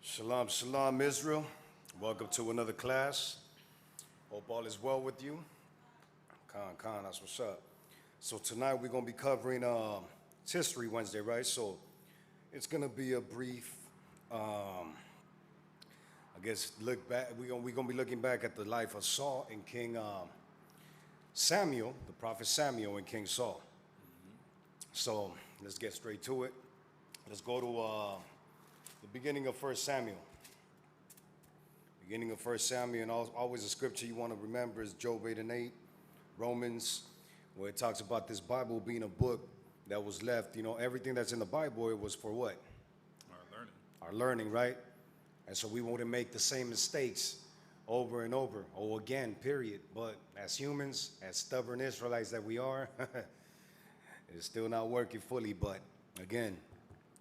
Shalom, shalom, Israel. Welcome to another class. Hope all is well with you. Khan, that's what's up. So tonight we're going to be covering it's History Wednesday, right? So it's going to be a brief, I guess, look back. We're going to be looking back at the life of Saul and King Samuel, the prophet Samuel and King Saul. So let's get straight to it. Let's go to the beginning of 1 Samuel. Beginning of 1 Samuel, and always a scripture you want to remember is Job 8 and 8, Romans, where it talks about this Bible being a book that was left. You know, everything that's in the Bible, it was for what? Our learning. Our learning, right? And so we wouldn't make the same mistakes over and over, or again, period. But as humans, as stubborn Israelites that we are, it's still not working fully. But again,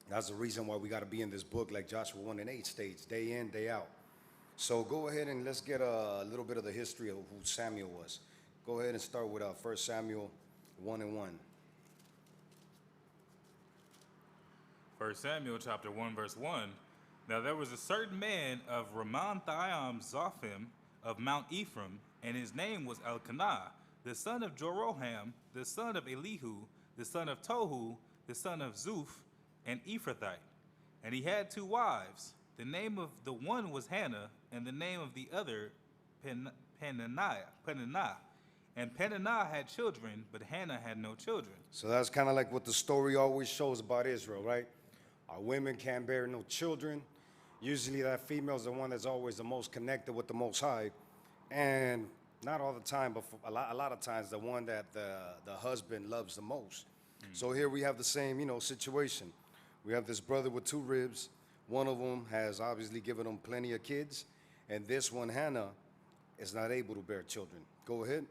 that's the reason why we got to be in this book, like Joshua 1 and 8 states, day in, day out. So go ahead and let's get a little bit of the history of who Samuel was. Go ahead and start with 1 Samuel 1 and 1. 1 Samuel chapter 1, verse 1. Now there was a certain man of Ramonthaim Zophim of Mount Ephraim, and his name was Elkanah, the son of Jeroham, the son of Elihu, the son of Tohu, the son of Zuph, an Ephrathite. And he had two wives. The name of the one was Hannah, and the name of the other Peninnah. And Peninnah had children, but Hannah had no children. So that's kind of like what the story always shows about Israel, right? Our women can't bear no children. Usually that female is the one that's always the most connected with the Most High. And not all the time, but a lot of times the one that the husband loves the most. So here we have the same, situation. We have this brother with two ribs. One of them has obviously given him plenty of kids. And this one, Hannah, is not able to bear children. Go ahead.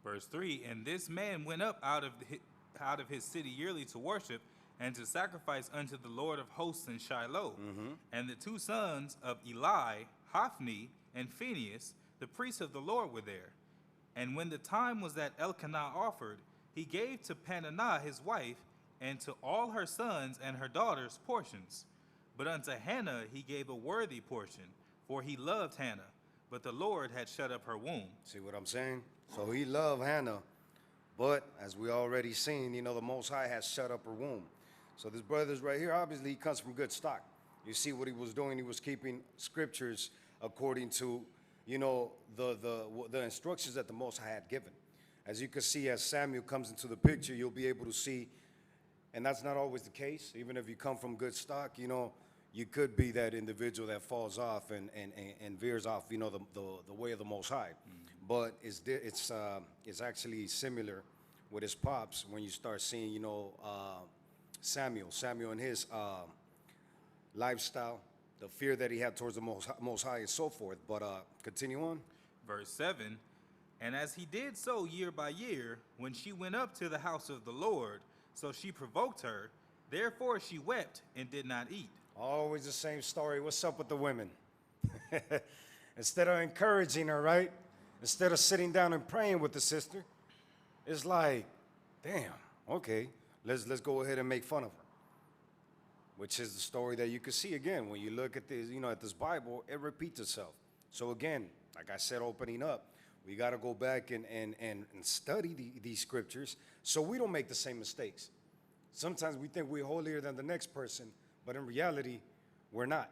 Verse 3, and this man went up out of his city yearly to worship and to sacrifice unto the Lord of hosts in Shiloh. And the two sons of Eli, Hophni and Phinehas, the priests of the Lord, were there. And when the time was that Elkanah offered, he gave to Peninnah his wife, and to all her sons and her daughters portions. But unto Hannah he gave a worthy portion, for he loved Hannah, but the Lord had shut up her womb. See what I'm saying? So he loved Hannah, but as we already seen, the Most High has shut up her womb. So this brother's right here, obviously he comes from good stock. You see what he was doing? He was keeping scriptures according to, the instructions that the Most High had given. As you can see, as Samuel comes into the picture, you'll be able to see, and that's not always the case. Even if you come from good stock, you could be that individual that falls off and veers off, the way of the Most High. But it's actually similar with his pops when you start seeing, Samuel and his lifestyle, the fear that he had towards the Most High and so forth. But continue on. Verse 7, and as he did so year by year, when she went up to the house of the Lord, so she provoked her, therefore she wept and did not eat. Always the same story. What's up with the women? Instead of encouraging her, right? Instead of sitting down and praying with the sister, it's like, damn, okay, let's go ahead and make fun of her. Which is the story that you can see again when you look at this, at this Bible, it repeats itself. So again, like I said, opening up, we got to go back and study these scriptures so we don't make the same mistakes. Sometimes we think we're holier than the next person, but in reality, we're not.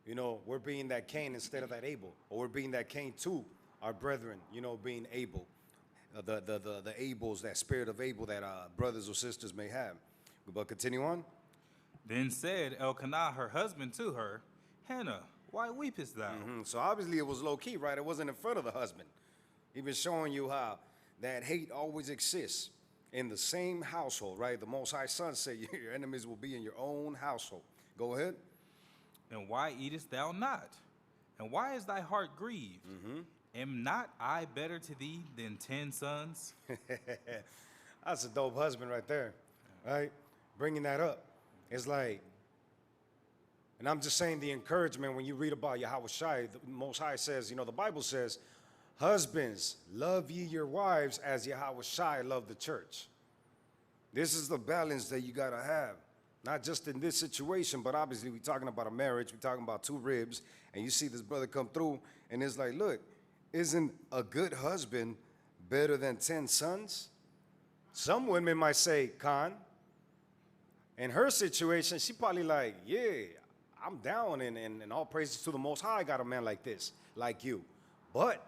We're being that Cain instead of that Abel, or we're being that Cain to our brethren, being Abel. The Abels, that spirit of Abel that brothers or sisters may have. But continue on. Then said Elkanah her husband to her, Hannah, why weepest thou? So obviously it was low-key, right? It wasn't in front of the husband. He was showing you how that hate always exists in the same household, right? The Most High Son said your enemies will be in your own household. Go ahead. And why eatest thou not? And why is thy heart grieved? Am not I better to thee than 10 sons? That's a dope husband right there, right? Bringing that up. It's like, and I'm just saying the encouragement when you read about Yahweh Shai, the Most High says, the Bible says, husbands, love ye your wives as Yahweh Shai loved the church. This is the balance that you got to have. Not just in this situation, but obviously we're talking about a marriage, we're talking about two ribs, and you see this brother come through, and it's like, look, isn't a good husband better than 10 sons? Some women might say, Khan, in her situation, she probably like, yeah, I'm down, and all praises to the Most High, I got a man like this, like you. But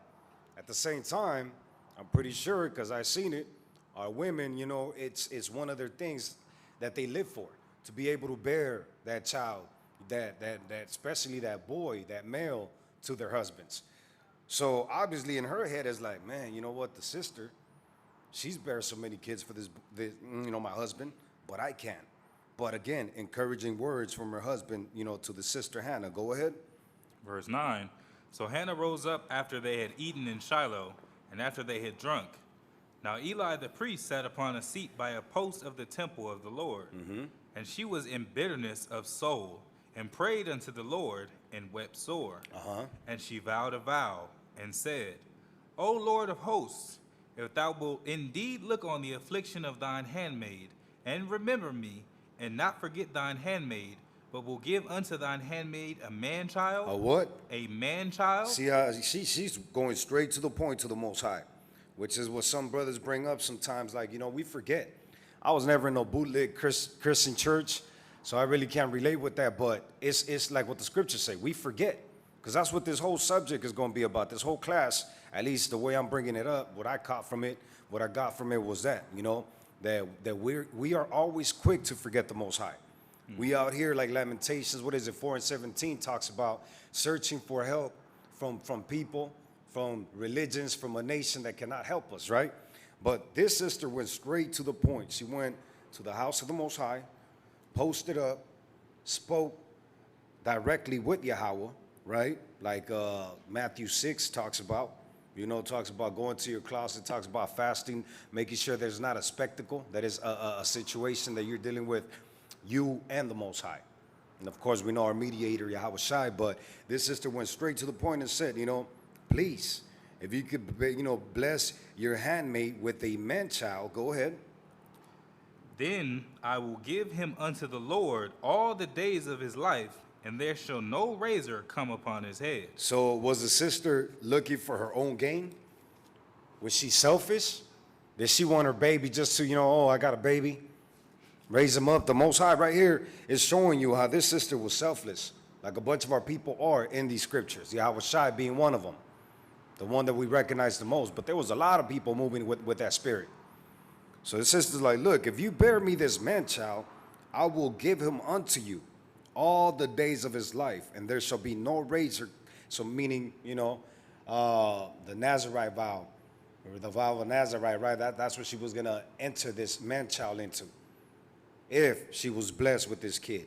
at the same time, I'm pretty sure, because I've seen it, our women, you know, it's one of their things that they live for, to be able to bear that child, that especially that boy, that male, to their husbands. So obviously in her head is like, man, you know what, the sister, she's bear so many kids for this, you know, my husband, but I can't. But again, encouraging words from her husband, you know, to the sister Hannah. Go ahead. Verse 9. So Hannah rose up after they had eaten in Shiloh, and after they had drunk. Now Eli the priest sat upon a seat by a post of the temple of the Lord. And she was in bitterness of soul, and prayed unto the Lord, and wept sore. And she vowed a vow, and said, O Lord of hosts, if thou wilt indeed look on the affliction of thine handmaid, and remember me, and not forget thine handmaid, but will give unto thine handmaid a man-child. A what? A man-child. See how she's going straight to the point, to the Most High, which is what some brothers bring up sometimes. Like, you know, we forget. I was never in no bootleg Christian church, so I really can't relate with that. But it's like what the scriptures say. We forget, because that's what this whole subject is going to be about. This whole class, at least the way I'm bringing it up, what I caught from it, what I got from it was that, you know, that we are always quick to forget the Most High. We out here like Lamentations, what is it, 4:17 talks about searching for help from people, from religions, from a nation that cannot help us, right? But this sister went straight to the point. She went to the house of the Most High, posted up, spoke directly with Yahweh, right? Like Matthew 6 talks about, you know, talks about going to your closet, talks about fasting, making sure there's not a spectacle, that is a situation that you're dealing with, you and the Most High. And of course, we know our mediator, Yahweh Shai, but this sister went straight to the point and said, you know, please, if you could, you know, bless your handmaid with a man-child, go ahead. Then I will give him unto the Lord all the days of his life, and there shall no razor come upon his head. So was the sister looking for her own gain? Was she selfish? Did she want her baby just to, you know, oh, I got a baby? Raise him up. The Most High right here is showing you how this sister was selfless, like a bunch of our people are in these scriptures. Yahweh Shai being one of them, the one that we recognize the most. But there was a lot of people moving with that spirit. So the sister's like, look, if you bear me this man-child, I will give him unto you all the days of his life, and there shall be no razor. So meaning, you know, the Nazarite vow, or the vow of Nazarite, right? That's what she was going to enter this man-child into, if she was blessed with this kid.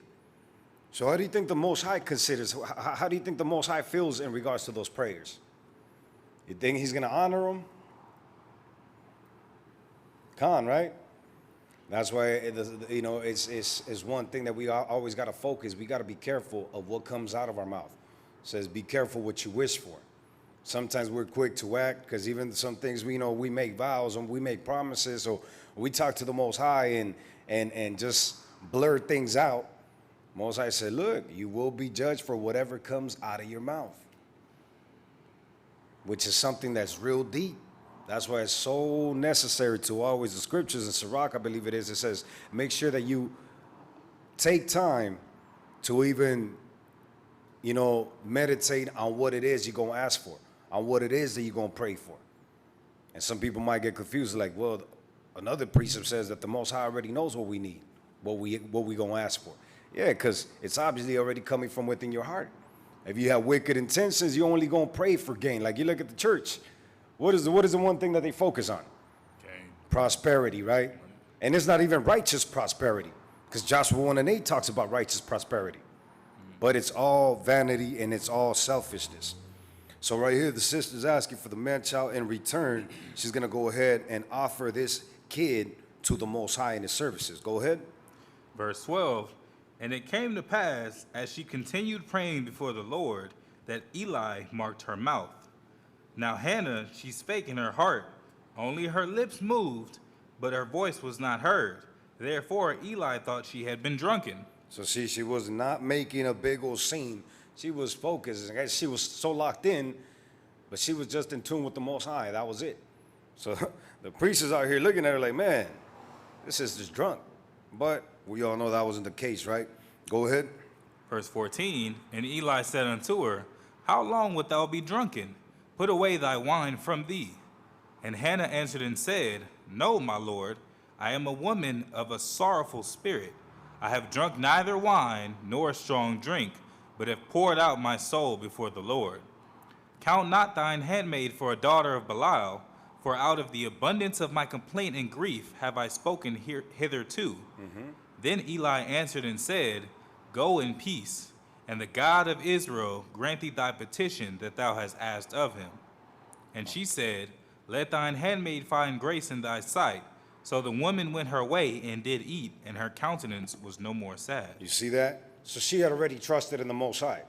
So how do you think the Most High considers, how do you think the Most High feels in regards to those prayers? You think he's going to honor them? Khan, right? That's why, you know, it's one thing that we always got to focus. We got to be careful of what comes out of our mouth. It says, be careful what you wish for. Sometimes we're quick to act, because even some things, we know, we make vows and we make promises, or we talk to the Most High and just blur things out. Most High said, look, you will be judged for whatever comes out of your mouth, which is something that's real deep. That's why it's so necessary to always, the scriptures in Sirach, I believe it is, it says, make sure that you take time to even, you know, meditate on what it is you're going to ask for, on what it is that you're going to pray for. And some people might get confused, like, well, another precept says that the Most High already knows what we need, what we going to ask for. Yeah, because it's obviously already coming from within your heart. If you have wicked intentions, you're only going to pray for gain. Like you look at the church. What is the one thing that they focus on? Gain. Prosperity, right? And it's not even righteous prosperity, because Joshua 1:8 talks about righteous prosperity. But it's all vanity and it's all selfishness. So right here, the sister's asking for the man-child. In return, she's going to go ahead and offer this kid to the Most High in his services. Go ahead. Verse 12. And it came to pass, as she continued praying before the Lord, that Eli marked her mouth. Now Hannah, she spake in her heart, only her lips moved, but her voice was not heard. Therefore Eli thought she had been drunken. So see, she was not making a big old scene. She was focused. I guess she was so locked in, but she was just in tune with the Most High. That was it. So the priest is out here looking at her like, man, this sister's drunk. But we all know that wasn't the case, right? Go ahead. Verse 14, and Eli said unto her, How long wilt thou be drunken? Put away thy wine from thee. And Hannah answered and said, No, my lord, I am a woman of a sorrowful spirit. I have drunk neither wine nor strong drink, but have poured out my soul before the Lord. Count not thine handmaid for a daughter of Belial, for out of the abundance of my complaint and grief have I spoken hitherto. Then Eli answered and said, Go in peace, and the God of Israel grant thee thy petition that thou hast asked of him. And she said, Let thine handmaid find grace in thy sight. So the woman went her way and did eat, and her countenance was no more sad. You see that? So she had already trusted in the Most High.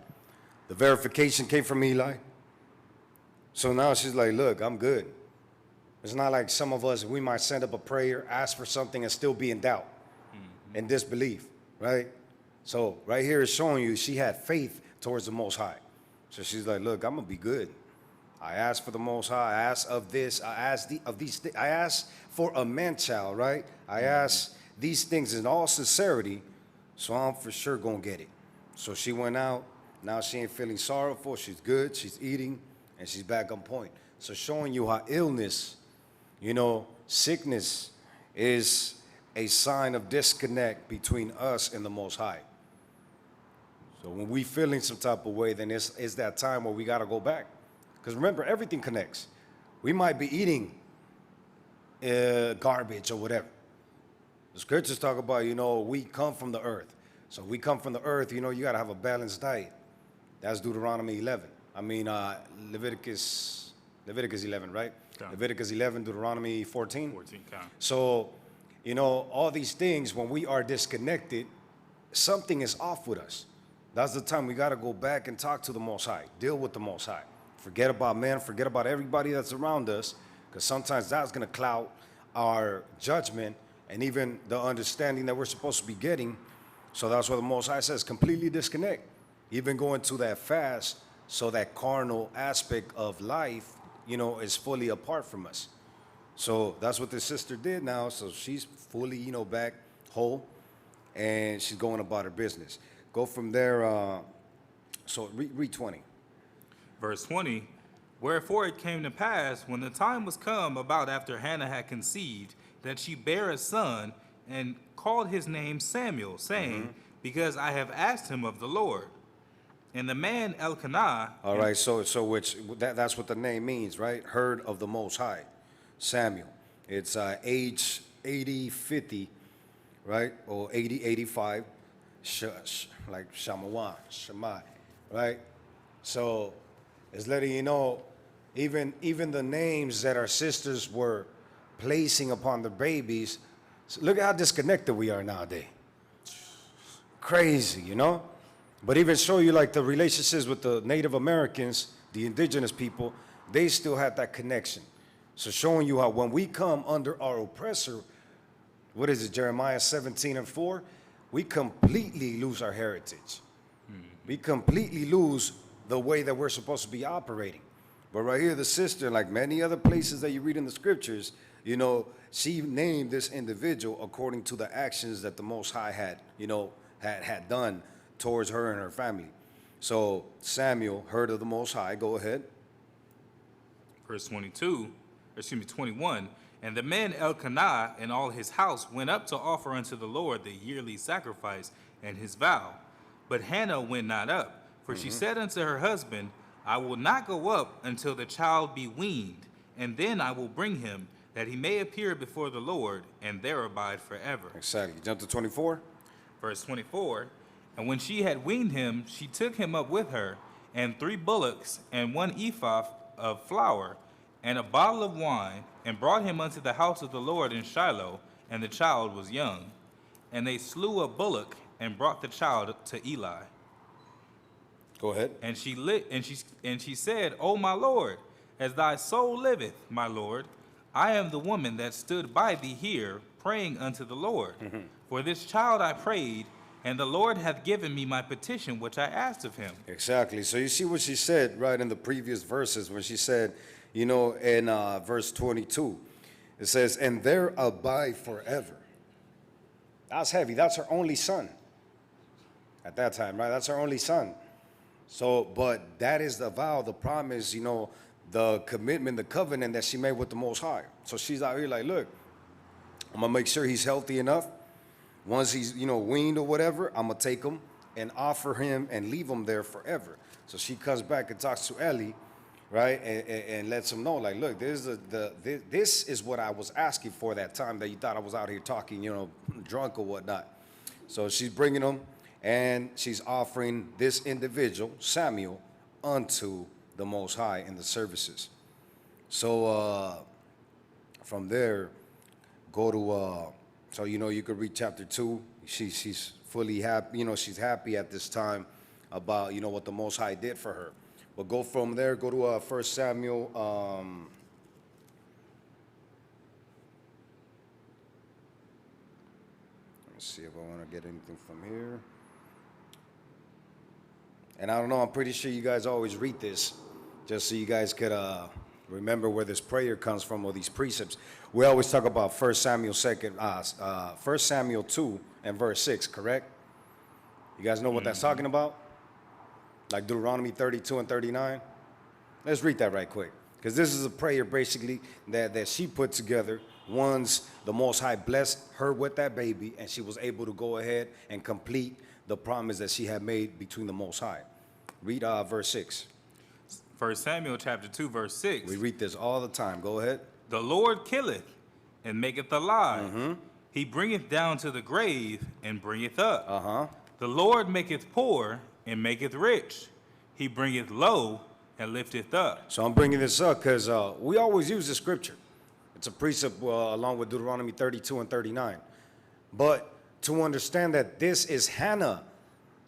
The verification came from Eli. So now she's like, look, I'm good. It's not like some of us, we might send up a prayer, ask for something, and still be in doubt and disbelief, right? So right here is showing you she had faith towards the Most High. So she's like, look, I'm going to be good. I asked for the Most High. I asked of this. I asked of these. I asked for a man-child, right? I asked these things in all sincerity, so I'm for sure going to get it. So she went out. Now she ain't feeling sorrowful. She's good. She's eating, and she's back on point. So showing you how illness, sickness is a sign of disconnect between us and the Most High. So when we feeling some type of way, then it's that time where we got to go back. Because remember, everything connects. We might be eating garbage or whatever. The scriptures talk about, we come from the earth. So we come from the earth, you got to have a balanced diet. That's Deuteronomy 11. Leviticus 11, right? Okay. Leviticus 11, Deuteronomy 14. 14, count. So, all these things, when we are disconnected, something is off with us. That's the time we got to go back and talk to the Most High, deal with the Most High. Forget about man, forget about everybody that's around us, because sometimes that's going to cloud our judgment and even the understanding that we're supposed to be getting. So that's what the Most High says, completely disconnect. Even going to that fast, so that carnal aspect of life, is fully apart from us. So that's what this sister did now. So she's fully, back whole, and she's going about her business. Go from there. So read 20. Verse 20, Wherefore it came to pass, when the time was come about after Hannah had conceived, that she bare a son, and called his name Samuel, saying, Because I have asked him of the Lord. And the man Elkanah... All right, so that's what the name means, right? Heard of the Most High, Samuel. It's age 80, 50, right? Or 80, 85, like Shemai, right? So it's letting you know, even the names that our sisters were placing upon the babies, so look at how disconnected we are nowadays. Crazy, But even show you like the relationships with the Native Americans, the indigenous people, they still had that connection. So showing you how when we come under our oppressor, what is it, Jeremiah 17:4, we completely lose our heritage. We completely lose the way that we're supposed to be operating. But right here, the sister, like many other places that you read in the scriptures, she named this individual according to the actions that the Most High had, had done towards her and her family. So Samuel heard of the Most High. Go ahead. Verse 21. And the man Elkanah and all his house went up to offer unto the Lord the yearly sacrifice and his vow. But Hannah went not up, for she said unto her husband, I will not go up until the child be weaned, and then I will bring him, that he may appear before the Lord, and there abide forever. Exactly. Jump to 24. Verse 24. And when she had weaned him, she took him up with her, and 3 bullocks, and 1 ephah of flour, and a bottle of wine, and brought him unto the house of the Lord in Shiloh, and the child was young. And they slew a bullock, and brought the child to Eli. Go ahead. And she said, O my Lord, as thy soul liveth, my Lord, I am the woman that stood by thee here, praying unto the Lord. For this child I prayed, and the Lord hath given me my petition which I asked of him. Exactly. So you see what she said right in the previous verses when she said, you know, in verse 22, it says, and there abide forever. That's heavy. That's her only son at that time, right? That's her only son. So, but that is the vow, the promise, you know, the commitment, the covenant that she made with the Most High. So she's out here like, look, I'm going to make sure he's healthy enough. Once he's, you know, weaned or whatever, I'm going to take him and offer him and leave him there forever. So she comes back and talks to Eli, right, and lets him know, like, look, this is what I was asking for that time that you thought I was out here talking, you know, drunk or whatnot. So she's bringing him, and she's offering this individual, Samuel, unto the Most High in the services. So from there, go to, so, you know, you could read chapter 2. She's fully happy, you know, she's happy at this time about, you know, what the Most High did for her. But go from there, go to 1 Samuel, let's see if I want to get anything from here. And I don't know, I'm pretty sure you guys always read this, just so you guys could remember where this prayer comes from or these precepts. We always talk about 1 Samuel 2 and verse 6, correct? You guys know what that's talking about? Like Deuteronomy 32 and 39? Let's read that right quick. Because this is a prayer basically that she put together once the Most High blessed her with that baby and she was able to go ahead and complete the promise that she had made between the Most High. Read verse 6. 1 Samuel chapter 2, verse 6. We read this all the time. Go ahead. The Lord killeth and maketh alive. He bringeth down to the grave and bringeth up. The Lord maketh poor and maketh rich. He bringeth low and lifteth up. So I'm bringing this up because we always use the scripture. It's a precept along with Deuteronomy 32 and 39. But to understand that this is Hannah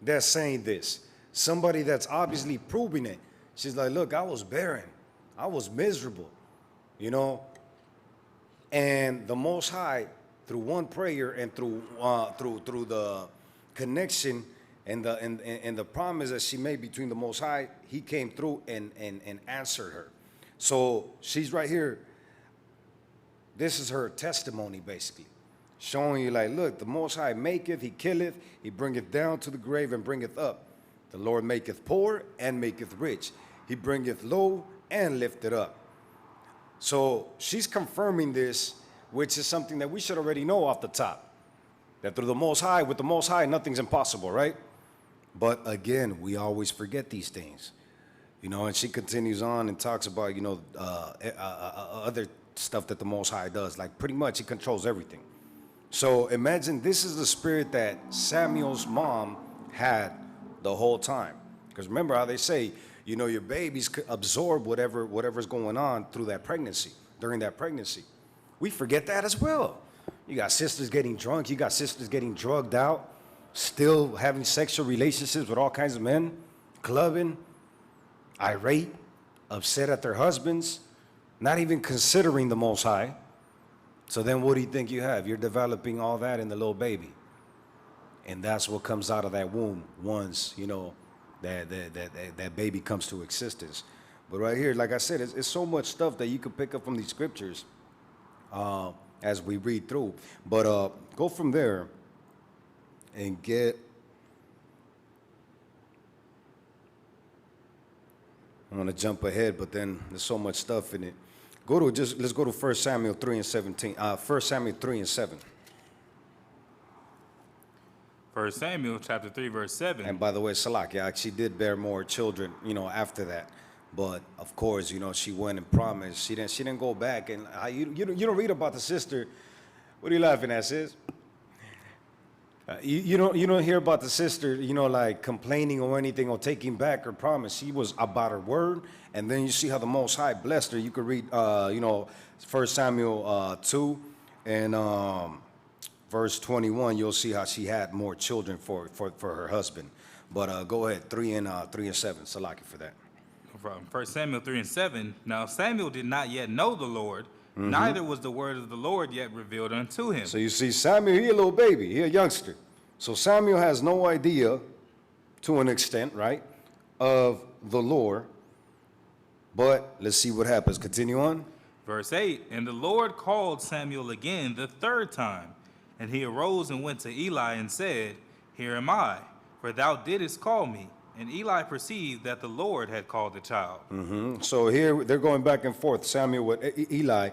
that's saying this, somebody that's obviously proving it. She's like, look, I was barren. I was miserable, you know. And the Most High, through one prayer and through the connection and the promise that she made between the Most High, he came through and answered her. So she's right here. This is her testimony, basically, showing you like, look, the Most High maketh, he killeth, he bringeth down to the grave and bringeth up. The Lord maketh poor and maketh rich. He bringeth low and lifteth up. So she's confirming this, which is something that we should already know off the top. That through the Most High, with the Most High, nothing's impossible, right? But again, we always forget these things. You know, and she continues on and talks about, you know, other stuff that the Most High does. Like pretty much he controls everything. So imagine this is the spirit that Samuel's mom had the whole time. Because remember how they say, you know, your babies absorb whatever's going on through that pregnancy, during that pregnancy. We forget that as well. You got sisters getting drunk. You got sisters getting drugged out, still having sexual relationships with all kinds of men, clubbing, irate, upset at their husbands, not even considering the Most High. So then what do you think you have? You're developing all that in the little baby. And that's what comes out of that womb once, you know, that baby comes to existence. But right here, like I said, it's so much stuff that you could pick up from these scriptures as we read through. But go from there and get, I'm going to jump ahead, but then there's so much stuff in it. Let's go to 1 Samuel 3 and 17. 1 Samuel 3 and 7. 1 Samuel chapter 3, verse 7. And by the way, Salakia, she did bear more children, you know, after that. But of course, you know, she went and promised. She didn't go back. And you don't read about the sister. What are you laughing at, sis? You don't hear about the sister, you know, like complaining or anything or taking back her promise. She was about her word. And then you see how the Most High blessed her. You could read, you know, 1 Samuel 2 and verse 21. You'll see how she had more children for her husband. But go ahead, 3 and 7. Salaki for that. From 1 Samuel 3 and 7. Now Samuel did not yet know the Lord, neither was the word of the Lord yet revealed unto him. So you see, Samuel, he a little baby, he a youngster. So Samuel has no idea, to an extent, right, of the lore. But let's see what happens. Continue on. Verse 8, and the Lord called Samuel again the third time, and he arose and went to Eli and said, Here am I, for thou didst call me. And Eli perceived that the Lord had called the child. So here they're going back and forth, Samuel with Eli.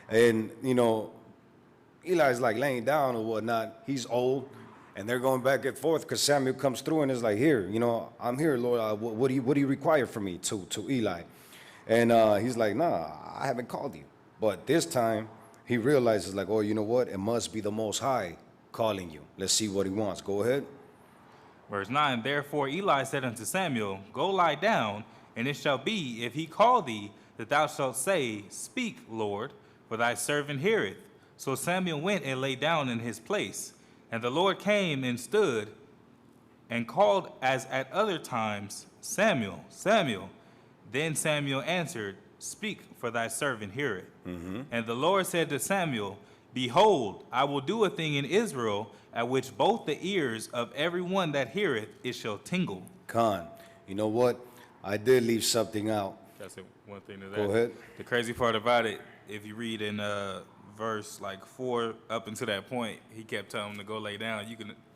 And, you know, Eli's like laying down or whatnot. He's old. And they're going back and forth because Samuel comes through and is like, here, you know, I'm here, Lord. What do you require from me to Eli? And he's like, nah, I haven't called you. But this time he realizes like, oh, you know what? It must be the Most High calling you. Let's see what he wants. Go ahead. Verse 9, therefore Eli said unto Samuel, Go lie down, and it shall be, if he call thee, that thou shalt say, Speak, Lord, for thy servant heareth. So Samuel went and lay down in his place. And the Lord came and stood and called as at other times, Samuel, Samuel. Then Samuel answered, Speak, for thy servant heareth. And the Lord said to Samuel, Behold, I will do a thing in Israel, at which both the ears of every one that heareth it shall tingle. Khan, you know what? I did leave something out. That's one thing to that. Go ahead. The crazy part about it, if you read in verse like 4 up until that point, he kept telling him to go lay down.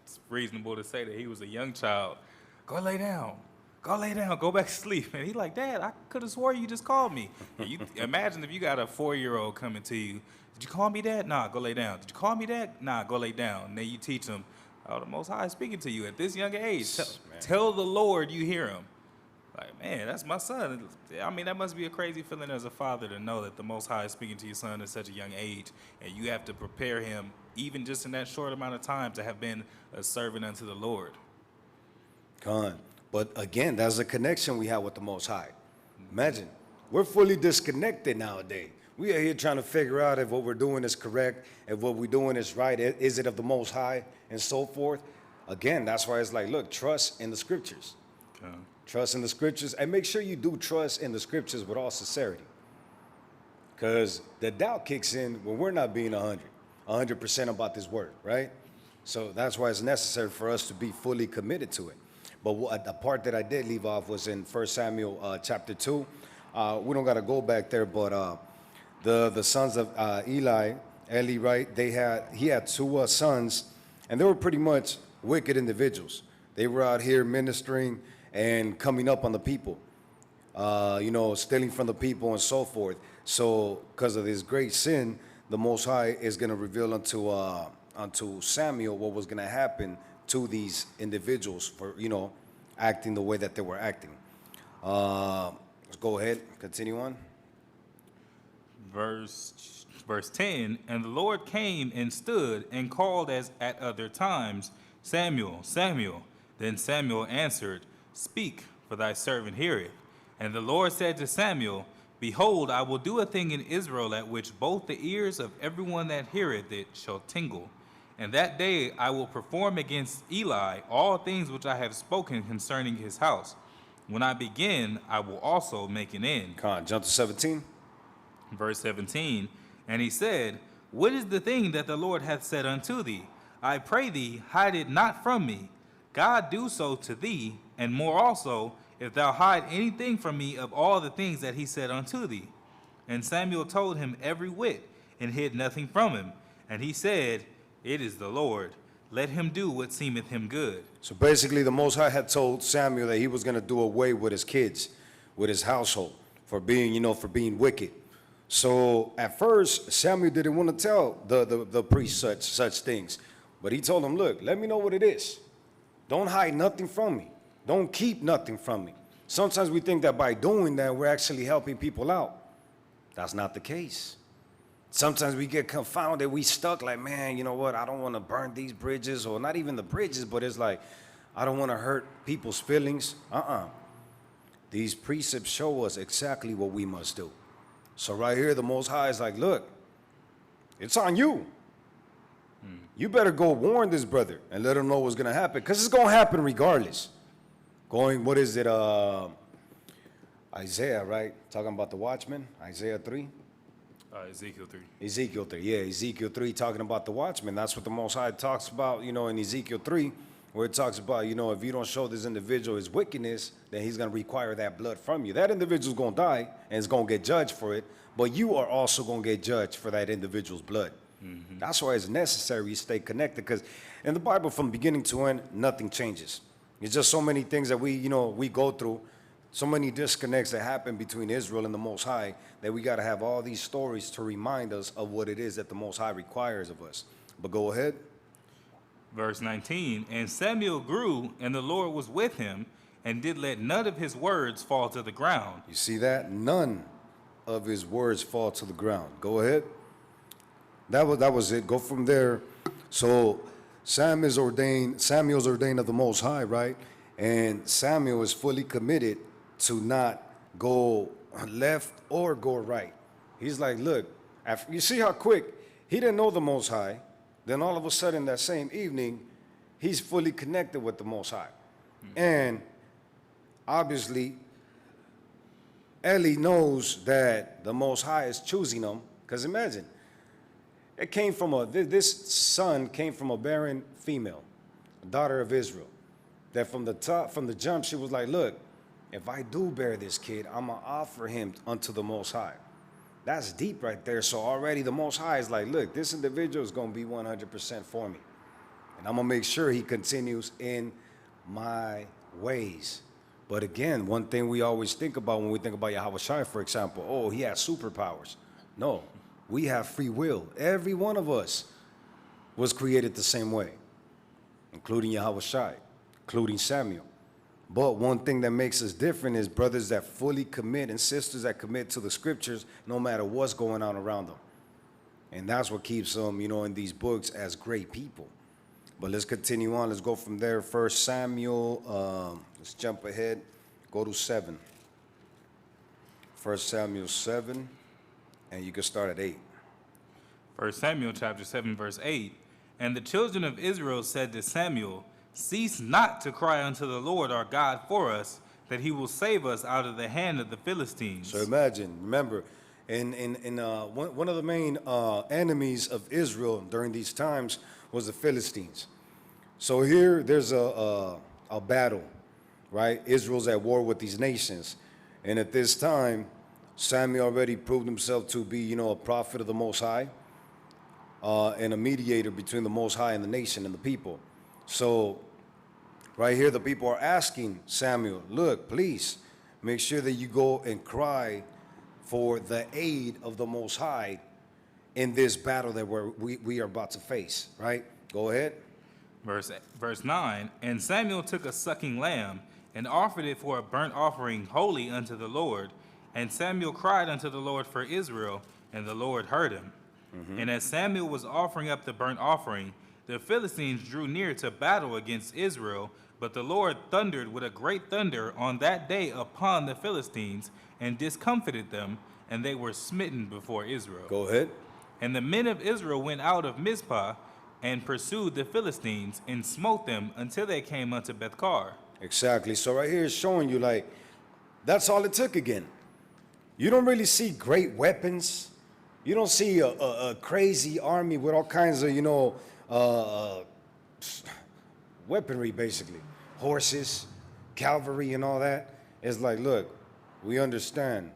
It's reasonable to say that he was a young child. Go lay down. Go lay down. Go back to sleep. And he's like, Dad, I could have swore you just called me. And you imagine if you got a 4-year-old coming to you. Did you call me, Dad? Nah, go lay down. Did you call me, Dad? Nah, go lay down. And then you teach them, oh, the Most High is speaking to you at this young age. Tell the Lord you hear him. Like, man, that's my son. I mean, that must be a crazy feeling as a father to know that the Most High is speaking to your son at such a young age, and you have to prepare him, even just in that short amount of time, to have been a servant unto the Lord. Khan. But again, that's a connection we have with the Most High. Imagine, we're fully disconnected nowadays. We are here trying to figure out if what we're doing is correct, if what we're doing is right, is it of the Most High, and so forth. Again, that's why it's like, look, trust in the scriptures. Okay. Trust in the scriptures, and make sure you do trust in the scriptures with all sincerity. Because the doubt kicks in when we're not being 100% about this word, right? So that's why it's necessary for us to be fully committed to it. But the part that I did leave off was in 1 Samuel chapter 2. We don't got to go back there, but the sons of Eli, right? He had two sons, and they were pretty much wicked individuals. They were out here ministering and coming up on the people, you know, stealing from the people and so forth. So, because of this great sin, the Most High is going to reveal unto Samuel what was going to happen to these individuals for, you know, acting the way that they were acting. Let's go ahead, continue on. Verse 10, and the Lord came and stood and called as at other times, Samuel, Samuel. Then Samuel answered, Speak, for thy servant heareth. And the Lord said to Samuel, Behold, I will do a thing in Israel at which both the ears of everyone that heareth it shall tingle. And that day I will perform against Eli all things which I have spoken concerning his house. When I begin, I will also make an end. Come on, jump to 17. Verse 17, and he said, What is the thing that the Lord hath said unto thee? I pray thee, hide it not from me. God do so to thee, and more also, if thou hide anything from me of all the things that he said unto thee. And Samuel told him every whit, and hid nothing from him. And he said, It is the Lord. Let him do what seemeth him good. So basically, the Most High had told Samuel that he was going to do away with his kids, with his household, for being, you know, for being wicked. So at first, Samuel didn't want to tell the priest such things. But he told him, look, let me know what it is. Don't hide nothing from me. Don't keep nothing from me. Sometimes we think that by doing that, we're actually helping people out. That's not the case. Sometimes we get confounded. We stuck like, man, you know what? I don't want to burn these bridges, or not even the bridges, but it's like, I don't want to hurt people's feelings. These precepts show us exactly what we must do. So right here, the Most High is like, look, it's on you. You better go warn this brother and let him know what's going to happen, because it's going to happen regardless. What is it? Isaiah, right? Talking about the watchman, Isaiah 3. Ezekiel 3. Ezekiel 3, yeah, Ezekiel 3 talking about the watchman. That's what the Most High talks about, in Ezekiel 3, where it talks about, if you don't show this individual his wickedness, then he's going to require that blood from you. That individual's going to die and is going to get judged for it, but you are also going to get judged for that individual's blood. Mm-hmm. That's why it's necessary you stay connected, because in the Bible, from beginning to end, nothing changes. It's just so many things that we go through, so many disconnects that happen between Israel and the Most High, that we got to have all these stories to remind us of what it is that the Most High requires of us. But go ahead. Verse 19, and Samuel grew, and the Lord was with him, and did let none of his words fall to the ground. You see that? None of his words fall to the ground. Go ahead. That was it. Go from there. So Samuel's ordained of the Most High, right? And Samuel is fully committed to not go left or go right. He's like, look, you see how quick he didn't know the Most High. Then all of a sudden that same evening, he's fully connected with the Most High. Mm-hmm. And obviously, Eli knows that the Most High is choosing him, because imagine, this son came from a barren female, a daughter of Israel, that from the jump, she was like, look, if I do bear this kid, I'm going to offer him unto the Most High. That's deep right there. So already the Most High is like, look, this individual is going to be 100% for me. And I'm going to make sure he continues in my ways. But again, one thing we always think about when we think about Yahweh Shai, for example, oh, he has superpowers. No, we have free will. Every one of us was created the same way, including Yahweh Shai, including Samuel. But one thing that makes us different is brothers that fully commit and sisters that commit to the scriptures no matter what's going on around them. And that's what keeps them, in these books as great people. But let's continue on. Let's go from there. 1 Samuel, let's jump ahead. Go to 7. 1 Samuel 7, and you can start at 8. 1 Samuel chapter 7, verse 8. And the children of Israel said to Samuel, cease not to cry unto the Lord our God for us, that he will save us out of the hand of the Philistines. So remember, one of the main enemies of Israel during these times was the Philistines. So here there's a battle, right? Israel's at war with these nations. And at this time, Samuel already proved himself to be, a prophet of the Most High, and a mediator between the Most High and the nation and the people. So right here, the people are asking Samuel, look, please make sure that you go and cry for the aid of the Most High in this battle that we are about to face, right? Go ahead. Verse 9, and Samuel took a sucking lamb and offered it for a burnt offering holy unto the Lord. And Samuel cried unto the Lord for Israel, and the Lord heard him. Mm-hmm. And as Samuel was offering up the burnt offering, the Philistines drew near to battle against Israel, but the Lord thundered with a great thunder on that day upon the Philistines, and discomfited them, and they were smitten before Israel. Go ahead. And the men of Israel went out of Mizpah, and pursued the Philistines, and smote them until they came unto Bethkar. Exactly. So right here is showing you, like, that's all it took again. You don't really see great weapons. You don't see a crazy army with all kinds of, weaponry, basically. Horses, cavalry, and all that. It's like, look, we understand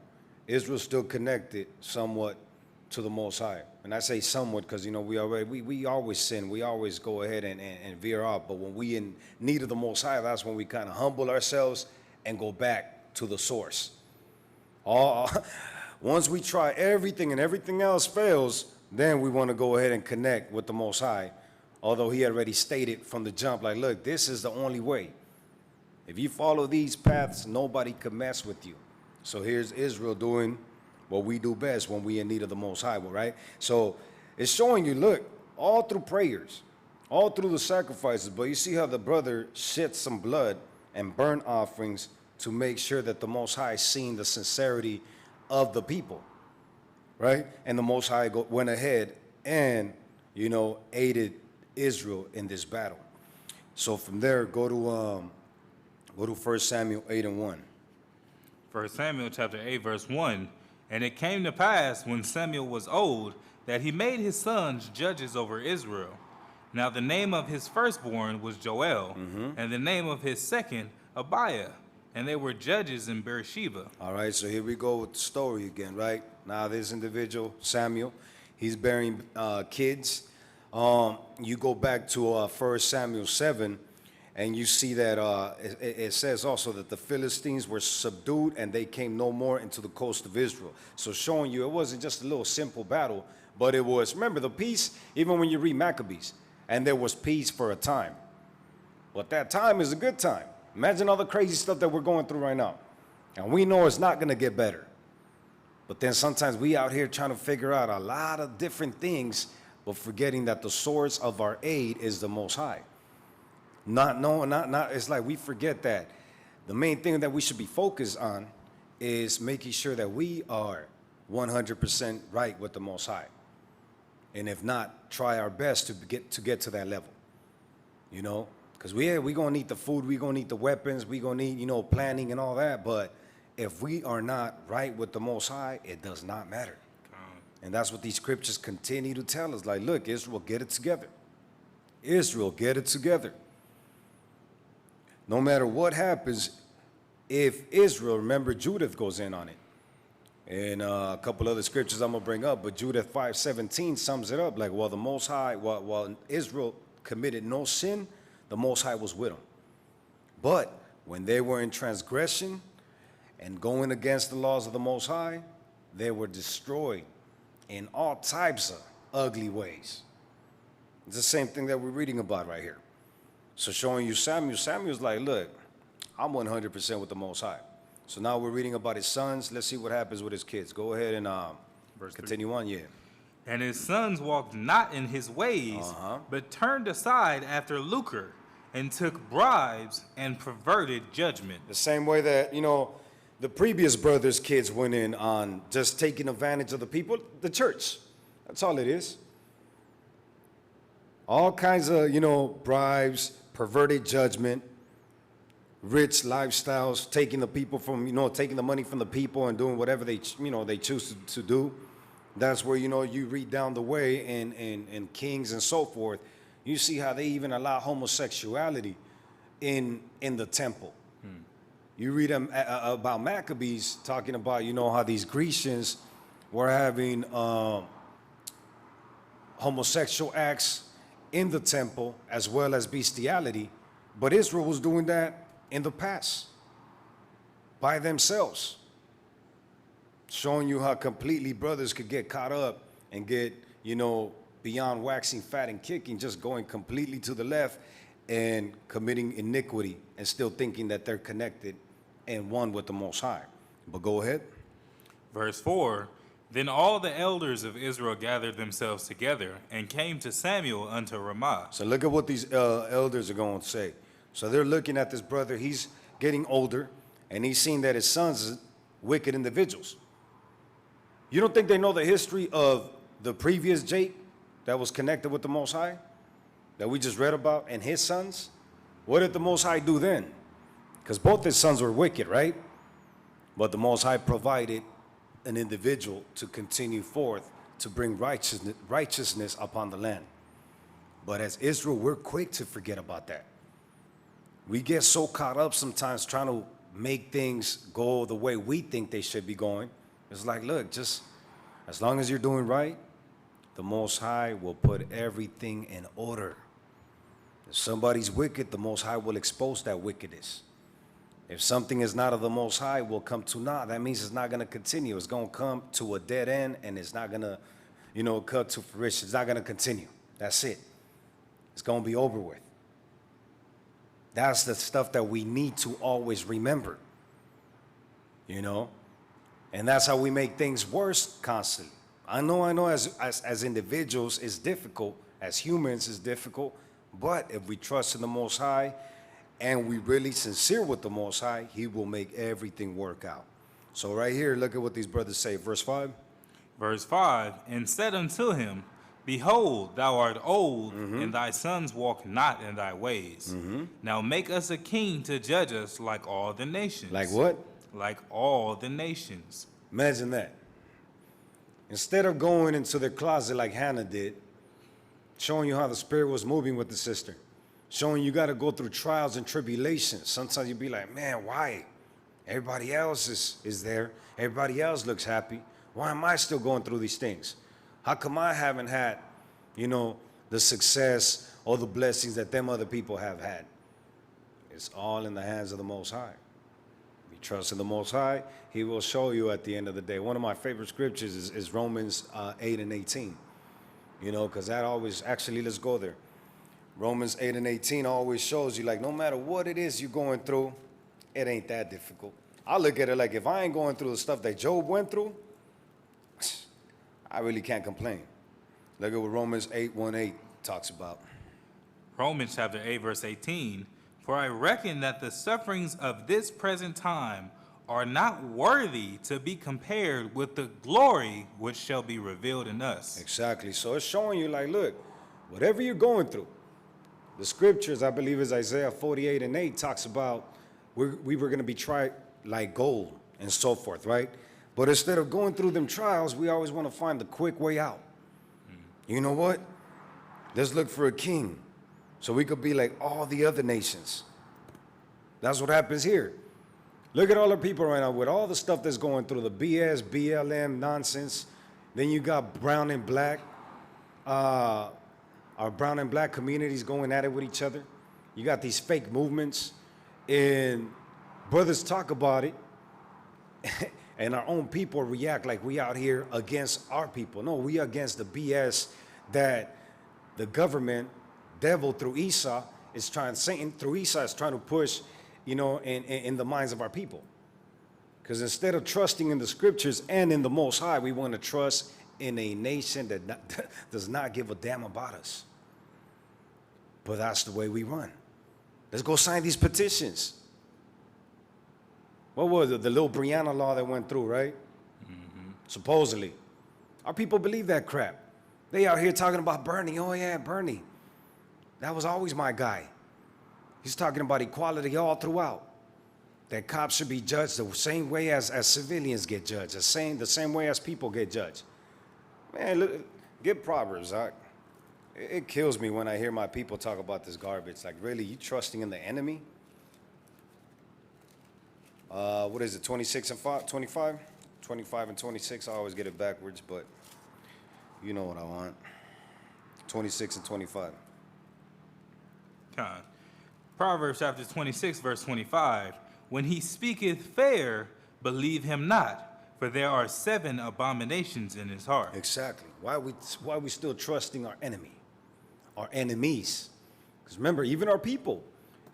Israel's still connected somewhat to the Most High. And I say somewhat because, we always sin. We always go ahead and veer off. But when we in need of the Most High, that's when we kind of humble ourselves and go back to the source. Once we try everything and everything else fails, then we want to go ahead and connect with the Most High. Although he already stated from the jump, like, look, this is the only way. If you follow these paths, nobody can mess with you. So here's Israel doing what we do best when we in need of the Most High, right? So it's showing you, look, all through prayers, all through the sacrifices, but you see how the brother shed some blood and burnt offerings to make sure that the Most High seen the sincerity of the people, right? And the Most High went ahead and, aided Israel in this battle. So from there, go to 1 Samuel 8 and 1. 1 Samuel chapter 8, verse 1. And it came to pass, when Samuel was old, that he made his sons judges over Israel. Now the name of his firstborn was Joel, and the name of his second, Abiah. And they were judges in Beersheba. All right, so here we go with the story again, right? Now this individual, Samuel, he's bearing kids. You go back to 1 Samuel 7, and you see that it says also that the Philistines were subdued and they came no more into the coast of Israel. So showing you it wasn't just a little simple battle, but it was, remember the peace, even when you read Maccabees, and there was peace for a time. But that time is a good time. Imagine all the crazy stuff that we're going through right now. And we know it's not going to get better. But then sometimes we out here trying to figure out a lot of different things, but forgetting that the source of our aid is the Most High. It's like we forget that the main thing that we should be focused on is making sure that we are 100% right with the Most High. And if not, try our best to get to that level, you know? Because we're going to need the food, we're going to need the weapons, we're going to need, planning and all that. But if we are not right with the Most High, it does not matter. And that's what these scriptures continue to tell us. Like, look, Israel, get it together. Israel, get it together. No matter what happens, if Israel, remember Judith goes in on it. And a couple other scriptures I'm going to bring up, but Judith 5:17 sums it up. Like, while the Most High, while Israel committed no sin, the Most High was with them. But when they were in transgression and going against the laws of the Most High, they were destroyed in all types of ugly ways. It's the same thing that we're reading about right here. So showing you Samuel's like, look, I'm 100% with the Most High. So now we're reading about his sons. Let's see what happens with his kids. Go ahead and continue on, yeah. And his sons walked not in his ways, but turned aside after lucre, and took bribes and perverted judgment. The same way that, the previous brothers' kids went in on just taking advantage of the people, the church. That's all it is. All kinds of, bribes, perverted judgment, rich lifestyles, taking the people from, taking the money from the people and doing whatever they choose to do. That's where, you read down the way in Kings and so forth. You see how they even allow homosexuality in the temple. You read about Maccabees talking about, how these Grecians were having homosexual acts in the temple as well as bestiality. But Israel was doing that in the past by themselves. Showing you how completely brothers could get caught up and get, beyond waxing fat and kicking, just going completely to the left and committing iniquity and still thinking that they're connected and one with the Most High. But go ahead. Verse 4, Then all the elders of Israel gathered themselves together and came to Samuel unto Ramah. So look at what these elders are going to say. So they're looking at this brother. He's getting older, and he's seeing that his sons are wicked individuals. You don't think they know the history of the previous Jake that was connected with the Most High, that we just read about, and his sons? What did the Most High do then? Because both his sons were wicked, right? But the Most High provided an individual to continue forth to bring righteousness upon the land. But as Israel, we're quick to forget about that. We get so caught up sometimes trying to make things go the way we think they should be going. It's like, look, just as long as you're doing right, the Most High will put everything in order. If somebody's wicked, the Most High will expose that wickedness. If something is not of the Most High, will come to naught. That means it's not going to continue. It's going to come to a dead end, and it's not going to, come to fruition. It's not going to continue. That's it. It's going to be over with. That's the stuff that we need to always remember, And that's how we make things worse constantly. I know as individuals it's difficult, as humans it's difficult, but if we trust in the Most High and we really sincere with the Most High, he will make everything work out. So right here, look at what these brothers say. Verse 5. Verse 5, And said unto him, Behold, thou art old, and thy sons walk not in thy ways. Now make us a king to judge us like all the nations. Like what? Like all the nations. Imagine that. Instead of going into their closet like Hannah did, showing you how the Spirit was moving with the sister, showing you got to go through trials and tribulations. Sometimes you be like, man, why? Everybody else is there. Everybody else looks happy. Why am I still going through these things? How come I haven't had, the success or the blessings that them other people have had? It's all in the hands of the Most High. If you trust in the Most High, He will show you at the end of the day. One of my favorite scriptures is Romans 8:18. Because that always, actually, let's go there. Romans 8:18 always shows you, like, no matter what it is you're going through, it ain't that difficult. I look at it like, if I ain't going through the stuff that Job went through, I really can't complain. Look at what Romans 8:18 talks about. Romans chapter 8, verse 18. For I reckon that the sufferings of this present time are not worthy to be compared with the glory which shall be revealed in us. Exactly. So it's showing you, like, look, whatever you're going through, the scriptures, I believe is Isaiah 48:8, talks about we were going to be tried like gold and so forth, right? But instead of going through them trials, we always want to find the quick way out. You know what? Let's look for a king so we could be like all the other nations. That's what happens here. Look at all the people right now with all the stuff that's going through, the BS, BLM nonsense. Then you got brown and black, our brown and black communities going at it with each other. You got these fake movements, and brothers talk about it, and our own people react like we out here against our people. No, we against the BS that the government, devil through Esau, Satan through Esau is trying to push, in the minds of our people. Because instead of trusting in the scriptures and in the Most High, we want to trust in a nation that does not give a damn about us. But that's the way we run. Let's go sign these petitions. What was it? The little Brianna law that went through, right? Mm-hmm. Supposedly. Our people believe that crap. They out here talking about Bernie. Oh, yeah, Bernie. That was always my guy. He's talking about equality all throughout. That cops should be judged the same way as civilians get judged, the same way as people get judged. Man, look, get Proverbs. It kills me when I hear my people talk about this garbage. Like, really, you trusting in the enemy? What is it, 26 and 25? 25 and 26, I always get it backwards, but you know what I want. 26 and 25. Proverbs chapter 26, verse 25. When he speaketh fair, believe him not, for there are 7 abominations in his heart. Exactly. Why are we still trusting our enemy, our enemies? Because remember, even our people,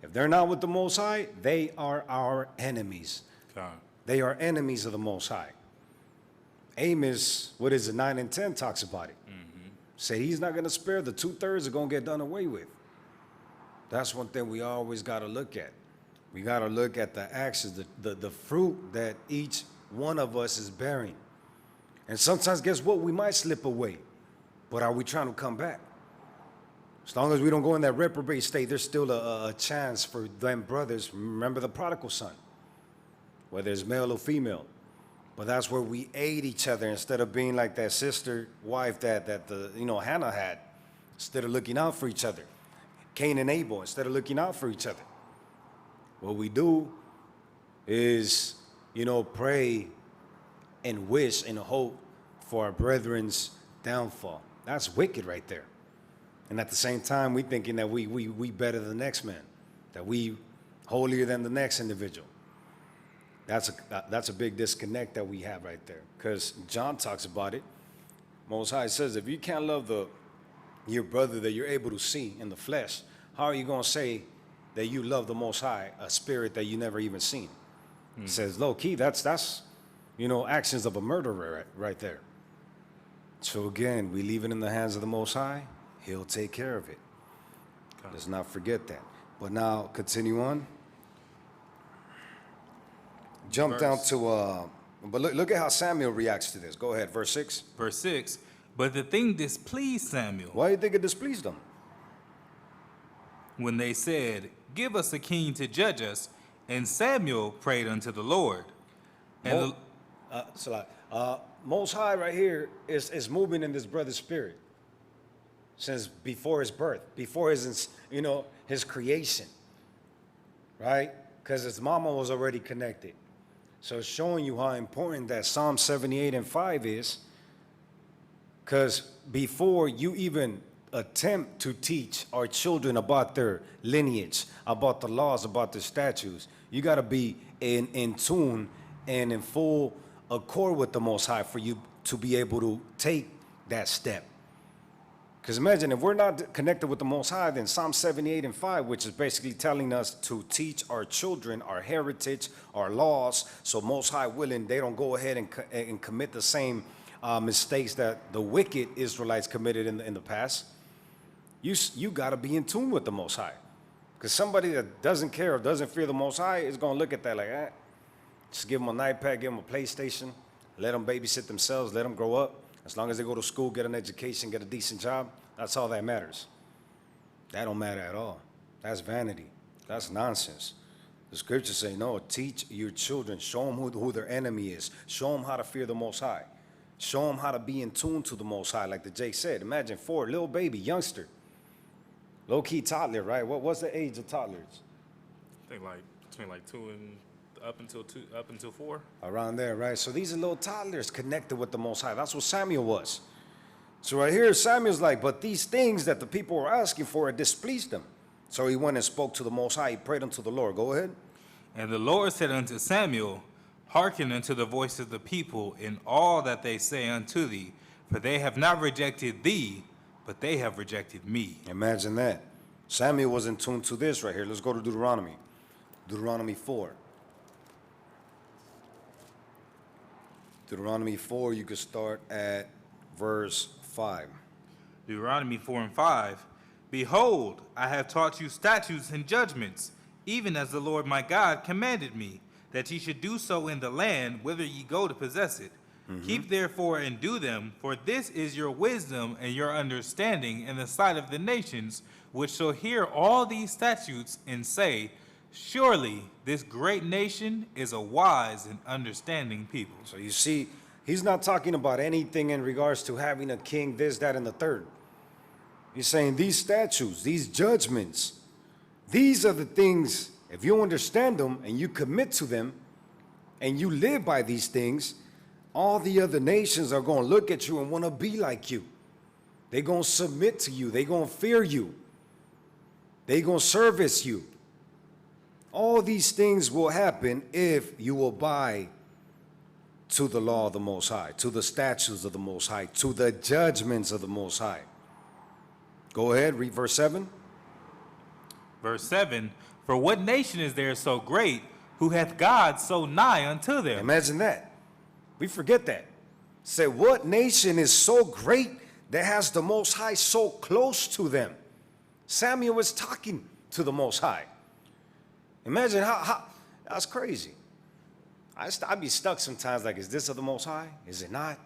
if they're not with the Most High, they are our enemies. They are enemies of the Most High. Amos, 9 and 10 talks about it. Mm-hmm. Say he's not going to spare, the 2/3 are going to get done away with. That's one thing we always got to look at. We got to look at the actions, the fruit that each one of us is bearing. And sometimes, guess what? We might slip away. But are we trying to come back? As long as we don't go in that reprobate state, there's still a chance for them brothers. Remember the prodigal son, whether it's male or female. But that's where we aid each other instead of being like that sister wife that Hannah had. Instead of looking out for each other. Cain and Abel, instead of looking out for each other. What we do is, pray and wish and hope for our brethren's downfall. That's wicked right there. And at the same time, we thinking that we better than the next man, that we holier than the next individual. That's a big disconnect that we have right there. Because John talks about it. Most High says, if you can't love your brother that you're able to see in the flesh, how are you going to say that you love the Most High, a spirit that you never even seen? He says, low key, that's actions of a murderer right there. So again, we leave it in the hands of the Most High. He'll take care of it. Let's not forget that. But now, continue on. Jump down to, but look at how Samuel reacts to this. Go ahead, verse 6. Verse 6. But the thing displeased Samuel. Why do you think it displeased him? When they said, give us a king to judge us, and Samuel prayed unto the Lord. And Most High right here is moving in this brother's spirit since before his birth, before his, his creation, right? Because his mama was already connected. So it's showing you how important that Psalm 78 and 5 is, because before you even attempt to teach our children about their lineage, about the laws, about the statutes, you got to be in tune and in full accord with the Most High for you to be able to take that step. Because imagine if we're not connected with the Most High, then Psalm 78 and 5, which is basically telling us to teach our children our heritage, our laws, so Most High willing, they don't go ahead and commit the same mistakes that the wicked Israelites committed in the past. You got to be in tune with the Most High. Because somebody that doesn't care or doesn't fear the Most High is going to look at that like, just give them an iPad, give them a PlayStation, let them babysit themselves, let them grow up. As long as they go to school, get an education, get a decent job, that's all that matters. That don't matter at all. That's vanity. That's nonsense. The scriptures say, no, teach your children. Show them who their enemy is. Show them how to fear the Most High. Show them how to be in tune to the Most High, like the Jake said. Imagine 4, little baby, youngster. Low-key toddler, right? What's the age of toddlers? I think between 2 and up until 4. Around there, right? So these are little toddlers connected with the Most High. That's what Samuel was. So right here, Samuel's like, but these things that the people were asking for, it displeased them. So he went and spoke to the Most High. He prayed unto the Lord. Go ahead. And the Lord said unto Samuel, hearken unto the voice of the people in all that they say unto thee, for they have not rejected thee, but they have rejected me. Imagine that. Samuel was in tune to this right here. Let's go to Deuteronomy. Deuteronomy 4. Deuteronomy 4, you could start at verse 5. Deuteronomy 4 and 5. Behold, I have taught you statutes and judgments, even as the Lord my God commanded me, that ye should do so in the land whither ye go to possess it. Keep therefore and do them, for this is your wisdom and your understanding in the sight of the nations, which shall hear all these statutes and say, surely this great nation is a wise and understanding people. So you see, he's not talking about anything in regards to having a king, this, that, and the third. He's saying these statutes, these judgments, these are the things, if you understand them and you commit to them and you live by these things, all the other nations are going to look at you and want to be like you. They're going to submit to you. They're going to fear you. They're going to service you. All these things will happen if you abide to the law of the Most High, to the statutes of the Most High, to the judgments of the Most High. Go ahead, read verse 7. Verse 7, for what nation is there so great, who hath God so nigh unto them? Imagine that. We forget that. Say, what nation is so great that has the Most High so close to them? Samuel was talking to the Most High. Imagine how that's crazy. I'd be stuck sometimes like, is this of the Most High? Is it not?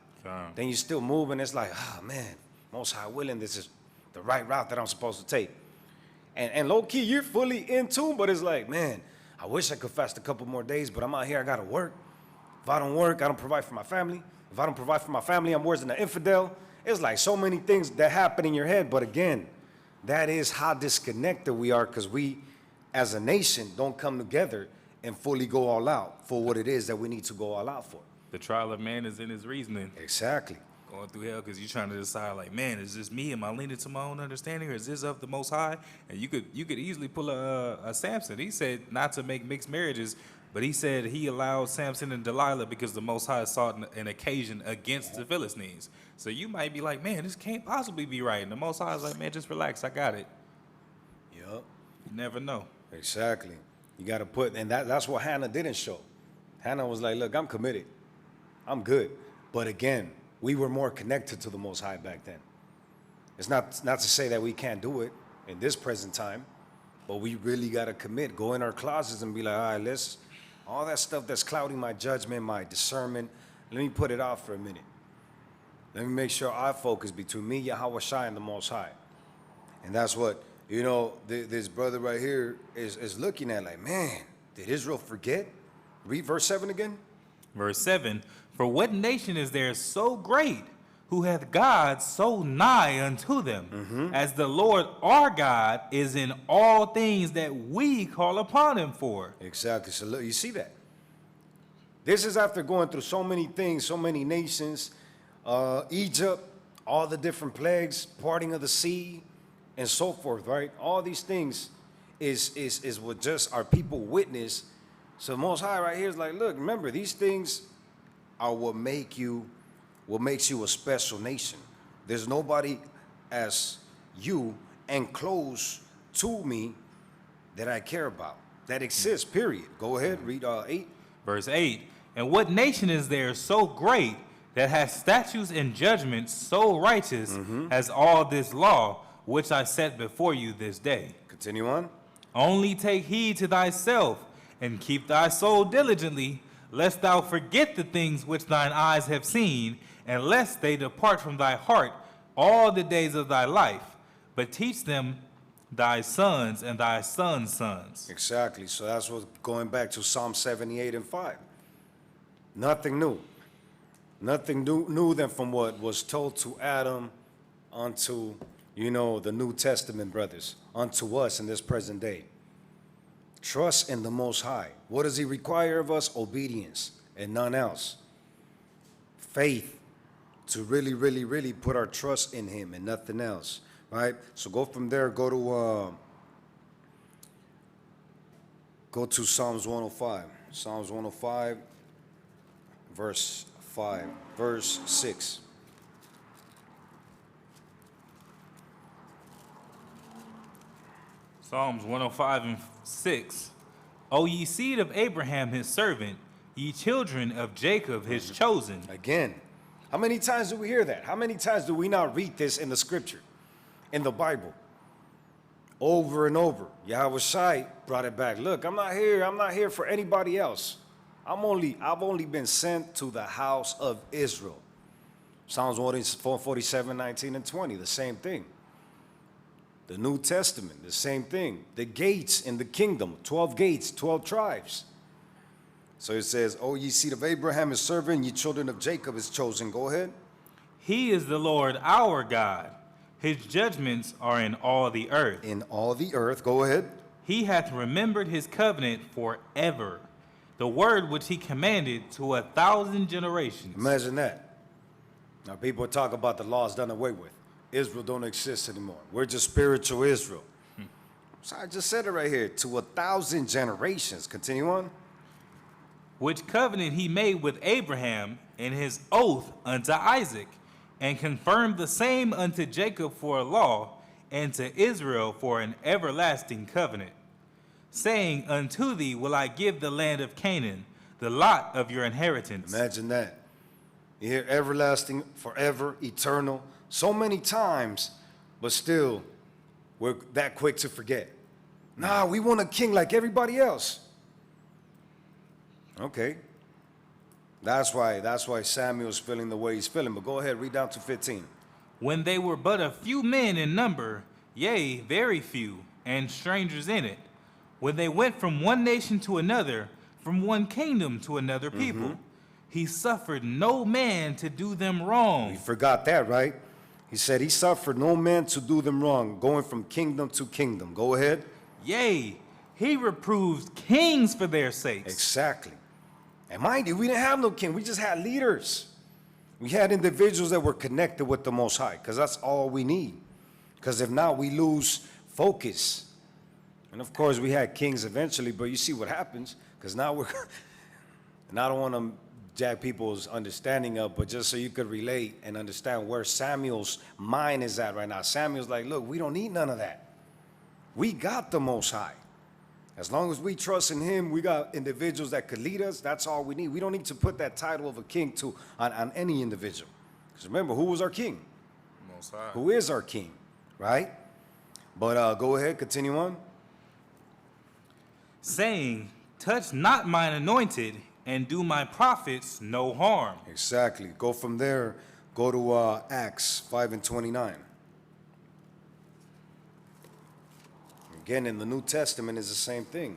Then you still move and it's like, oh man, Most High willing, this is the right route that I'm supposed to take. And low key, you're fully in tune, but it's like, man, I wish I could fast a couple more days, but I'm out here, I gotta work. If I don't work, I don't provide for my family. If I don't provide for my family, I'm worse than an infidel. It's like so many things that happen in your head. But again, that is how disconnected we are, because we, as a nation, don't come together and fully go all out for what it is that we need to go all out for. The trial of man is in his reasoning. Exactly. Going through hell because you're trying to decide, like, man, is this me? Am I leaning to my own understanding, or is this of the Most High? And you could easily pull a Samson. He said not to make mixed marriages, but he said he allowed Samson and Delilah because the Most High sought an occasion against the Philistines. So you might be like, man, this can't possibly be right. And the Most High is like, man, just relax. I got it. Yep. You never know. Exactly. You got to put, and that's what Hannah didn't show. Hannah was like, look, I'm committed. I'm good. But again, we were more connected to the Most High back then. It's not to say that we can't do it in this present time, but we really got to commit. Go in our closets and be like, all right, all that stuff that's clouding my judgment, my discernment, let me put it off for a minute. Let me make sure I focus between me, Yahweh Shai, and the Most High. And that's what, this brother right here is looking at, like, man, did Israel forget? Read verse 7 again. Verse 7, for what nation is there so great, who hath God so nigh unto them, as the Lord our God is in all things that we call upon him for? Exactly. So look, you see that? This is after going through so many things, so many nations, Egypt, all the different plagues, parting of the sea, and so forth, right? All these things is what just our people witness. So the Most High right here is like, look, remember, these things are what makes you a special nation. There's nobody as you and close to me that I care about, that exists, period. Go ahead, read 8. Verse 8, and what nation is there so great that has statutes and judgments so righteous as all this law, which I set before you this day? Continue on. Only take heed to thyself, and keep thy soul diligently, lest thou forget the things which thine eyes have seen, and lest they depart from thy heart all the days of thy life, but teach them thy sons and thy sons' sons. Exactly. So that's what going back to Psalm 78 and 5. Nothing new. Nothing new than from what was told to Adam unto, the New Testament brothers, unto us in this present day. Trust in the Most High. What does he require of us? Obedience and none else. Faith, to really, really, really put our trust in him and nothing else, right? So go from there, go to Psalms 105. Psalms 105, verse 5, verse 6. Psalms 105 and 6. O ye seed of Abraham his servant, ye children of Jacob his chosen. Again, how many times do we hear that? How many times do we not read this in the scripture, in the Bible? Over and over. Yahweh Shai brought it back. Look, I'm not here for anybody else. I've only been sent to the house of Israel. Psalms 147, 19 and 20, the same thing. The New Testament, the same thing. The gates in the kingdom, 12 gates, 12 tribes. So it says, O ye seed of Abraham his servant, ye children of Jacob his chosen. Go ahead. He is the Lord our God. His judgments are in all the earth. In all the earth. Go ahead. He hath remembered his covenant forever, the word which he commanded to 1,000 generations. Imagine that. Now people talk about the laws done away with. Israel don't exist anymore. We're just spiritual Israel. So I just said it right here, to 1,000 generations. Continue on. Which covenant he made with Abraham and his oath unto Isaac, and confirmed the same unto Jacob for a law, and to Israel for an everlasting covenant, saying, unto thee will I give the land of Canaan, the lot of your inheritance. Imagine that. You hear everlasting, forever, eternal, so many times, but still, we're that quick to forget. Nah, we want a king like everybody else. Okay. That's why Samuel's feeling the way he's feeling. But go ahead, read down to 15. When they were but a few men in number, yea, very few, and strangers in it, when they went from one nation to another, from one kingdom to another people, he suffered no man to do them wrong. You forgot that, right? He said he suffered no man to do them wrong, going from kingdom to kingdom. Go ahead. Yea, he reproved kings for their sakes. Exactly. And mind you, we didn't have no king. We just had leaders. We had individuals that were connected with the Most High, because that's all we need. Because if not, we lose focus. And of course, we had kings eventually, but you see what happens, because now we're, and I don't want to jack people's understanding up, but just so you could relate and understand where Samuel's mind is at right now. Samuel's like, look, we don't need none of that. We got the Most High. As long as we trust in him, we got individuals that could lead us. That's all we need. We don't need to put that title of a king on any individual. Because remember, who was our king? Most High. Who is our king, right? But go ahead, continue on. Saying, touch not mine anointed, and do my prophets no harm. Exactly. Go from there. Go to Acts 5 and 29. Again, in the New Testament is the same thing,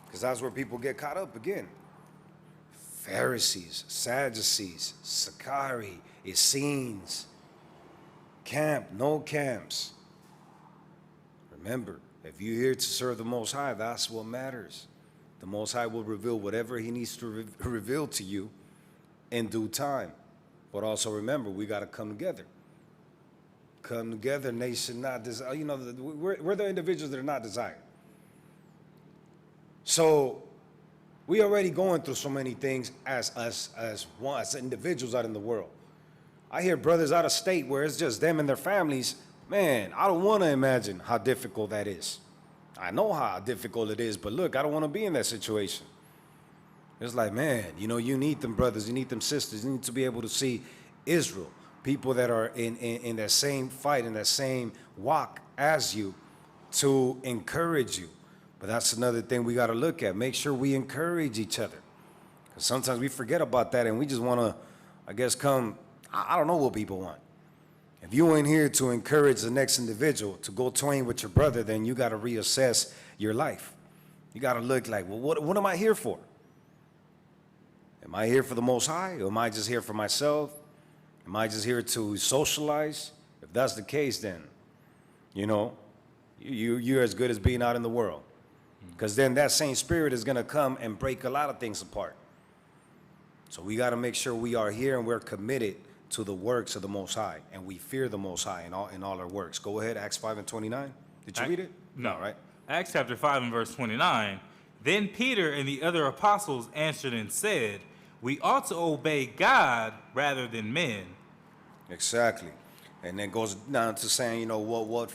because that's where people get caught up again. Pharisees, Sadducees, Sakari, Essenes, camp, no camps. Remember, if you're here to serve the Most High, that's what matters. The Most High will reveal whatever he needs to reveal to you in due time. But also remember, we got to come together. Come together, nation not desire. You know, we're the individuals that are not desired. So we already going through so many things as individuals out in the world. I hear brothers out of state where it's just them and their families. Man, I don't want to imagine how difficult that is. I know how difficult it is, but look, I don't want to be in that situation. It's like, man, you know, you need them brothers, you need them sisters, you need to be able to see Israel, people that are in that same fight, in that same walk as you, to encourage you. But that's another thing we got to look at. Make sure we encourage each other. Because sometimes we forget about that and we just want to, I guess, I don't know what people want. If you ain't here to encourage the next individual to go twain with your brother, then you got to reassess your life. You got to look like, well, what am I here for? Am I here for the Most High? Or am I just here for myself? Am I just here to socialize? If that's the case, then, you know, you're as good as being out in the world. Because then that same spirit is going to come and break a lot of things apart. So we got to make sure we are here and we're committed to the works of the Most High, and we fear the Most High in all our works. Go ahead, Acts 5:29. Did you read it? No. Right. Acts chapter 5 and verse 29. Then Peter and the other apostles answered and said, we ought to obey God rather than men. Exactly. And then goes down to saying, you know, what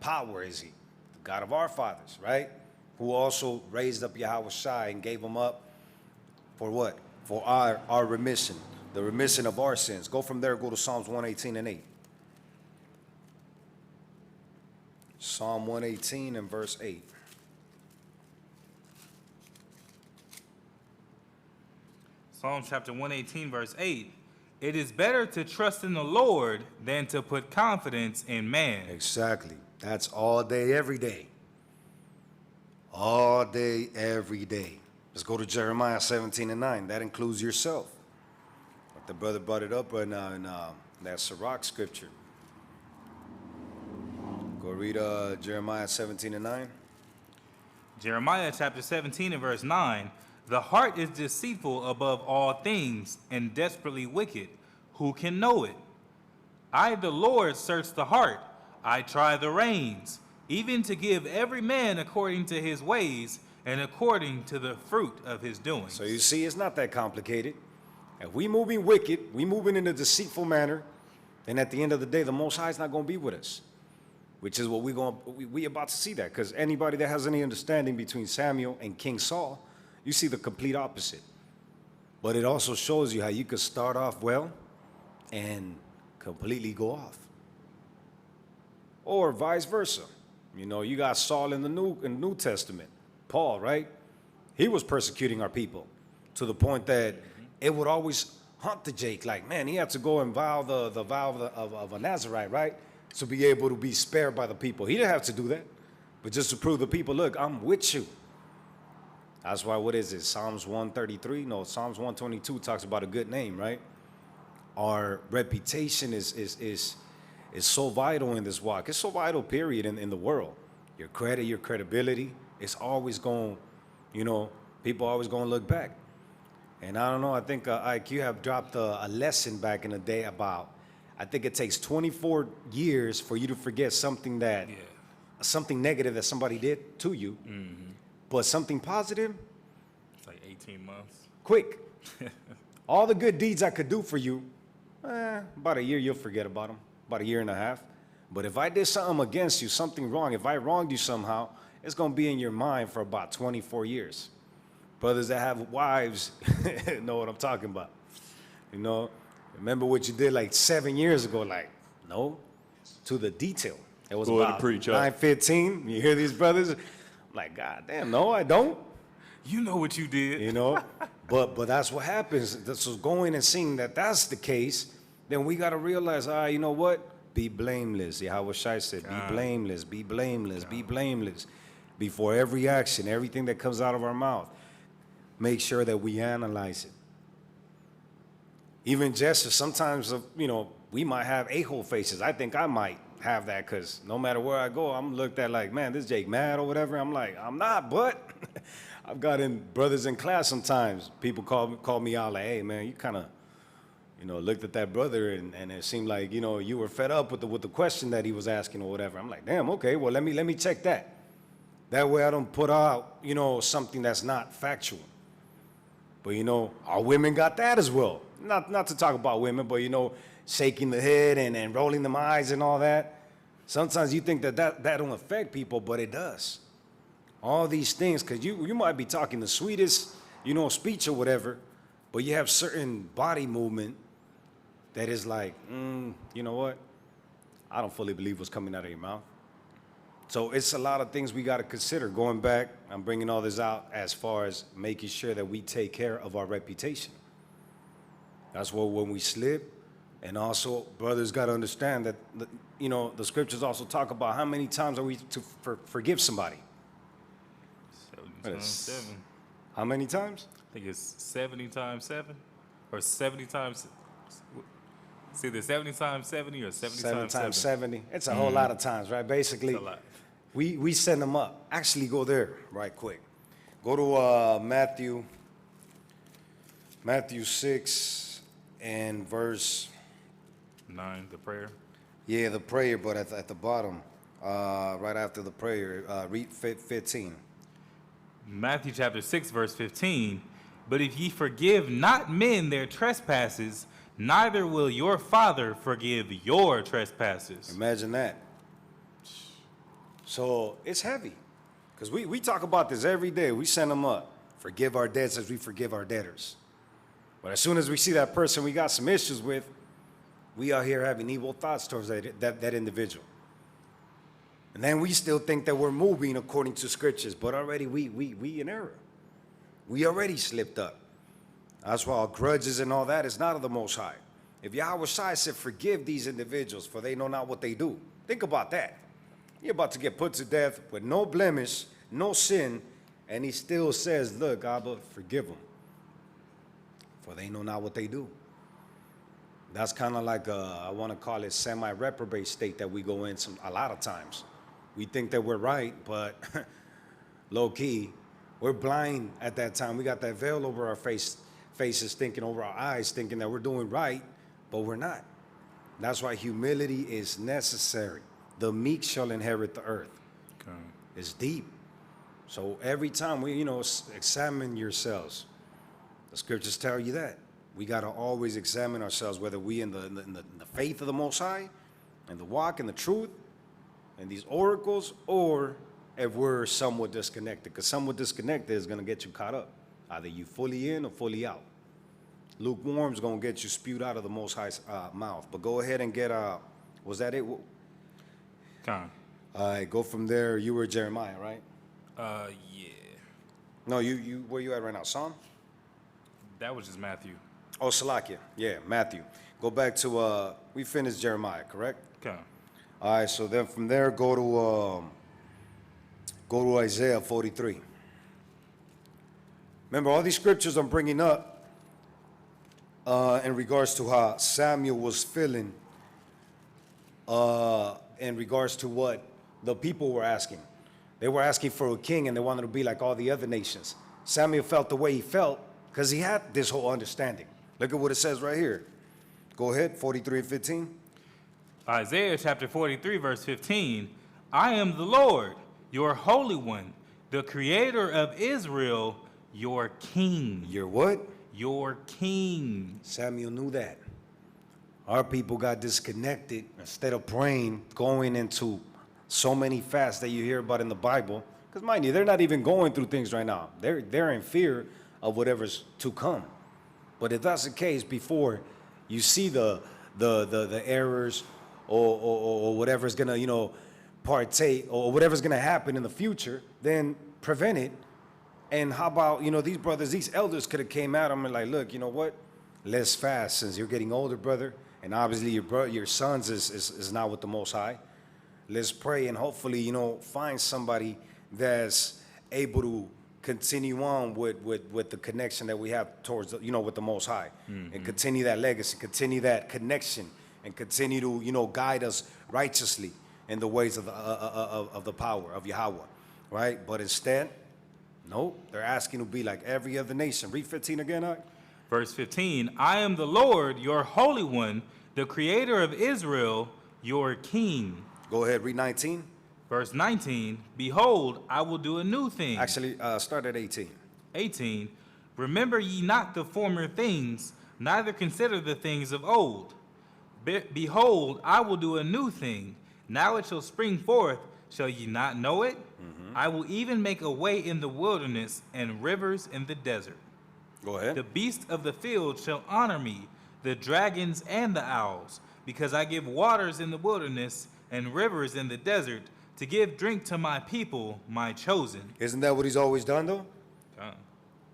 power is he? The God of our fathers, right? Who also raised up Yahweh Shai and gave him up for what? For our remission, the remission of our sins. Go from there, go to Psalms 118 and 8. Psalm 118 and verse 8. Psalm chapter 118 verse 8. It is better to trust in the Lord than to put confidence in man. Exactly. That's all day, every day. All day, every day. Let's go to Jeremiah 17 and 9. That includes yourself. The brother brought it up in that Sirach scripture. Go read Jeremiah 17 and 9. Jeremiah chapter 17 and verse 9. The heart is deceitful above all things and desperately wicked. Who can know it? I, the Lord, search the heart. I try the reins, even to give every man according to his ways and according to the fruit of his doing. So you see, it's not that complicated. If we moving wicked, we moving in a deceitful manner, then at the end of the day, the Most High is not going to be with us, which is what we about to see that. Because anybody that has any understanding between Samuel and King Saul, you see the complete opposite. But it also shows you how you could start off well and completely go off. Or vice versa. You know, you got Saul in the New Testament. Paul, right? He was persecuting our people to the point that it would always haunt the Jake. Like, man, he had to go and vow the vow of a Nazarite, right? To be able to be spared by the people. He didn't have to do that. But just to prove the people, look, I'm with you. That's why, what is it? Psalms 133? No, Psalms 122 talks about a good name, right? Our reputation is so vital in this walk. It's so vital, period, in the world. Your credit, your credibility, it's always going, you know, people always going to look back. And I don't know, I think IQ have dropped a lesson back in the day about, I think it takes 24 years for you to forget something something negative that somebody did to you. Mm-hmm. But something positive, it's like 18 months. Quick. All the good deeds I could do for you, about a year you'll forget about them, about a year and a half. But if I did something against you, something wrong, if I wronged you somehow, it's going to be in your mind for about 24 years. Brothers that have wives know what I'm talking about. You know, remember what you did like 7 years ago, like, no, to the detail. It was about 9:15. You hear these brothers? Like, God damn, no, I don't. You know what you did. You know, but that's what happens. So going and seeing that that's the case, then we got to realize, you know what? Be blameless. Yahweh Shai said, be blameless, be blameless, be blameless. Before every action, everything that comes out of our mouth, make sure that we analyze it. Even gestures, sometimes, we might have a-hole faces. I think I might have that because no matter where I go, I'm looked at like, man, this Jake mad or whatever. I'm like, I'm not, but I've gotten brothers in class sometimes. People call me out like, hey, man, you kind of, looked at that brother and it seemed like, you were fed up with the question that he was asking or whatever. I'm like, damn, okay, well, let me check that. That way I don't put out, something that's not factual. But, our women got that as well. Not to talk about women, but, shaking the head and rolling them eyes and all that. Sometimes you think that don't affect people, but it does. All these things, because you might be talking the sweetest, speech or whatever, but you have certain body movement that is like, you know what? I don't fully believe what's coming out of your mouth. So it's a lot of things we got to consider. Going back, I'm bringing all this out as far as making sure that we take care of our reputation. That's why when we slip, and also brothers got to understand that, the scriptures also talk about how many times are we to forgive somebody. 70 times 7. How many times? I think it's 70 times 7, or 70 times. It's either 70 times 70 or 70 times 7. 70. It's a whole lot of times, right? Basically, It's a lot. we send them up. Actually, go there right quick. Go to Matthew 6 and verse 9, the prayer. Yeah, the prayer, but at the bottom, right after the prayer, read 15. Matthew chapter 6, verse 15. But if ye forgive not men their trespasses, neither will your Father forgive your trespasses. Imagine that. So it's heavy, because we talk about this every day. We send them up. Forgive our debts as we forgive our debtors. But as soon as we see that person we got some issues with, we are here having evil thoughts towards that individual. And then we still think that we're moving according to scriptures, but already we in error. We already slipped up. That's why our grudges and all that is not of the Most High. If Yahweh Shai said, forgive these individuals, for they know not what they do. Think about that. You're about to get put to death with no blemish, no sin, and he still says, look, Abba, forgive them, for they know not what they do. That's kind of like I want to call it semi-reprobate state that we go in a lot of times. We think that we're right, but low-key, we're blind at that time. We got that veil over our faces, thinking over our eyes, thinking that we're doing right, but we're not. That's why humility is necessary. The meek shall inherit the earth. Okay. It's deep. So every time we, examine yourselves. The scriptures tell you that. We got to always examine ourselves, whether we in the faith of the Most High, and the walk and the truth, and these oracles, or if we're somewhat disconnected. Because somewhat disconnected is going to get you caught up. Either you fully in or fully out. Lukewarm is going to get you spewed out of the Most High's mouth. But go ahead and get, was that it? Con. All right, go from there. You were Jeremiah, right? Yeah. No, you where you at right now? Psalm? That was just Matthew. Oh, Salakia. Yeah, Matthew. Go back to, we finished Jeremiah, correct? Okay. All right, so then from there, go to Isaiah 43. Remember, all these scriptures I'm bringing up in regards to how Samuel was feeling in regards to what the people were asking. They were asking for a king, and they wanted to be like all the other nations. Samuel felt the way he felt because he had this whole understanding. Look at what it says right here. Go ahead, 43 and 15. Isaiah chapter 43, verse 15. I am the Lord, your Holy One, the Creator of Israel, your King. Your what? Your King. Samuel knew that. Our people got disconnected. Instead of praying, going into so many fasts that you hear about in the Bible. Because mind you, they're not even going through things right now. They're in fear of whatever's to come. But if that's the case, before you see the errors or whatever's gonna partake or whatever's gonna happen in the future, then prevent it. And how about these brothers, these elders could have came out and been like, look, you know what? Let's fast since you're getting older, brother, and obviously your sons is not with the Most High. Let's pray and hopefully find somebody that's able to continue on with the connection that we have towards, with the Most High, and continue that legacy, continue that connection, and continue to, guide us righteously in the ways of the power of Yahweh, right? But instead, nope, they're asking to be like every other nation. Read 15 again, Ike. Verse 15, I am the Lord, your Holy One, the Creator of Israel, your King. Go ahead, read 19. Verse 19, behold, I will do a new thing. Actually, start at 18. 18, remember ye not the former things, neither consider the things of old. Behold, I will do a new thing. Now it shall spring forth. Shall ye not know it? I will even make a way in the wilderness and rivers in the desert. Go ahead. The beasts of the field shall honor me, the dragons and the owls, because I give waters in the wilderness and rivers in the desert, to give drink to my people, my chosen. Isn't that what he's always done, though?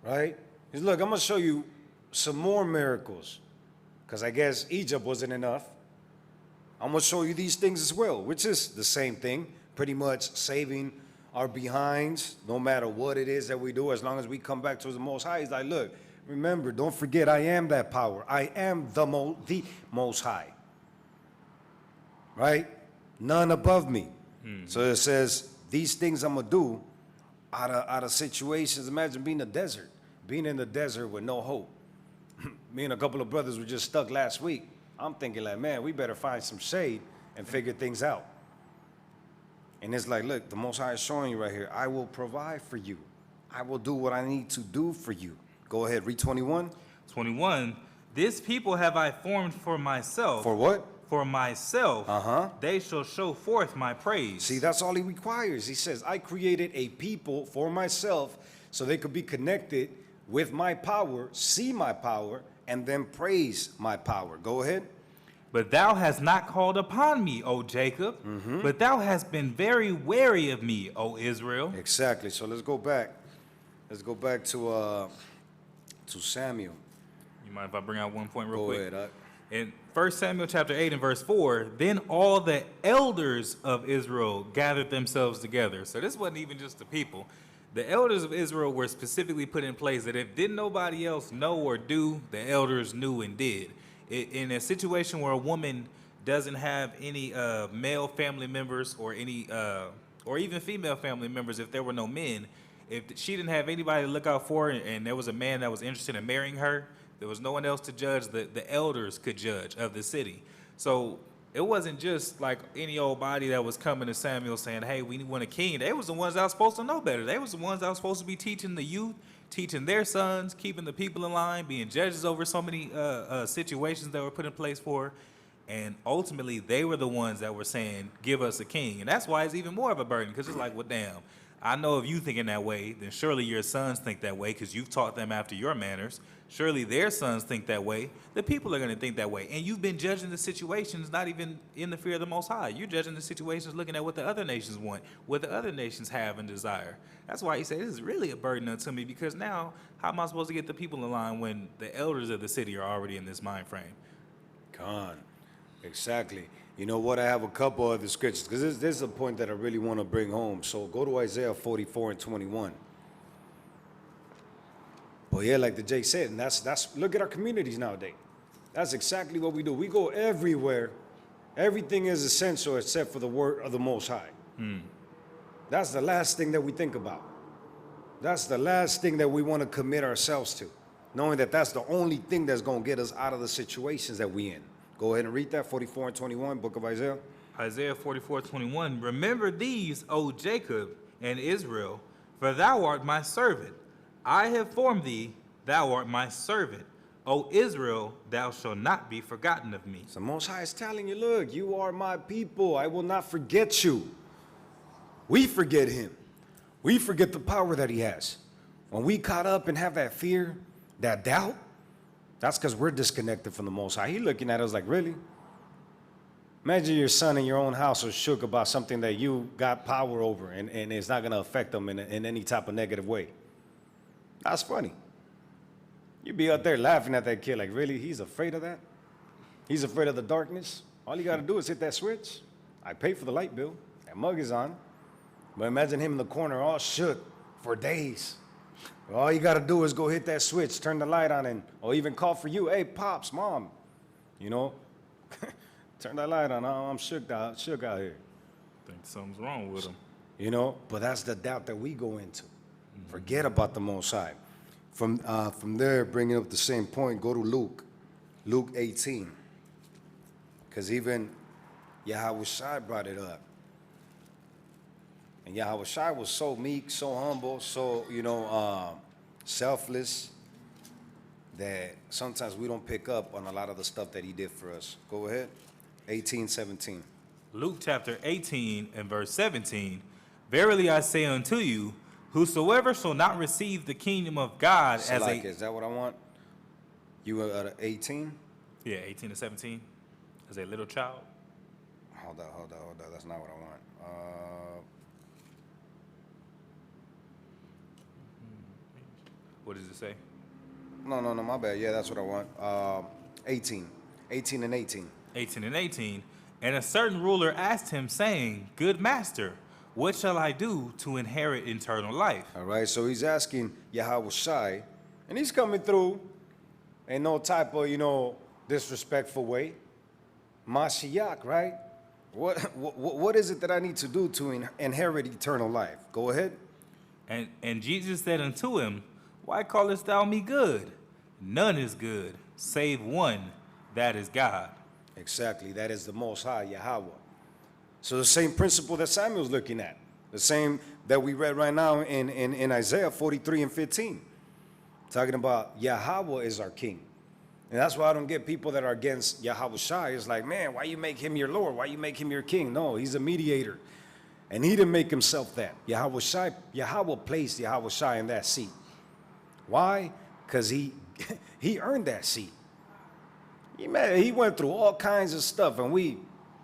Right? He's, look, I'm going to show you some more miracles, because I guess Egypt wasn't enough. I'm going to show you these things as well, which is the same thing, pretty much saving our behinds, no matter what it is that we do, as long as we come back to the Most High. He's like, look, remember, don't forget, I am that power. I am the Most High. Right? None above me. So it says, these things I'm going to do out of situations. Imagine being in the desert with no hope. Me and a couple of brothers were just stuck last week. I'm thinking like, man, we better find some shade and figure things out. And it's like, look, the Most High is showing you right here, I will provide for you. I will do what I need to do for you. Go ahead, read 21. 21, this people have I formed for myself. For what? For myself, they shall show forth my praise. See, that's all he requires. He says, I created a people for myself so they could be connected with my power, see my power, and then praise my power. Go ahead. But thou hast not called upon me, O Jacob, but thou hast been very wary of me, O Israel. Exactly. So let's go back. Let's go back to Samuel. You mind if I bring out one point real quick? Go ahead. In 1 Samuel chapter 8 and verse 4, then all the elders of Israel gathered themselves together. So this wasn't even just the people. The elders of Israel were specifically put in place that if didn't nobody else know or do, the elders knew and did. In a situation where a woman doesn't have any male family members or any or even female family members, if there were no men, if she didn't have anybody to look out for her and there was a man that was interested in marrying her, there was no one else to judge. The elders could judge of the city. So it wasn't just like any old body that was coming to Samuel saying, hey, we want a king. They was the ones that was supposed to know better. They was the ones that was supposed to be teaching the youth, teaching their sons, keeping the people in line, being judges over so many situations that were put in place for her. And ultimately, they were the ones that were saying, give us a king. And that's why it's even more of a burden, because it's like, well, damn, I know if you thinking that way, then surely your sons think that way because you've taught them after your manners. Surely their sons think that way. The people are going to think that way. And you've been judging the situations not even in the fear of the Most High. You're judging the situations looking at what the other nations want, what the other nations have and desire. That's why he said, this is really a burden unto me, because now how am I supposed to get the people in line when the elders of the city are already in this mind frame? Con. Exactly. You know what? I have a couple other scriptures, because this is a point that I really want to bring home. So go to Isaiah 44 and 21. Well, yeah, like the Jay said, and that's look at our communities nowadays. That's exactly what we do. We go everywhere. Everything is essential except for the word of the Most High. That's the last thing that we think about. That's the last thing that we want to commit ourselves to, knowing that that's the only thing that's going to get us out of the situations that we in. Go ahead and read that, 44 and 21, book of Isaiah. Isaiah 44:21. Remember these, O Jacob and Israel, for thou art my servant. I have formed thee, thou art my servant. O Israel, thou shalt not be forgotten of me. So Most High is telling you, look, you are my people. I will not forget you. We forget him. We forget the power that he has. When we caught up and have that fear, that doubt, that's because we're disconnected from the Most High. He's looking at us like, really? Imagine your son in your own house is shook about something that you got power over, and it's not going to affect them in any type of negative way. That's funny. You'd be out there laughing at that kid like, really? He's afraid of that? He's afraid of the darkness? All you got to do is hit that switch. I pay for the light bill. That mug is on. But imagine him in the corner all shook for days. All you got to do is go hit that switch, turn the light on, or even call for you. Hey, Pops, Mom, you know, turn that light on. I'm shook out here. I think something's wrong with him. You know, but that's the doubt that we go into. Forget about the Most High. From there, bringing up the same point, go to Luke 18. Because even Yahushua brought it up. And Yahushua was so meek, so humble, so, selfless, that sometimes we don't pick up on a lot of the stuff that he did for us. Go ahead. 18:17. Luke chapter 18 and verse 17. Verily I say unto you, whosoever shall not receive the kingdom of God So as like, a... is that what I want? You were at 18? Yeah, 18 to 17. As a little child. Hold on. That's not what I want. What does it say? No, my bad. Yeah, that's what I want. 18. 18 and 18. 18 and 18. And a certain ruler asked him, saying, Good master, what shall I do to inherit eternal life? All right, so he's asking Yahushua, and he's coming through in no type of, disrespectful way. Mashiach, right? What is it that I need to do to inherit eternal life? Go ahead. And Jesus said unto him, Why callest thou me good? None is good, save one, that is God. Exactly, that is the Most High, Yahweh. So the same principle that Samuel's looking at, the same that we read right now in Isaiah 43 and 15, talking about Yahweh is our king. And that's why I don't get people that are against Yahushua. It's like, man, why you make him your Lord? Why you make him your king? No, he's a mediator. And he didn't make himself that. Yahweh placed Yahushua in that seat. Why? Because he earned that seat. He went through all kinds of stuff, and we,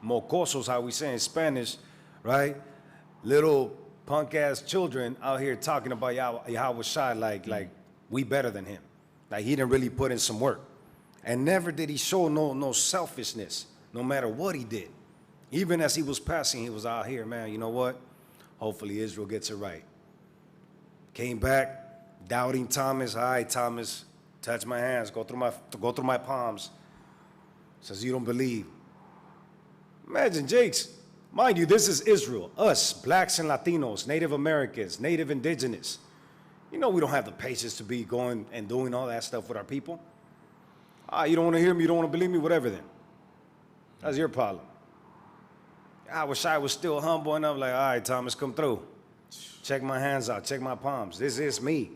mocosos, how we say in Spanish, right? Little punk-ass children out here talking about Yahushua like we better than him. Like he didn't really put in some work. And never did he show no selfishness, no matter what he did. Even as he was passing, he was out here, man, you know what? Hopefully Israel gets it right. Came back, doubting Thomas. All right, Thomas, touch my hands, go through my palms. Says, you don't believe. Imagine, Jakes. Mind you, this is Israel, us, blacks and Latinos, Native Americans, Native Indigenous. We don't have the patience to be going and doing all that stuff with our people. You don't want to hear me, you don't want to believe me, whatever then. That's your problem. I wish I was still humble enough, like, all right, Thomas, come through. Check my hands out, check my palms. This is me.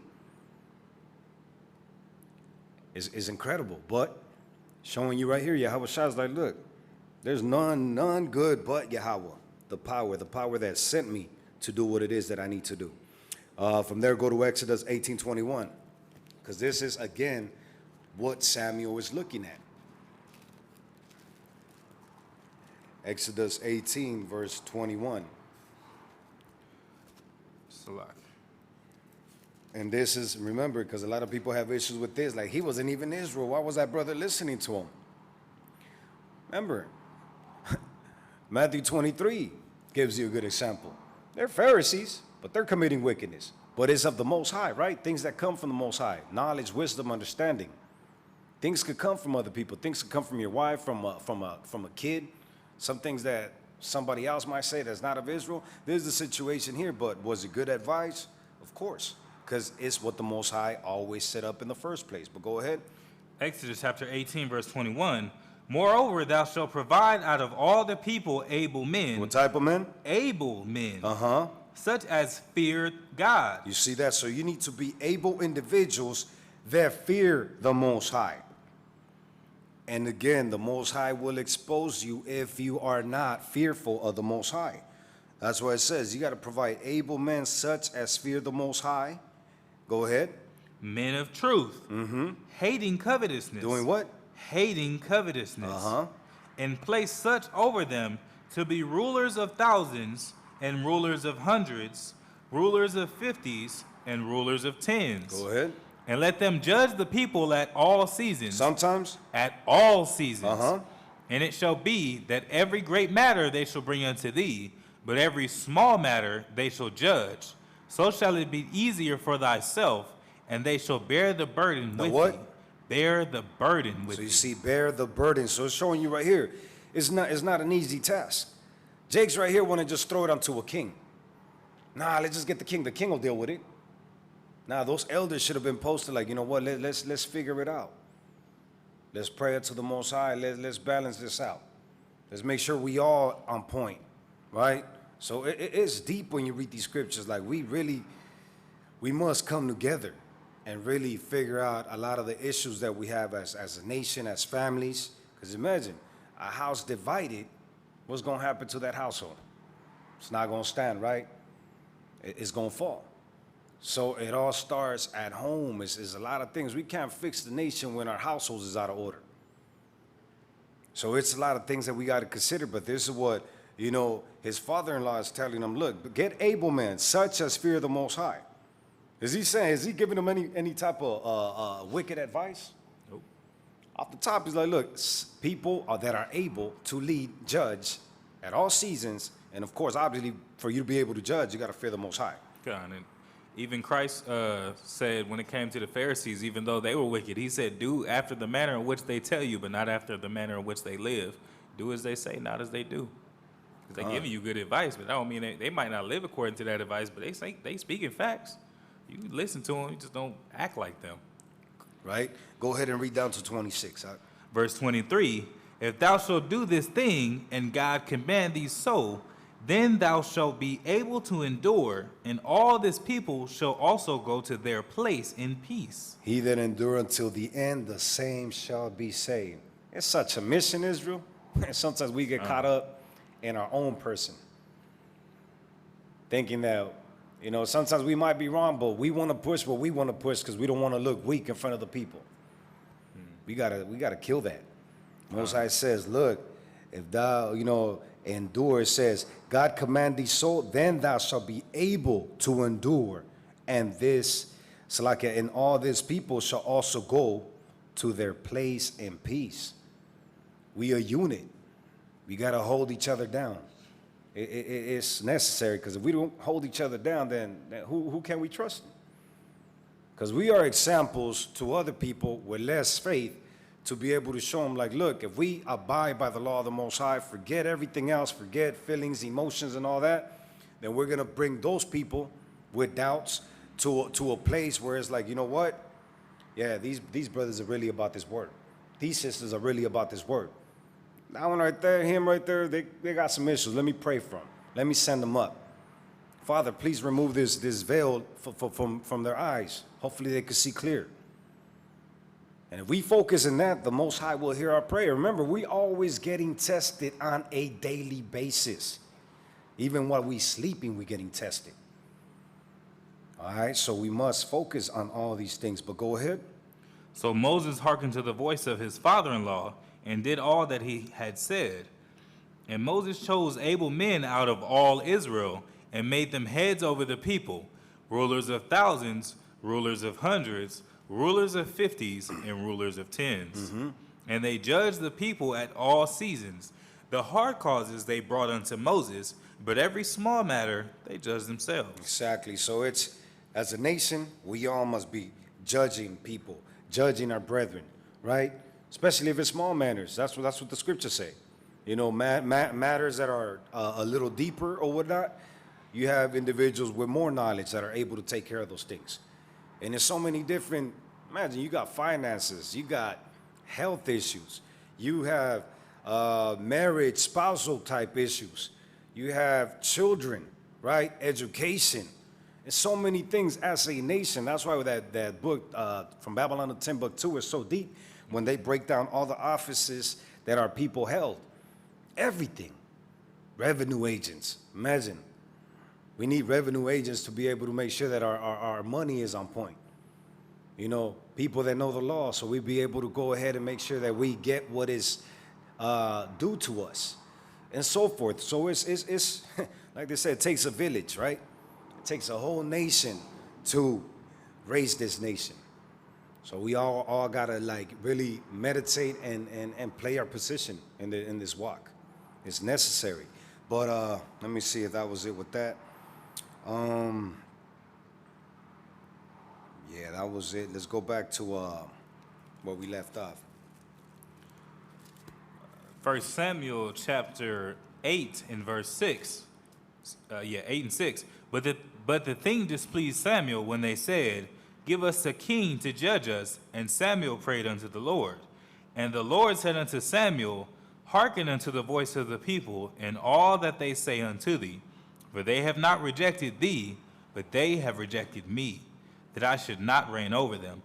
It's incredible, but showing you right here, Yahushua like, look, there's none good but Yahweh, the power that sent me to do what it is that I need to do. From there, go to Exodus 18:21, because this is, again, what Samuel is looking at. Exodus 18, verse 21. Salak. And this is, remember, because a lot of people have issues with this, like he wasn't even Israel. Why was that brother listening to him? Remember, Matthew 23 gives you a good example. They're Pharisees, but they're committing wickedness. But it's of the Most High, right? Things that come from the Most High. Knowledge, wisdom, understanding. Things could come from other people. Things could come from your wife, from a kid. Some things that somebody else might say that's not of Israel. There's the situation here, but was it good advice? Of course, because it's what the Most High always set up in the first place. But go ahead. Exodus chapter 18, verse 21. Moreover, thou shalt provide out of all the people able men. What type of men? Able men. Uh-huh. Such as fear God. You see that? So you need to be able individuals that fear the Most High. And again, the Most High will expose you if you are not fearful of the Most High. That's what it says. You got to provide able men such as fear the Most High. Go ahead. Men of truth. Mm-hmm. Hating covetousness. Doing what? Hating covetousness. Uh-huh. And place such over them to be rulers of thousands and rulers of hundreds, rulers of fifties and rulers of tens. Go ahead. And let them judge the people at all seasons. Sometimes. At all seasons. Uh-huh. And it shall be that every great matter they shall bring unto thee, but every small matter they shall judge. So shall it be easier for thyself, and they shall bear the burden The with what? thee. Bear the burden with So you thee. see, bear the burden. So it's showing you right here, it's not an easy task. Jake's right here want to just throw it onto a king. Nah, let's just get the king. The king will deal with it. Nah, those elders should have been posted like, you know what, let's figure it out. Let's pray to the Most High. Let's balance this out. Let's make sure we all on point, right? So it's deep when you read these scriptures. Like we must come together and really figure out a lot of the issues that we have as a nation, as families. Because imagine, a house divided, what's going to happen to that household? It's not going to stand, right? It's going to fall. So it all starts at home. It's a lot of things. We can't fix the nation when our households is out of order. So it's a lot of things that we got to consider. But this is what, his father-in-law is telling him, look, get able men, such as fear the Most High. Is he giving them any type of wicked advice? Nope. Off the top, he's like, look, people that are able to lead, judge at all seasons. And of course, obviously, for you to be able to judge, you got to fear the Most High. God, and even Christ said when it came to the Pharisees, even though they were wicked, he said, do after the manner in which they tell you, but not after the manner in which they live. Do as they say, not as they do. Because they're giving you good advice, but I don't mean they might not live according to that advice, but they speaking facts. You can listen to them, you just don't act like them. Right? Go ahead and read down to 26. Verse 23, if thou shalt do this thing, and God command thee so, then thou shalt be able to endure, and all this people shall also go to their place in peace. He that endure until the end, the same shall be saved. It's such a mission, Israel. And sometimes we get caught up in our own person, thinking that, sometimes we might be wrong, but we want to push what we want to push because we don't want to look weak in front of the people. We gotta kill that. Most High says, look, if thou, endure, it says, God command thee so, then thou shalt be able to endure. And this, Salakia, and all this people shall also go to their place in peace. We a unit. We got to hold each other down. It's necessary, because if we don't hold each other down, then who can we trust? Because we are examples to other people with less faith to be able to show them, like, look, if we abide by the law of the Most High, forget everything else, forget feelings, emotions, and all that, then we're going to bring those people with doubts to a place where it's like, you know what? Yeah, these brothers are really about this word. These sisters are really about this word. That one right there, him right there, they got some issues. Let me pray for them. Let me send them up. Father, please remove this veil from their eyes. Hopefully they can see clear. And if we focus on that, the Most High will hear our prayer. Remember, we always getting tested on a daily basis. Even while we sleeping, we're getting tested. All right, so we must focus on all these things. But go ahead. So Moses hearkened to the voice of his father-in-law, and did all that he had said. And Moses chose able men out of all Israel, and made them heads over the people, rulers of thousands, rulers of hundreds, rulers of 50s, and rulers of 10s. And they judged the people at all seasons. The hard causes they brought unto Moses, but every small matter they judged themselves. Exactly. So it's, as a nation, we all must be judging people, judging our brethren, right? Especially if it's small matters. That's what the scriptures say. Matters that are a little deeper or whatnot, you have individuals with more knowledge that are able to take care of those things. And there's so many different, imagine you got finances, you got health issues, you have marriage, spousal type issues, you have children, right? Education. And so many things as a nation. That's why that book, From Babylon to Timbuktu, is so deep. When they break down all the offices that our people held, everything. Revenue agents, imagine. We need revenue agents to be able to make sure that our money is on point. People that know the law, so we be able to go ahead and make sure that we get what is due to us, and so forth. So it's like they said, it takes a village, right? It takes a whole nation to raise this nation. So we all gotta really meditate and play our position in this walk. It's necessary. But let me see if that was it with that. Yeah, that was it. Let's go back to where we left off. 1 Samuel chapter 8 and verse 6. 8 and 6. But the thing displeased Samuel when they said, "Give us a king to judge us." And Samuel prayed unto the Lord. And the Lord said unto Samuel, "Hearken unto the voice of the people in all that they say unto thee. For they have not rejected thee, but they have rejected me, that I should not reign over them.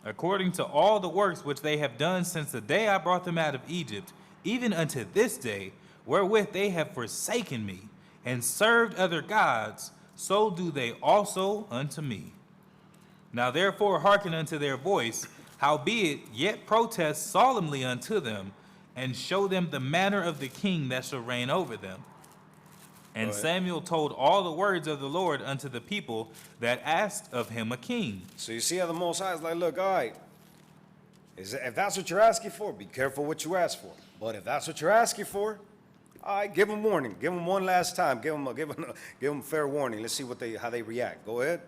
According to all the works which they have done since the day I brought them out of Egypt, even unto this day, wherewith they have forsaken me, and served other gods, so do they also unto me. Now therefore hearken unto their voice, howbeit yet protest solemnly unto them, and show them the manner of the king that shall reign over them." And Samuel told all the words of the Lord unto the people that asked of him a king. So you see how the Most High is like, look, all right, if that's what you're asking for, be careful what you ask for. But if that's what you're asking for, all right, give them warning. Give them one last time. Give them fair warning. Let's see how they react. Go ahead.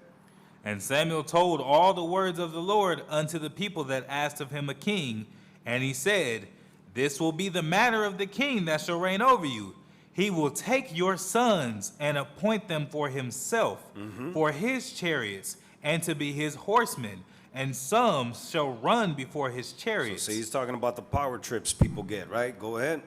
And Samuel told all the words of the Lord unto the people that asked of him a king. And he said, "This will be the manner of the king that shall reign over you. He will take your sons and appoint them for himself, for his chariots, and to be his horsemen, and some shall run before his chariots." So he's talking about the power trips people get, right? Go ahead.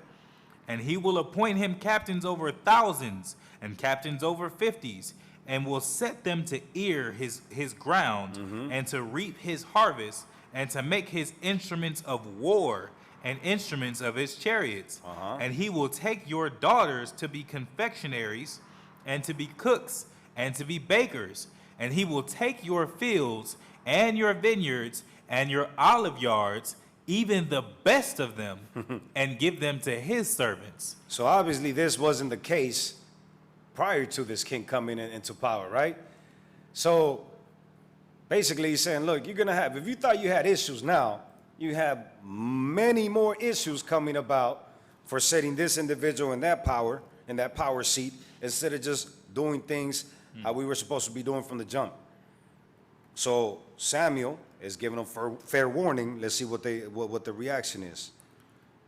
"And he will appoint him captains over thousands, and captains over fifties, and will set them to ear his ground, and to reap his harvest, and to make his instruments of war, and instruments of his chariots. And he will take your daughters to be confectionaries, and to be cooks, and to be bakers. And he will take your fields, and your vineyards, and your olive yards, even the best of them, and give them to his servants." So obviously this wasn't the case prior to this king coming into power, right? So basically he's saying, look, you're going to have, if you thought you had issues now, you have many more issues coming about for setting this individual in that power seat, instead of just doing things how we were supposed to be doing from the jump. So Samuel is giving them fair warning. Let's see what the reaction is.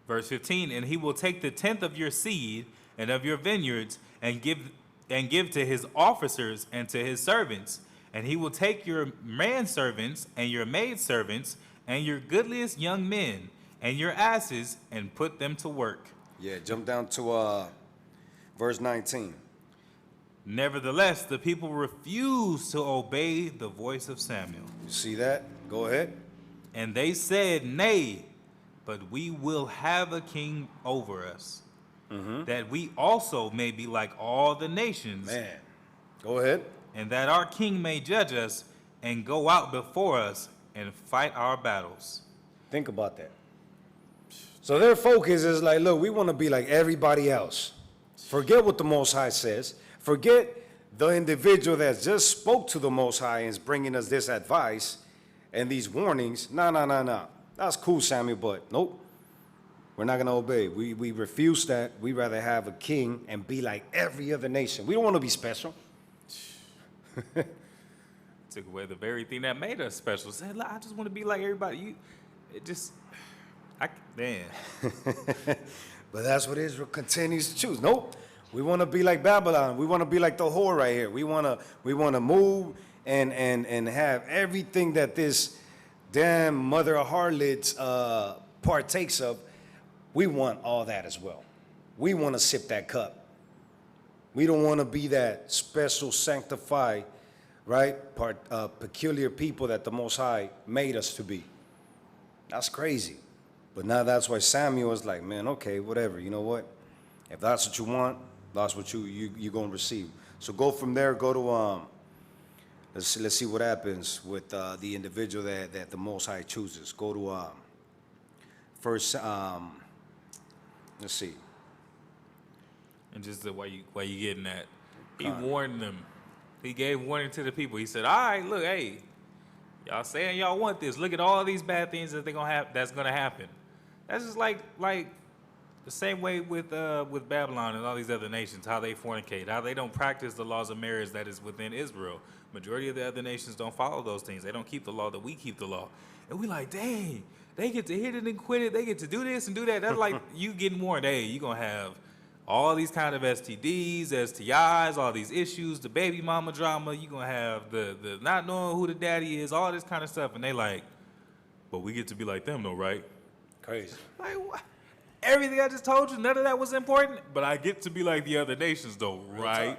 Verse 15, "And he will take the tenth of your seed and of your vineyards, and give to his officers and to his servants. And he will take your manservants and your maidservants, and your goodliest young men, and your asses, and put them to work." Yeah, jump down to verse 19. Nevertheless, the people refused to obey the voice of Samuel. You see that? Go ahead. "And they said, Nay, but we will have a king over us, that we also may be like all the nations. Man, go ahead. And that our king may judge us, and go out before us, and fight our battles." Think about that. So their focus is like, look, we want to be like everybody else. Forget what the Most High says. Forget the individual that just spoke to the Most High and is bringing us this advice and these warnings. No. That's cool, Samuel, but nope. We're not going to obey. We refuse that. We'd rather have a king and be like every other nation. We don't want to be special. Took away the very thing that made us special. Said, "I just want to be like everybody." Man. But that's what Israel continues to choose. Nope. We want to be like Babylon. We want to be like the whore right here. We want to move and have everything that this damn mother of harlots partakes of. We want all that as well. We want to sip that cup. We don't want to be that special, sanctified, right, peculiar people that the Most High made us to be. That's crazy. But now that's why Samuel is like, man, okay, whatever. You know what? If that's what you want, that's what you're going to receive. So go from there, go to, let's see what happens with the individual that the Most High chooses. Go to first, let's see. And just why you getting that? He warned them. He gave warning to the people. He said, "All right, look, hey, y'all saying y'all want this. Look at all these bad things that that's gonna happen." That's just like The same way with Babylon and all these other nations, how they fornicate, how they don't practice the laws of marriage that is within Israel. Majority of the other nations don't follow those things. They don't keep the law that we keep the law. And we like, dang, they get to hit it and quit it. They get to do this and do that. That's like you getting warned, hey, you're going to have all these kind of STDs, STIs, all these issues, the baby mama drama. You're going to have the not knowing who the daddy is, all this kind of stuff. And they like, but we get to be like them though, right? Crazy. Like, what? Everything I just told you, none of that was important, but I get to be like the other nations, though, right?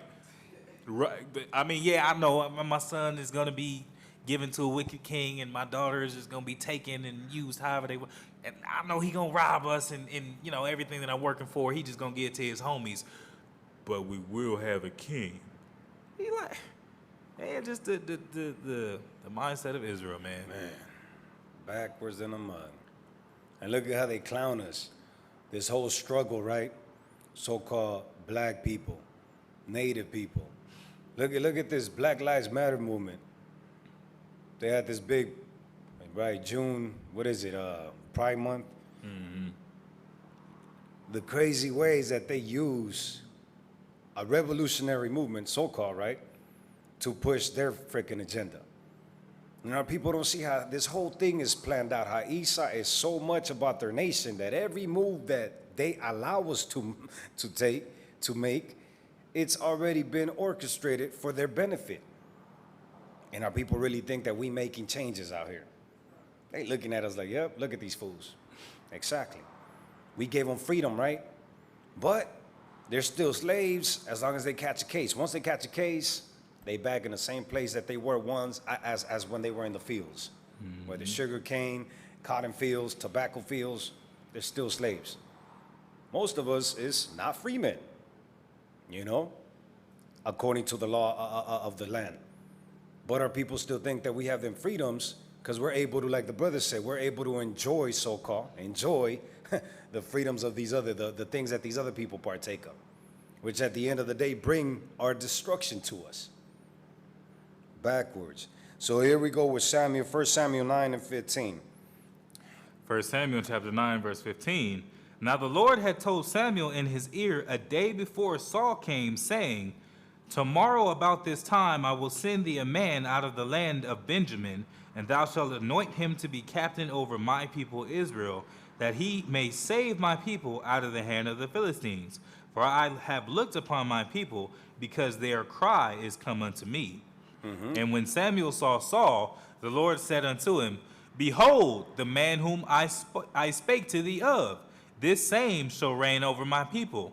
Right. I mean, yeah, I know my son is going to be given to a wicked king, and my daughter is just going to be taken and used however they want. And I know he going to rob us and, you know, everything that I'm working for, he just going to give it to his homies. But we will have a king. He like, man, just the mindset of Israel, man. Man, backwards in the mud. And look at how they clown us. This whole struggle, right? So-called black people, native people. Look at this Black Lives Matter movement. They had this big, right, June, what is it, Pride Month? Mm-hmm. The crazy ways that they use a revolutionary movement, so-called, right, to push their freaking agenda. You know, people don't see how this whole thing is planned out, how Esau is so much about their nation that every move that they allow us to make, it's already been orchestrated for their benefit. And our people really think that we making changes out here. They looking at us like, yep, look at these fools. Exactly. We gave them freedom, right? But they're still slaves as long as they catch a case. Once they catch a case, they back in the same place that they were once as when they were in the fields. Mm-hmm. Whether sugar cane, cotton fields, tobacco fields, they're still slaves. Most of us is not free men, you know, according to the law of the land. But our people still think that we have them freedoms because we're able to, like the brother said, we're able to enjoy, so-called, the freedoms of these other, the things that these other people partake of, which at the end of the day bring our destruction to us. Backwards. So here we go with Samuel, 1 Samuel 9 and 15. 1 Samuel chapter 9, verse 15. Now the Lord had told Samuel in his ear a day before Saul came, saying, tomorrow about this time I will send thee a man out of the land of Benjamin, and thou shalt anoint him to be captain over my people Israel, that he may save my people out of the hand of the Philistines. For I have looked upon my people, because their cry is come unto me. Mm-hmm. And when Samuel saw Saul, the Lord said unto him, behold, the man whom I spake to thee of, this same shall reign over my people.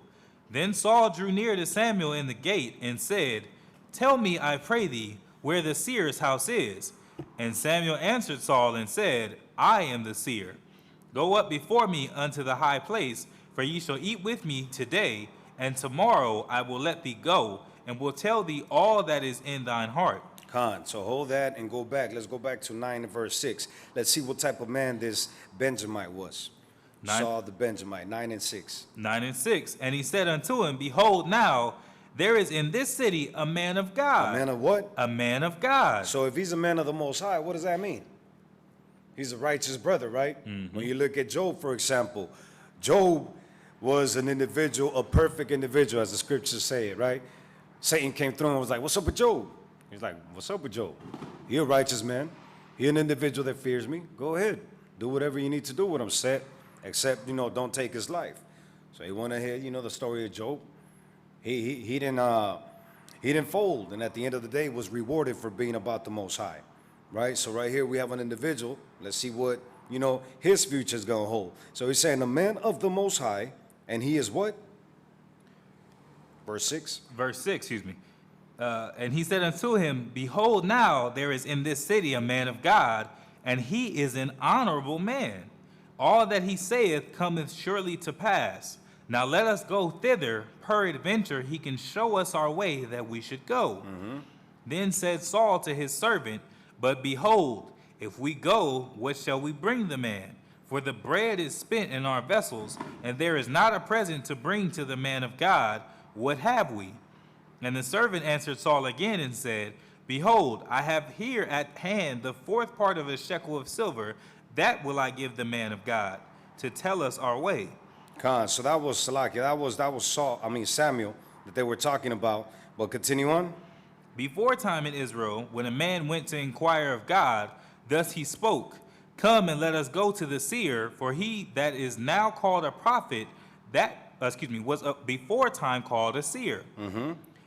Then Saul drew near to Samuel in the gate and said, tell me, I pray thee, where the seer's house is. And Samuel answered Saul and said, I am the seer. Go up before me unto the high place, for ye shall eat with me today, and tomorrow I will let thee go, and will tell thee all that is in thine heart. Khan, so hold that and go back. Let's go back to 9 and verse 6. Let's see what type of man this Benjamite was. Saul the Benjamite, 9 and 6. 9 and 6. And he said unto him, behold, now there is in this city a man of God. A man of what? A man of God. So if he's a man of the Most High, what does that mean? He's a righteous brother, right? Mm-hmm. When you look at Job, for example, Job was an individual, a perfect individual, as the scriptures say it, right? Satan came through and was like, what's up with Job? He's like, what's up with Job? He a righteous man. He an individual that fears me. Go ahead. Do whatever you need to do with him, set. Except, you know, don't take his life. So he went ahead, you know, the story of Job. He didn't fold, and at the end of the day was rewarded for being about the Most High, right? So right here we have an individual. Let's see what, you know, his future is going to hold. So he's saying a man of the Most High, and he is what? Verse 6. Verse 6, excuse me. And he said unto him, behold, now there is in this city a man of God, and he is an honorable man. All that he saith cometh surely to pass. Now let us go thither, peradventure he can show us our way that we should go. Mm-hmm. Then said Saul to his servant, but behold, if we go, what shall we bring the man? For the bread is spent in our vessels, and there is not a present to bring to the man of God. What have we? And the servant answered Saul again and said, behold, I have here at hand the fourth part of a shekel of silver. That will I give the man of God, to tell us our way. Khan. So that was Salakia. That was Saul. Samuel that they were talking about. But continue on. Before time in Israel, when a man went to inquire of God, thus he spoke, "Come and let us go to the seer, for he that is now called a prophet, was before time called a seer."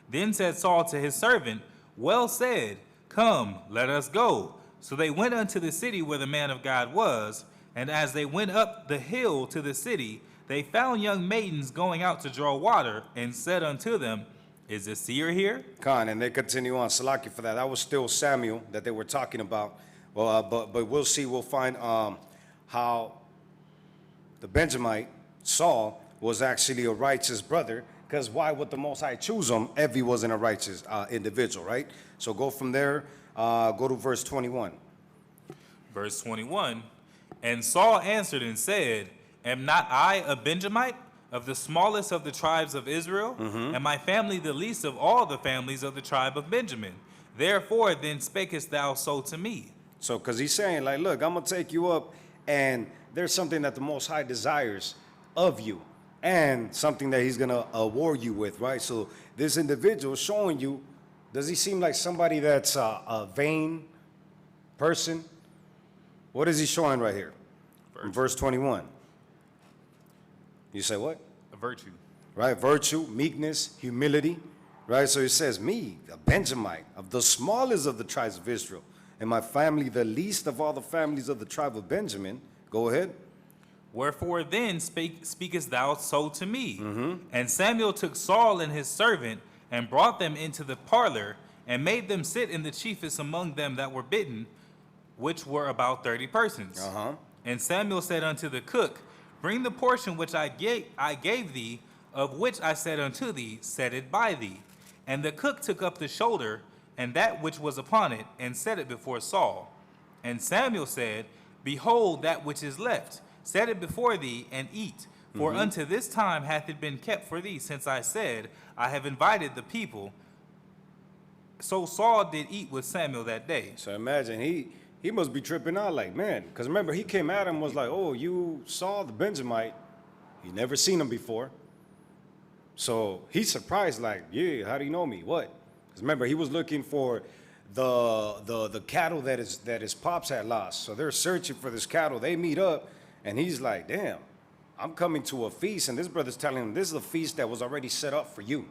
Then said Saul to his servant, "Well said, come, let us go." So they went unto the city where the man of God was, and as they went up the hill to the city, they found young maidens going out to draw water, and said unto them, "Is the seer here?" Khan, and they continue on. Salaki for that. That was still Samuel that they were talking about. Well, but we'll see. We'll find how the Benjamite Saul was actually a righteous brother. Because why would the Most High choose him if he wasn't a righteous individual, right? So go from there. Go to verse 21. Verse 21, and Saul answered and said, "Am not I a Benjamite, of the smallest of the tribes of Israel, and my family the least of all the families of the tribe of Benjamin? Therefore then spakest thou so to me." So because he's saying, like, look, I'm going to take you up, and there's something that the Most High desires of you, and something that he's going to award you with, right? So this individual showing you, does he seem like somebody that's a vain person? What is he showing right here? In verse 21. You say what? A virtue. Right, virtue, meekness, humility, right? So he says, me, a Benjamite, of the smallest of the tribes of Israel, and my family the least of all the families of the tribe of Benjamin. Go ahead. Wherefore then speakest thou so to me? And Samuel took Saul and his servant, and brought them into the parlor, and made them sit in the chiefest among them that were bidden, which were about 30 persons. And Samuel said unto the cook, "Bring the portion which I gave thee, of which I said unto thee, set it by thee." And the cook took up the shoulder, and that which was upon it, and set it before Saul. And Samuel said, "Behold that which is left, set it before thee, and eat. For unto this time hath it been kept for thee, since I said, I have invited the people." So Saul did eat with Samuel that day. So imagine, he must be tripping out like, man, because remember, he came at him, was like, oh, you saw the Benjamite. He never seen him before. So he's surprised, like, yeah, how do you know me? What? Because remember, he was looking for the cattle that his pops had lost. So they're searching for this cattle. They meet up, and he's like, damn, I'm coming to a feast. And this brother's telling him, this is a feast that was already set up for you,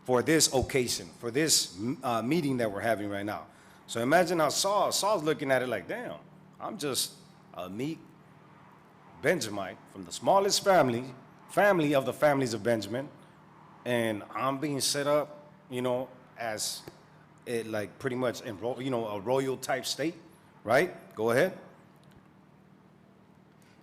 for this occasion, for this meeting that we're having right now. So imagine how Saul's looking at it like, damn, I'm just a meek Benjamite from the smallest family of the families of Benjamin, and I'm being set up, as it like pretty much in, a royal type state, right? Go ahead.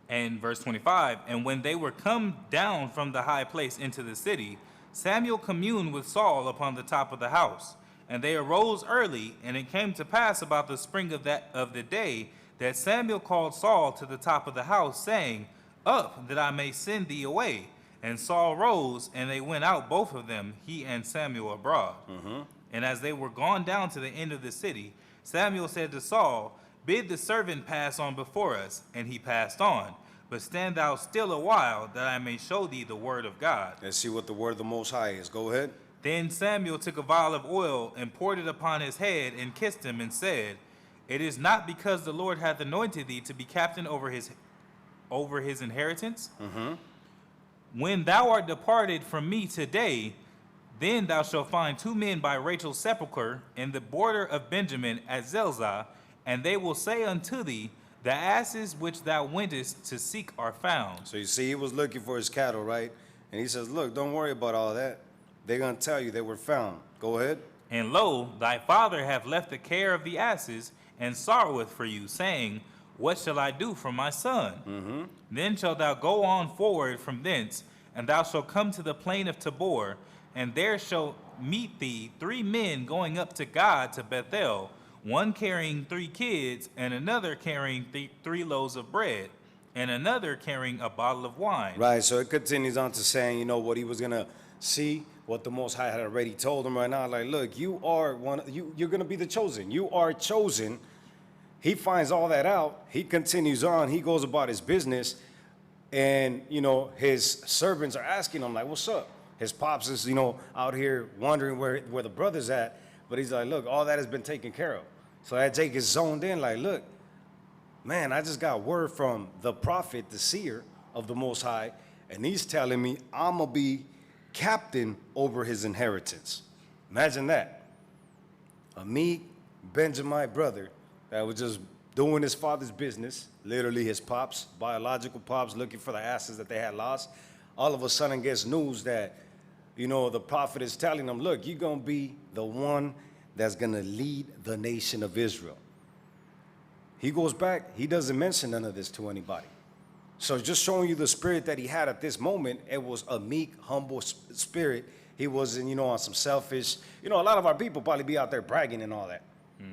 And verse 25, and when they were come down from the high place into the city, Samuel communed with Saul upon the top of the house. And they arose early, and it came to pass about the spring of the day that Samuel called Saul to the top of the house, saying, "Up, that I may send thee away." And Saul rose, and they went out both of them, he and Samuel abroad. And as they were gone down to the end of the city, Samuel said to Saul, "Bid the servant pass on before us." And he passed on. "But stand thou still a while, that I may show thee the word of God." Let's see what the word of the Most High is. Go ahead. Then Samuel took a vial of oil and poured it upon his head and kissed him and said, "It is not because the Lord hath anointed thee to be captain over his inheritance? When thou art departed from me today, then thou shalt find 2 men by Rachel's sepulchre in the border of Benjamin at Zelzah, and they will say unto thee, The asses which thou wentest to seek are found." So you see, he was looking for his cattle, right? And he says, look, don't worry about all that. They're going to tell you they were found. Go ahead. "And lo, thy father hath left the care of the asses, and sorroweth for you, saying, What shall I do for my son? Then shalt thou go on forward from thence, and thou shalt come to the plain of Tabor, and there shall meet thee 3 men going up to God to Bethel, one carrying 3 kids, and another carrying 3 loaves of bread, and another carrying a bottle of wine." Right, so it continues on to saying, what he was going to see, what the Most High had already told him right now. Like, look, you're going to be the chosen. You are chosen. He finds all that out. He continues on. He goes about his business. And, his servants are asking him, like, what's up? His pops is, out here wondering where the brother's at. But he's like, look, all that has been taken care of. So that Jake is zoned in, like, look, man, I just got word from the prophet, the seer of the Most High, and he's telling me I'm going to be captain over his inheritance. Imagine that. A meek Benjamite brother that was just doing his father's business, literally his pops, biological pops, looking for the asses that they had lost. All of a sudden gets news that, the prophet is telling him, look, you're going to be the one that's going to lead the nation of Israel. He goes back, he doesn't mention none of this to anybody. So just showing you the spirit that he had at this moment, it was a meek, humble spirit. He wasn't, on some selfish, a lot of our people probably be out there bragging and all that.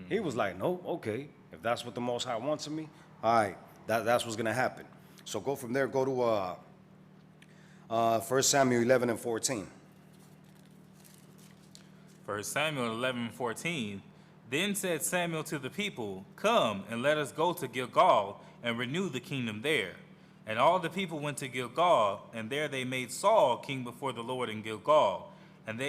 He was like, no, okay, if that's what the Most High wants of me, all right, that's what's going to happen. So go from there, go to 1 Samuel 11 and 14. 1 Samuel 11:14. Then said Samuel to the people, come and let us go to Gilgal and renew the kingdom there. And all the people went to Gilgal, and there they made Saul king before the Lord in Gilgal. And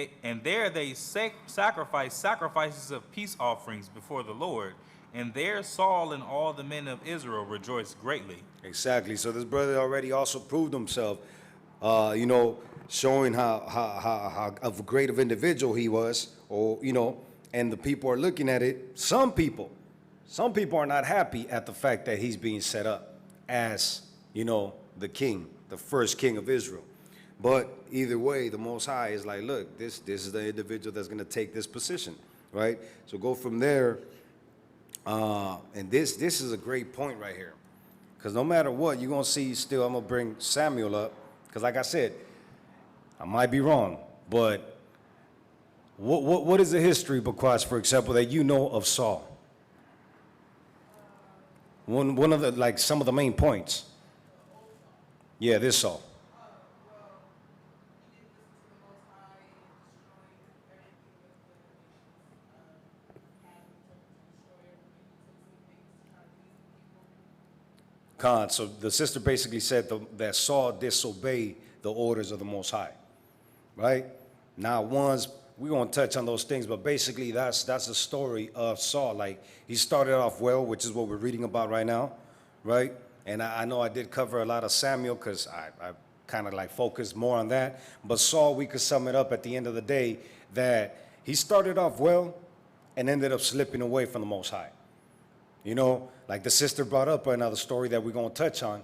there they sacrificed sacrifices of peace offerings before the Lord. And there Saul and all the men of Israel rejoiced greatly. Exactly. So this brother already also proved himself, showing how of a great of individual he was, or and the people are looking at it. Some people are not happy at the fact that he's being set up as the king, the first king of Israel. But either way, the Most High is like, look, this is the individual that's going to take this position, right? So go from there, and this is a great point right here, because no matter what, you're going to see still. I'm going to bring Samuel up, because like I said, I might be wrong, but what is the history, Bakwas, for example, that you know of Saul? One of the, some of the main points. Yeah, this Saul. So the sister basically said that Saul disobeyed the orders of the Most High, right? Now, we're going to touch on those things, but basically that's the story of Saul. Like, he started off well, which is what we're reading about right now, right? And I know I did cover a lot of Samuel because I kind of focused more on that. But Saul, we could sum it up at the end of the day that he started off well and ended up slipping away from the Most High. Like the sister brought up another story that we're going to touch on.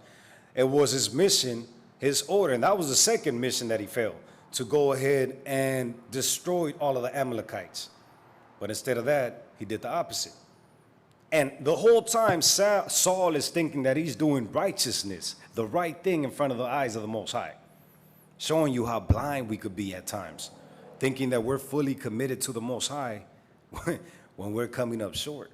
It was his mission, his order, and that was the second mission that he failed, to go ahead and destroy all of the Amalekites. But instead of that, he did the opposite. And the whole time, Saul is thinking that he's doing righteousness, the right thing in front of the eyes of the Most High, showing you how blind we could be at times, thinking that we're fully committed to the Most High when we're coming up short.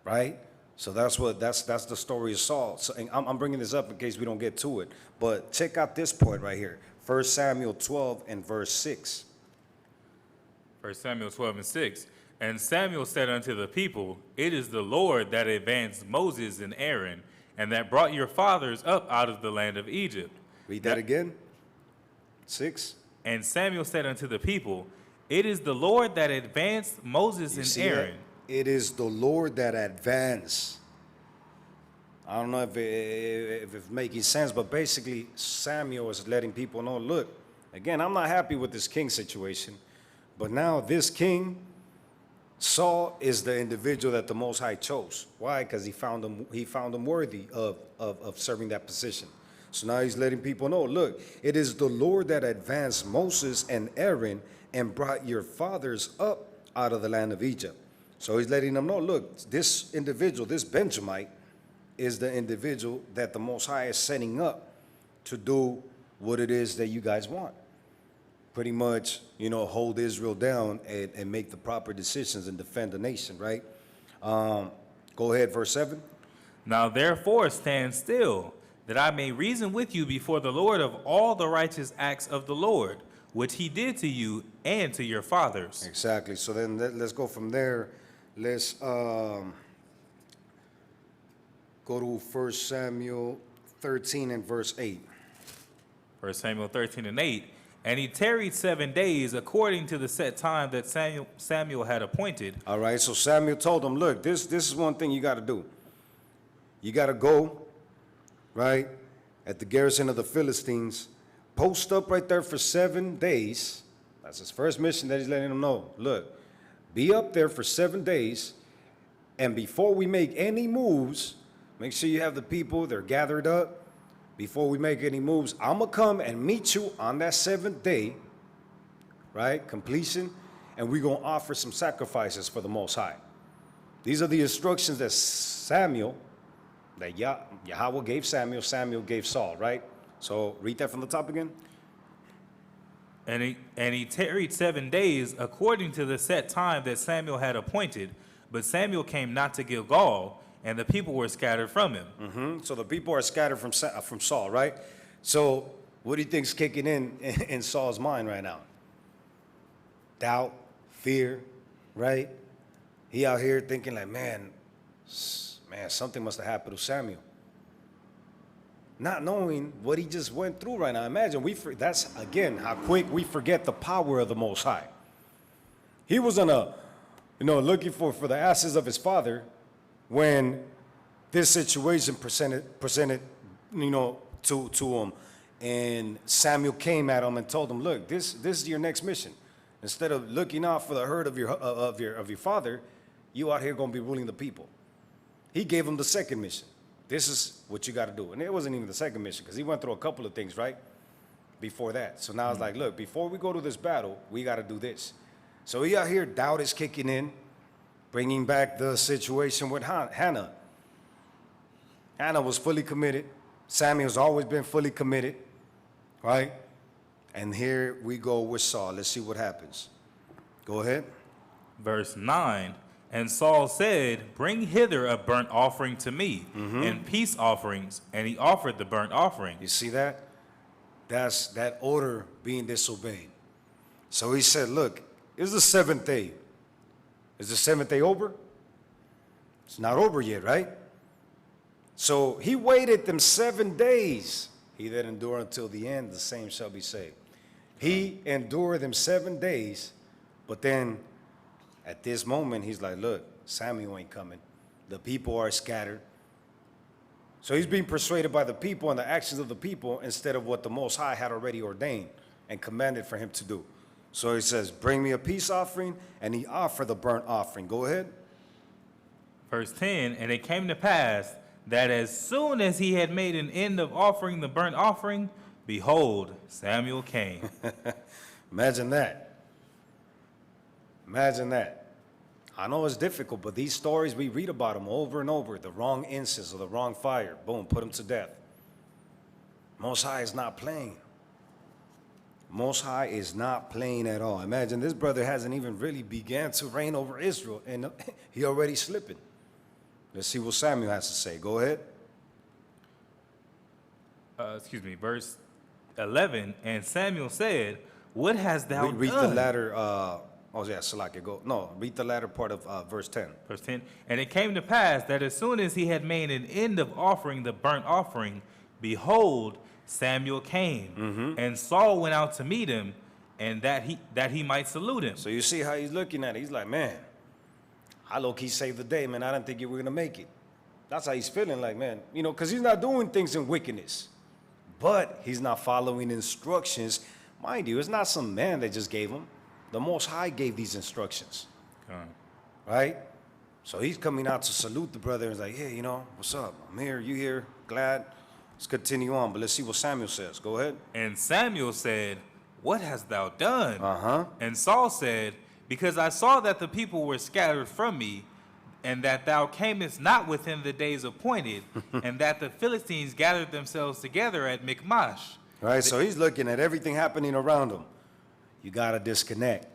Right? So that's the story of Saul. So, and I'm bringing this up in case we don't get to it. But check out this point right here. 1 Samuel 12 and verse 6. 1 Samuel 12 and 6. And Samuel said unto the people, it is the Lord that advanced Moses and Aaron, and that brought your fathers up out of the land of Egypt. Read that again. 6. And Samuel said unto the people, it is the Lord that advanced Moses and Aaron. That? It is the Lord that advanced. I don't know if it's making sense, but basically Samuel is letting people know, look, again, I'm not happy with this king situation, but now this king, Saul, is the individual that the Most High chose. Why? Because he found him worthy of serving that position. So now he's letting people know, look, it is the Lord that advanced Moses and Aaron and brought your fathers up out of the land of Egypt. So he's letting them know, look, this individual, this Benjamite, is the individual that the Most High is setting up to do what it is that you guys want. Pretty much, hold Israel down and make the proper decisions and defend the nation, right? Go ahead, verse 7. Now therefore stand still, that I may reason with you before the Lord of all the righteous acts of the Lord, which he did to you and to your fathers. Exactly. So then let's go from there. Let's go to 1 Samuel 13 and verse 8. 1 Samuel 13 and 8. And he tarried 7 days according to the set time that Samuel had appointed. All right, so Samuel told him, look, this is one thing you got to do. You got to go, right, at the garrison of the Philistines, post up right there for 7 days. That's his first mission that he's letting them know. Look, be up there for 7 days, and before we make any moves, make sure you have the people, they're gathered up. Before we make any moves, I'm going to come and meet you on that 7th day, right, completion, and we're going to offer some sacrifices for the Most High. These are the instructions that Yahweh gave Samuel, Samuel gave Saul, right? So read that from the top again. And he tarried 7 days according to the set time that Samuel had appointed. But Samuel came not to Gilgal, and the people were scattered from him. So the people are scattered from Saul, right? So what do you think's kicking in Saul's mind right now? Doubt, fear, right? He out here thinking like, man, something must have happened to Samuel. Not knowing what he just went through right now. Imagine, that's, again, how quick we forget the power of the Most High. He was looking for the ashes of his father when this situation presented to him. And Samuel came at him and told him, look, this is your next mission. Instead of looking out for the herd of your father, you out here going to be ruling the people. He gave him the second mission. This is what you got to do. And it wasn't even the second mission because he went through a couple of things, right, before that. So now it's like, look, before we go to this battle, we got to do this. So he out here, doubt is kicking in, bringing back the situation with Hannah. Hannah was fully committed. Samuel's always been fully committed, right? And here we go with Saul. Let's see what happens. Go ahead. Verse 9. And Saul said, bring hither a burnt offering to me, and peace offerings. And he offered the burnt offering. You see that? That's that order being disobeyed. So he said, look, it's the 7th day. Is the 7th day over? It's not over yet, right? So he waited them 7 days. He that endure until the end, the same shall be saved. He endured them 7 days, but then at this moment, he's like, look, Samuel ain't coming. The people are scattered. So he's being persuaded by the people and the actions of the people instead of what the Most High had already ordained and commanded for him to do. So he says, bring me a peace offering, and he offered the burnt offering. Go ahead. Verse 10, and it came to pass that as soon as he had made an end of offering the burnt offering, behold, Samuel came. Imagine that. Imagine that. I know it's difficult, but these stories, we read about them over and over. The wrong incense or the wrong fire, boom, put them to death. Most High is not playing. Most High is not playing at all. Imagine this brother hasn't even really began to reign over Israel, and he already slipping. Let's see what Samuel has to say. Go ahead. Verse 11, and Samuel said, what hast thou done? Read the latter, Salakia, go. No, read the latter part of verse 10. Verse 10, and it came to pass that as soon as he had made an end of offering the burnt offering, behold, Samuel came, and Saul went out to meet him, and that he might salute him. So you see how he's looking at it. He's like, man, I low-key saved the day, man. I didn't think you were going to make it. That's how he's feeling like, man, because he's not doing things in wickedness. But he's not following instructions. Mind you, it's not some man that just gave him. The Most High gave these instructions. Right? So he's coming out to salute the brother and he's like, hey, what's up? I'm here, you here, glad. Let's continue on, but let's see what Samuel says. Go ahead. And Samuel said, what hast thou done? And Saul said, because I saw that the people were scattered from me, and that thou camest not within the days appointed, and that the Philistines gathered themselves together at Michmash. Right, so he's looking at everything happening around him. You got to disconnect.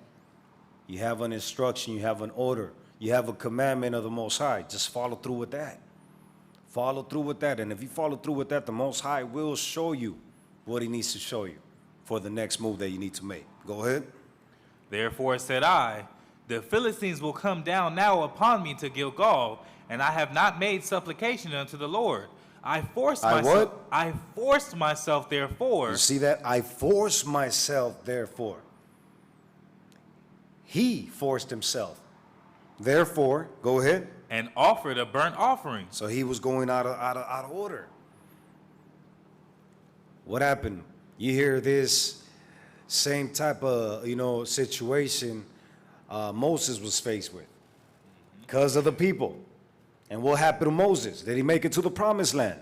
You have an instruction, you have an order, you have a commandment of the Most High. Just follow through with that. Follow through with that. And if you follow through with that, the Most High will show you what he needs to show you for the next move that you need to make. Go ahead. Therefore said I, the Philistines will come down now upon me to Gilgal, and I have not made supplication unto the Lord. I forced I myself. what? I forced myself, therefore. You see that? I force myself, therefore. He forced himself. Therefore, go ahead. And offered a burnt offering. So he was going out of order. What happened? You hear this same type of, situation Moses was faced with because of the people. And what happened to Moses? Did he make it to the promised land?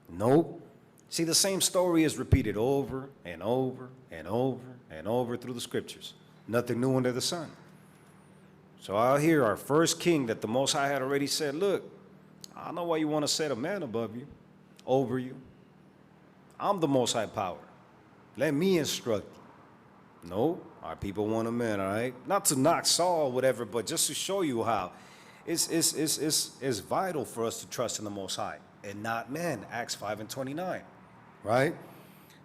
Nope. See, the same story is repeated over and over and over and over through the scriptures. Nothing new under the sun. So out here, our first king that the Most High had already said, look, I know why you want to set a man above you, over you. I'm the Most High power. Let me instruct you. No, our people want a man, all right? Not to knock Saul or whatever, but just to show you how it's vital for us to trust in the Most High and not men. Acts 5:29, right?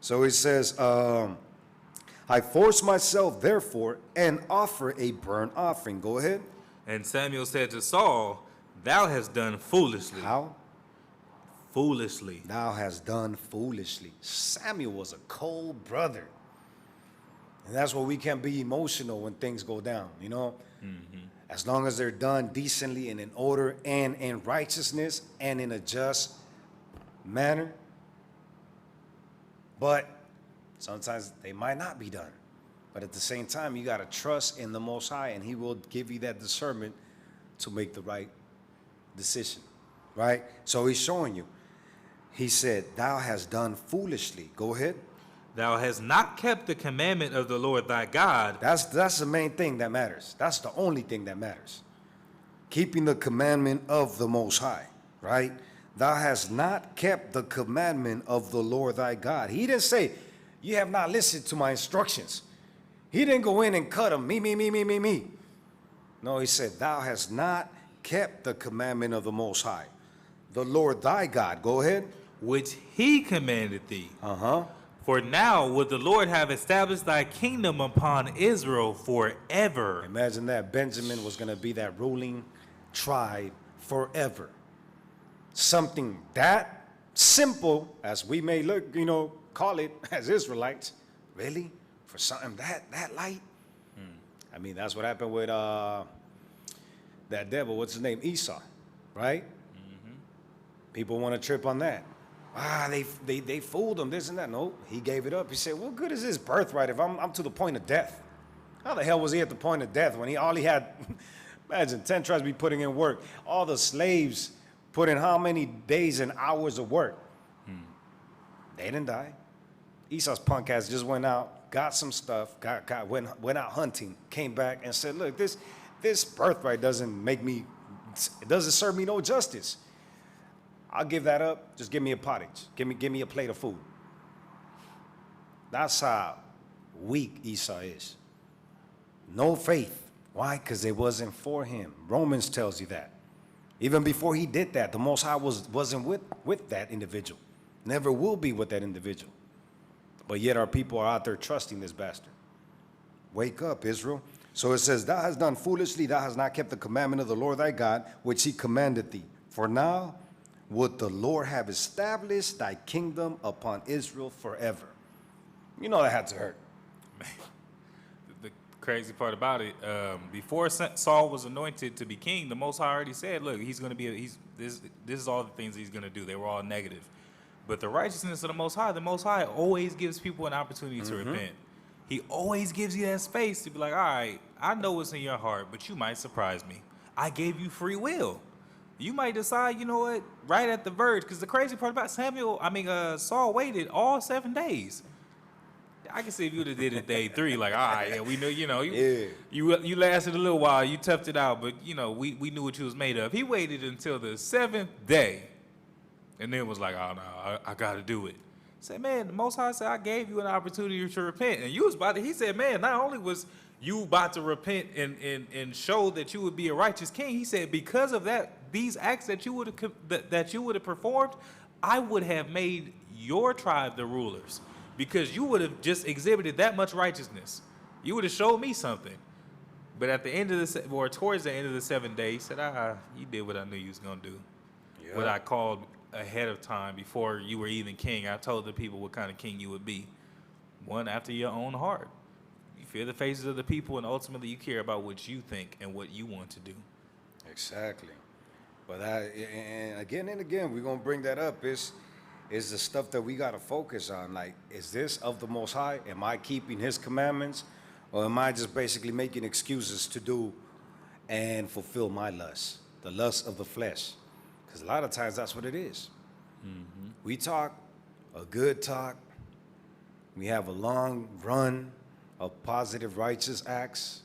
So it says, I force myself, therefore, and offer a burnt offering. Go ahead. And Samuel said to Saul, thou hast done foolishly. How? Foolishly. Thou hast done foolishly. Samuel was a cold brother. And that's why we can be emotional when things go down, As long as they're done decently and in order and in righteousness and in a just manner. But sometimes they might not be done. But at the same time, you got to trust in the Most High, and he will give you that discernment to make the right decision, right? So he's showing you. He said, thou hast done foolishly. Go ahead. Thou hast not kept the commandment of the Lord thy God. That's the main thing that matters. That's the only thing that matters. Keeping the commandment of the Most High, right? Thou hast not kept the commandment of the Lord thy God. He didn't say, you have not listened to my instructions. He didn't go in and cut them, me. No, he said, thou hast not kept the commandment of the Most High, the Lord thy God. Go ahead. Which he commanded thee. Uh-huh. For now would the Lord have established thy kingdom upon Israel forever. Imagine that. Benjamin was going to be that ruling tribe forever. Something that simple as we may look, call it as Israelites. Really? For something that light? I mean, that's what happened with that devil. What's his name? Esau, right? People want to trip on that. They fooled him, this and that. No, he gave it up. He said, what good is this birthright if I'm to the point of death? How the hell was he at the point of death when all he had, imagine, 10 tribes be putting in work. All the slaves put in how many days and hours of work? They didn't die. Esau's punk ass just went out, got some stuff, went out hunting, came back and said, look, this birthright it doesn't serve me no justice. I'll give that up. Just give me a pottage. Give me a plate of food. That's how weak Esau is. No faith. Why? Because it wasn't for him. Romans tells you that. Even before he did that, the Most High wasn't with that individual. Never will be with that individual. But yet our people are out there trusting this bastard. Wake up, Israel. So it says, thou hast done foolishly, thou hast not kept the commandment of the Lord thy God, which he commanded thee. For now would the Lord have established thy kingdom upon Israel forever. That had to hurt. The crazy part about it, before Saul was anointed to be king, the Most High already said, look, he's going to be, this is all the things he's going to do. They were all negative. But the righteousness of the Most High always gives people an opportunity to repent. He always gives you that space to be like, all right, I know what's in your heart, but you might surprise me. I gave you free will. You might decide, you know what, right at the verge. Because the crazy part about Saul waited all 7 days. I can see if you would have did it day 3, like, all right, yeah, we know, you lasted a little while, you toughed it out, but, we knew what you was made of. He waited until the 7th day, and then was like, oh, no, I got to do it. Said, man, the Most High said, I gave you an opportunity to repent. And you was about to, he said, man, not only was you about to repent and show that you would be a righteous king, he said, because of that, these acts that you would have performed, I would have made your tribe the rulers. Because you would have just exhibited that much righteousness. You would have showed me something. But at the end of towards the end of the 7 days, he said, you did what I knew you was going to do. Yeah. What I called ahead of time, before you were even king, I told the people what kind of king you would be. One after your own heart. You fear the faces of the people, and ultimately you care about what you think and what you want to do. Exactly. But and again, we're gonna bring that up. Is the stuff that we gotta focus on. Like, is this of the Most High? Am I keeping His commandments, or am I just basically making excuses to do and fulfill my lust, the lust of the flesh? Because a lot of times that's what it is. Mm-hmm. We talk a good talk. We have a long run of positive, righteous acts,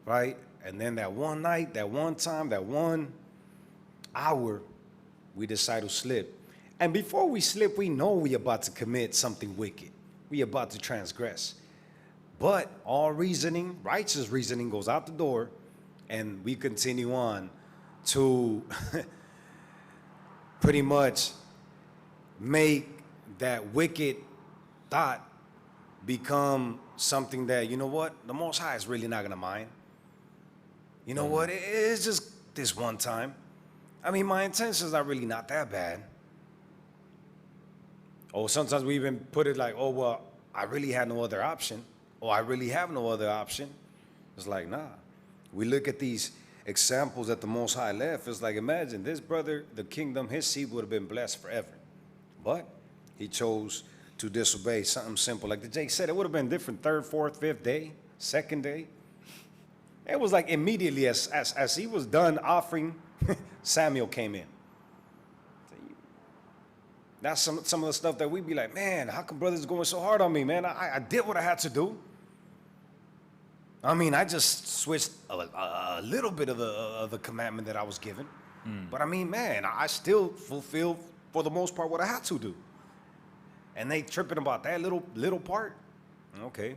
right? And then that one night, that one time, that 1 hour, we decide to slip. And before we slip, we know we about to commit something wicked. We about to transgress. But all reasoning, righteous reasoning, goes out the door, and we continue on to pretty much make that wicked thought become something that, you know what, the Most High is really not going to mind. You know what, it's just this one time. I mean, my intentions are really not that bad. Or sometimes we even put it like, oh, well, I really had no other option. Or I really have no other option. It's like, nah. We look at these examples that the Most High left. It's like, imagine this brother, the kingdom, his seed would have been blessed forever. But he chose to disobey something simple. Like the Jake said, it would have been different 3rd, 4th, 5th day, 2nd day. It was like immediately as he was done offering, Samuel came in. That's some of the stuff that we be like, man, how come brothers going so hard on me, man? I did what I had to do. I mean, I just switched a little bit of the commandment that I was given. But I mean, man, I still fulfilled, for the most part, what I had to do. And they tripping about that little part. Okay.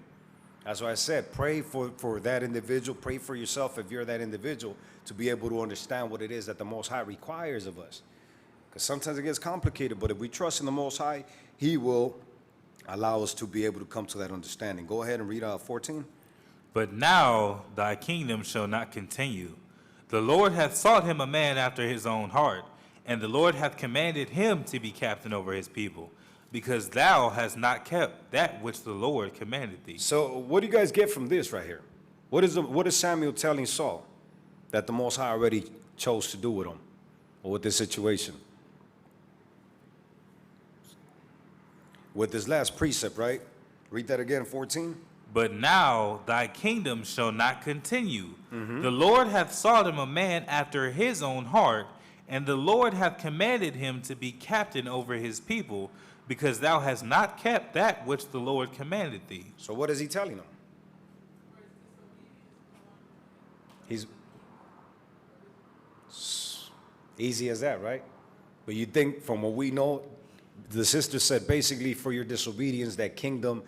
That's why I said, pray for that individual. Pray for yourself if you're that individual, to be able to understand what it is that the Most High requires of us. Because sometimes it gets complicated, but if we trust in the Most High, He will allow us to be able to come to that understanding. Go ahead and read 14. But now thy kingdom shall not continue. The Lord hath sought him a man after his own heart, and the Lord hath commanded him to be captain over his people, because thou hast not kept that which the Lord commanded thee. So what do you guys get from this right here? What is Samuel telling Saul that the Most High already chose to do with him, or with this situation? With this last precept, right? Read that again, 14. But now thy kingdom shall not continue. The Lord hath sought him a man after his own heart, and the Lord hath commanded him to be captain over his people, because thou hast not kept that which the Lord commanded thee. So what is he telling him? He's easy as that, right? But you think, from what we know, the sister said basically for your disobedience, that kingdom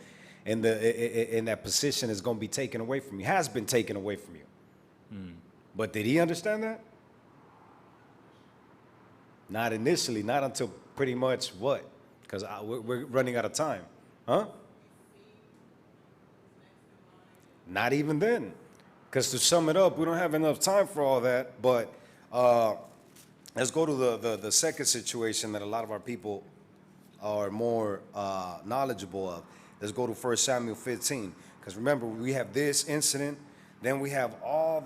and in that position is going to be taken away from you, has been taken away from you. But did he understand that? Not initially, not until pretty much what? Because we're running out of time. Huh? Not even then. Because to sum it up, we don't have enough time for all that. But let's go to the second situation that a lot of our people are more knowledgeable of. Let's go to 1 Samuel 15. Because remember, we have this incident. Then we have all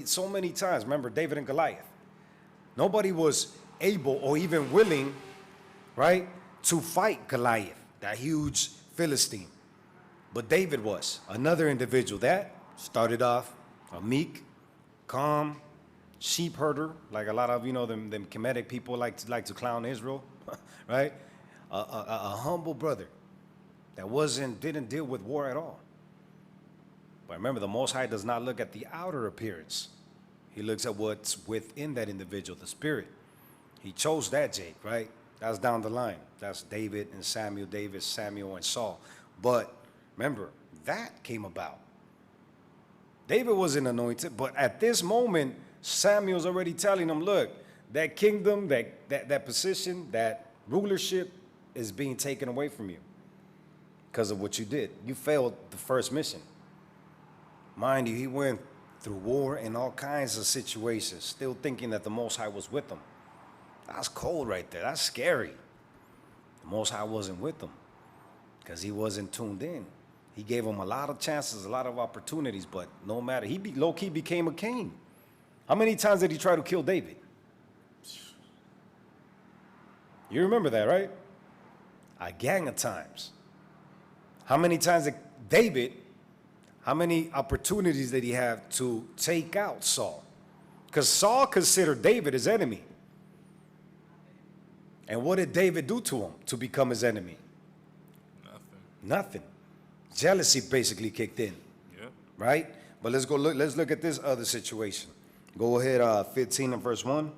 so many times. Remember, David and Goliath. Nobody was able or even willing, right, to fight Goliath, that huge Philistine. But David was another individual that started off a meek, calm sheep herder, like a lot of, them Kemetic people like to clown Israel, right? A humble brother that didn't deal with war at all. But remember, the Most High does not look at the outer appearance. He looks at what's within that individual, the spirit. He chose that Jake, right? That's down the line. That's David and Samuel, David, Samuel, and Saul. But remember, that came about. David wasn't anointed, but at this moment, Samuel's already telling him, look, that kingdom, that position, that rulership is being taken away from you because of what you did. You failed the first mission. Mind you, he went through war and all kinds of situations, still thinking that the Most High was with him. That's cold right there. That's scary. The Most High wasn't with them because he wasn't tuned in. He gave him a lot of chances, a lot of opportunities, but no matter. Low-key became a king. How many times did he try to kill David? You remember that, right? A gang of times. How many times did David, how many opportunities did he have to take out Saul? Because Saul considered David his enemy. And what did David do to him to become his enemy? Nothing. Jealousy basically kicked in. Yep. Right? But let's look at this other situation. Go ahead, 15 and verse 1.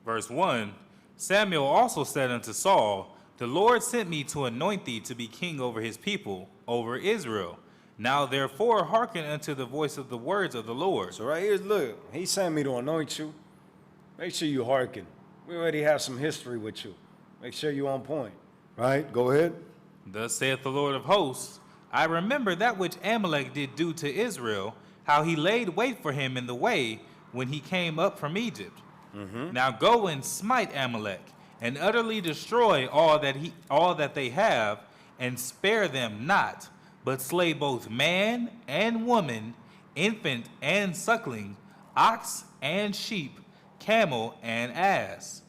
Verse 1, Samuel also said unto Saul, the Lord sent me to anoint thee to be king over his people, over Israel. Now therefore hearken unto the voice of the words of the Lord. So right here, look, he sent me to anoint you. Make sure you hearken. We already have some history with you. Make sure you're on point. Right? Go ahead. Thus saith the Lord of hosts, I remember that which Amalek did do to Israel, how he laid wait for him in the way when he came up from Egypt. Now go and smite Amalek, and utterly destroy all that they have, and spare them not, but slay both man and woman, infant and suckling, ox and sheep, camel and ass.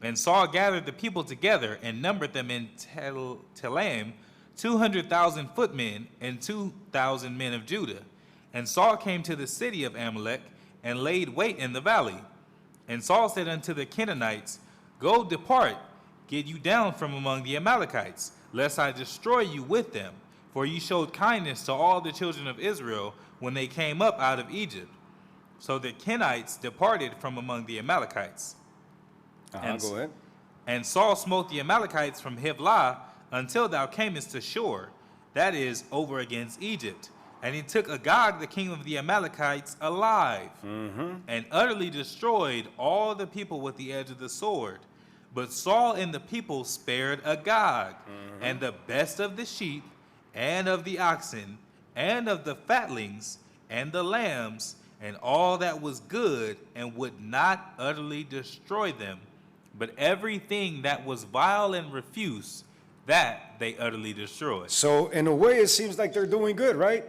And Saul gathered the people together and numbered them in Telaim, 200,000 footmen and 2,000 men of Judah. And Saul came to the city of Amalek and laid wait in the valley. And Saul said unto the Canaanites, Go depart, get you down from among the Amalekites, lest I destroy you with them. For ye showed kindness to all the children of Israel when they came up out of Egypt. So the Kenites departed from among the Amalekites. Go ahead. And Saul smote the Amalekites from Hivlah until thou camest to Shur, that is, over against Egypt. And he took Agag, the king of the Amalekites, alive, and utterly destroyed all the people with the edge of the sword. But Saul and the people spared Agag, and the best of the sheep, and of the oxen, and of the fatlings, and the lambs, and all that was good, and would not utterly destroy them. But everything that was vile and refuse, that they utterly destroyed. So in a way, it seems like they're doing good, right?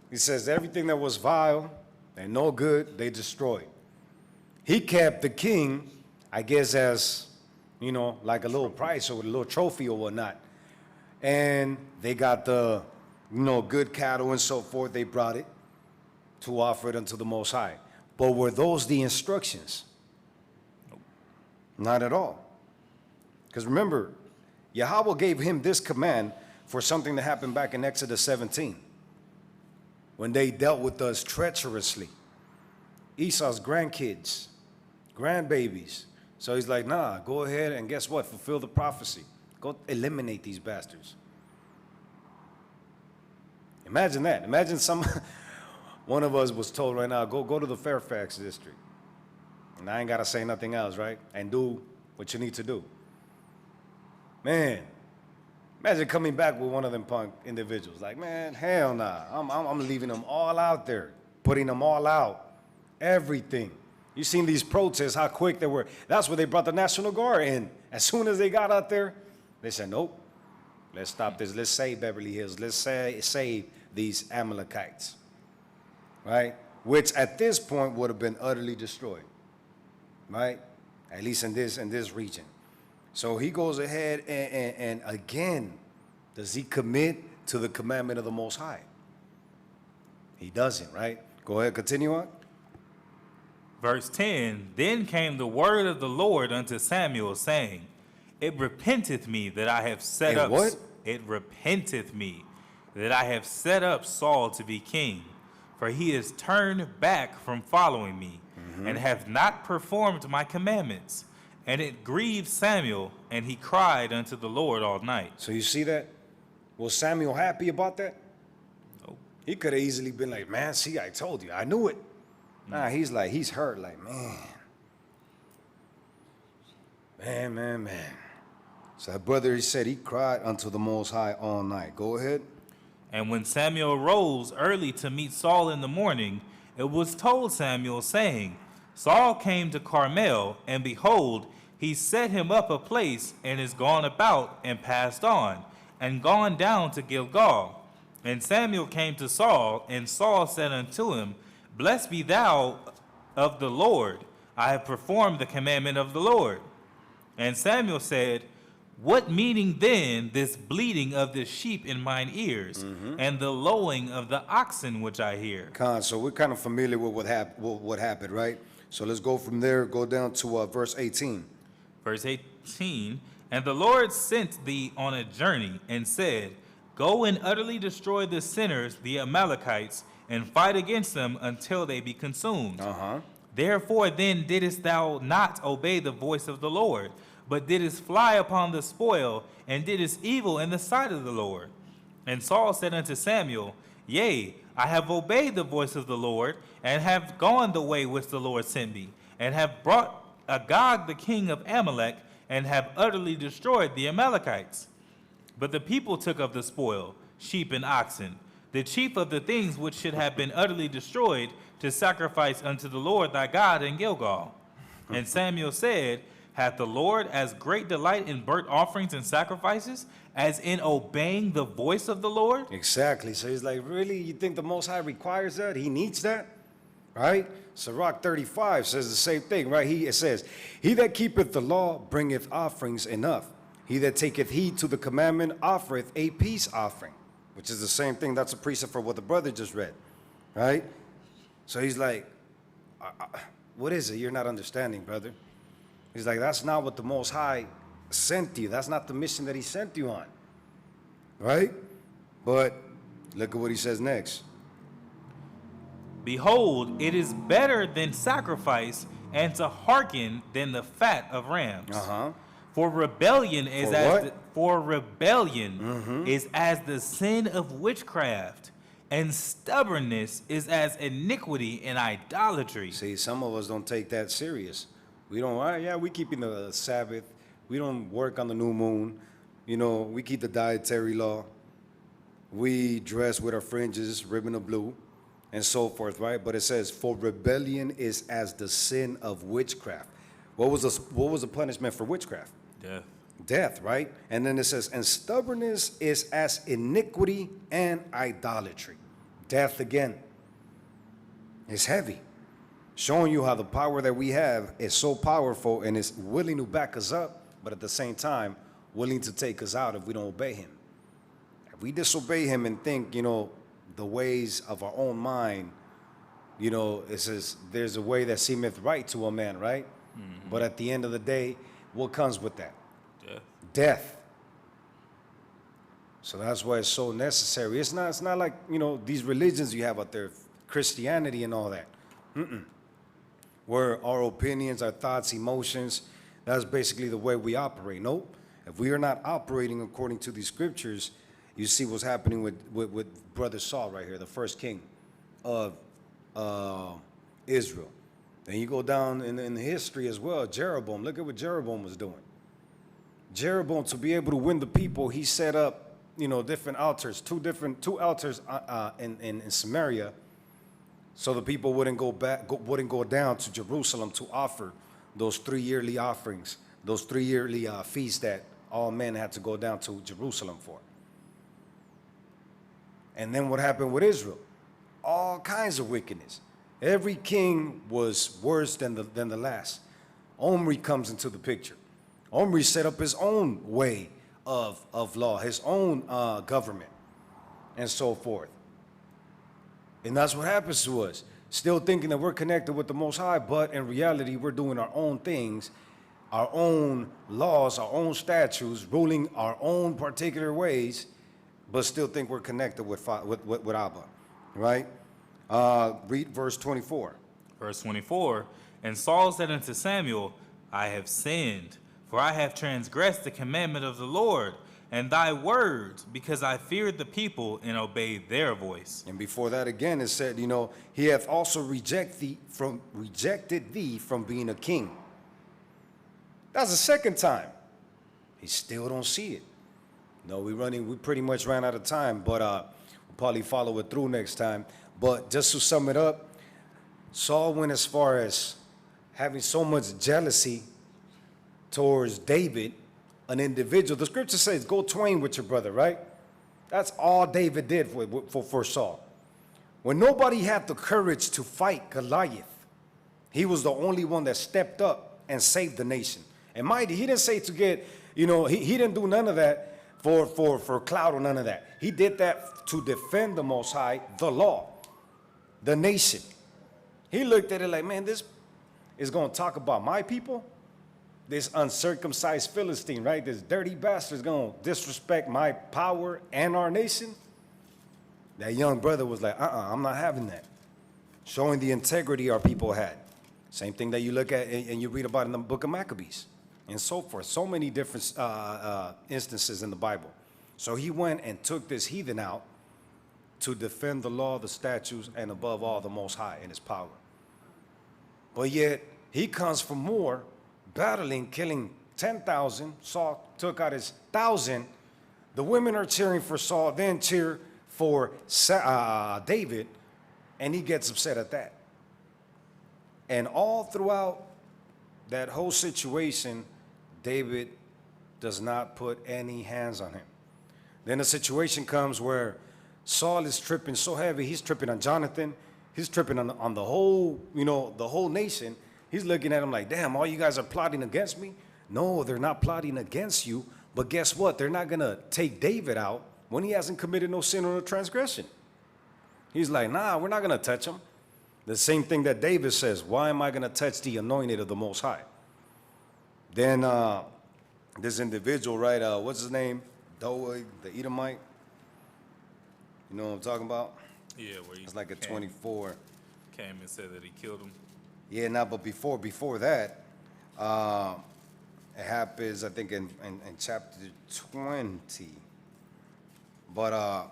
He says everything that was vile and no good, they destroyed. He kept the king, I guess, as, you know, like a little prize or a little trophy or whatnot. And they got the, you know, good cattle and so forth. They brought it to offer it unto the Most High. But were those the instructions? Nope. Not at all. Because remember, Yahweh gave him this command for something that happened back in Exodus 17. When they dealt with us treacherously. Esau's grandkids, grandbabies. So he's like, nah, go ahead and guess what? Fulfill the prophecy. Go eliminate these bastards. Imagine that. Imagine one of us was told right now, go to the Fairfax district. And I ain't got to say nothing else, right? And do what you need to do. Man. Imagine coming back with one of them punk individuals. Like, man, hell nah. I'm leaving them all out there. Putting them all out. Everything. You seen these protests, how quick they were. That's where they brought the National Guard in. As soon as they got out there, they said, nope. Let's stop this. Let's save Beverly Hills. Let's save these Amalekites. Right? Which at this point would have been utterly destroyed. Right? At least in this region. So he goes ahead and again, does he commit to the commandment of the Most High? He doesn't, right? Go ahead, continue on. Verse 10, Then came the word of the Lord unto Samuel, saying, It repenteth me that I have set up... What? It repenteth me that I have set up Saul to be king, for he is turned back from following me, and hath not performed my commandments. And it grieved Samuel, and he cried unto the Lord all night. So you see that? Was Samuel happy about that? Nope. He could have easily been like, man, see, I told you. I knew it. Nah, he's hurt, like, man. So that brother, he said he cried unto the Most High all night. Go ahead. And when Samuel rose early to meet Saul in the morning, it was told Samuel, saying, Saul came to Carmel, and behold, he set him up a place, and is gone about, and passed on, and gone down to Gilgal. And Samuel came to Saul, and Saul said unto him, Blessed be thou of the Lord. I have performed the commandment of the Lord. And Samuel said, What meaning then this bleating of the sheep in mine ears, and the lowing of the oxen which I hear? So we're kind of familiar with what happened, right? So let's go from there, go down to verse 18. Verse 18, And the Lord sent thee on a journey, and said, Go and utterly destroy the sinners, the Amalekites, and fight against them until they be consumed. Therefore then didst thou not obey the voice of the Lord, but didst fly upon the spoil, and didst evil in the sight of the Lord. And Saul said unto Samuel, Yea, I have obeyed the voice of the Lord, and have gone the way which the Lord sent me, and have brought Agag the king of Amalek, and have utterly destroyed the Amalekites. But the people took of the spoil, sheep and oxen, the chief of the things which should have been utterly destroyed, to sacrifice unto the Lord thy God in Gilgal. And Samuel said, Hath the Lord as great delight in burnt offerings and sacrifices as in obeying the voice of the Lord? Exactly. So he's like, really? You think the Most High requires that? He needs that? Right? Sirach 35 says the same thing, right? It says, He that keepeth the law bringeth offerings enough. He that taketh heed to the commandment offereth a peace offering, which is the same thing. That's a precept for what the brother just read, right? So he's like, what is it you're not understanding, brother? He's like, that's not what the Most High sent you. That's not the mission that he sent you on, right? But look at what he says next. Behold, it is better than sacrifice, and to hearken than the fat of rams. For rebellion is is as the sin of witchcraft, and stubbornness is as iniquity and idolatry. See, some of us don't take that serious. We don't, we keeping the Sabbath. We don't work on the new moon. You know, we keep the dietary law. We dress with our fringes, ribbon of blue, and so forth, right? But it says, for rebellion is as the sin of witchcraft. What was the punishment for witchcraft? Death. Death, right? And then it says, and stubbornness is as iniquity and idolatry. Death again. It's heavy. Showing you how the power that we have is so powerful and is willing to back us up, but at the same time, willing to take us out if we don't obey him. If we disobey him and think, the ways of our own mind, it says there's a way that seemeth right to a man, right? But at the end of the day, what comes with that? Death. So that's why it's so necessary. It's not like, these religions you have out there, Christianity and all that. Where our opinions, our thoughts, emotions, that's basically the way we operate. Nope. If we are not operating according to these scriptures, you see what's happening with Brother Saul right here, the first king of Israel. And you go down in the history as well, Jeroboam. Look at what Jeroboam was doing. Jeroboam, to be able to win the people, he set up, different altars, two altars in Samaria, so the people wouldn't go down to Jerusalem to offer those 3 yearly offerings, those 3 yearly feasts that all men had to go down to Jerusalem for. And then what happened with Israel? All kinds of wickedness. Every king was worse than the last. Omri comes into the picture. Omri set up his own way of law, his own government, and so forth. And that's what happens to us. Still thinking that we're connected with the Most High, but in reality, we're doing our own things, our own laws, our own statutes, ruling our own particular ways, but still think we're connected with Abba, right? Read verse 24. Verse 24, And Saul said unto Samuel, I have sinned, for I have transgressed the commandment of the Lord, and thy words, because I feared the people and obeyed their voice. And before that again, it said, he hath also rejected thee from being a king. That's the second time. He still don't see it. No, we pretty much ran out of time, but we'll probably follow it through next time. But just to sum it up, Saul went as far as having so much jealousy towards David, an individual. The scripture says, go twain with your brother, right? That's all David did for Saul. When nobody had the courage to fight Goliath, he was the only one that stepped up and saved the nation. And mind you, he didn't say to get, he didn't do none of that for clout or none of that. He did that to defend the Most High, the law, the nation. He looked at it like, man, this is going to talk about my people? This uncircumcised Philistine, right? This dirty bastard is going to disrespect my power and our nation? That young brother was like, I'm not having that. Showing the integrity our people had. Same thing that you look at and you read about in the book of Maccabees and so forth. So many different instances in the Bible. So he went and took this heathen out to defend the law, the statutes, and above all, the Most High and his power. But yet, he comes from war, battling, killing 10,000. Saul took out his 1,000. The women are cheering for Saul, then cheer for David, and he gets upset at that. And all throughout that whole situation, David does not put any hands on him. Then a situation comes where Saul is tripping so heavy, he's tripping on Jonathan, he's tripping on the whole, the whole nation. He's looking at him like, damn, all you guys are plotting against me? No, they're not plotting against you, but guess what? They're not gonna take David out when he hasn't committed no sin or no transgression. He's like, nah, we're not gonna touch him. The same thing that David says, why am I gonna touch the anointed of the Most High? Then this individual, right, what's his name? Doeg, the Edomite. You know what I'm talking about? Yeah, where it's like a 24. Came and said that he killed him. Yeah, but before that, it happens, I think, in chapter 20. But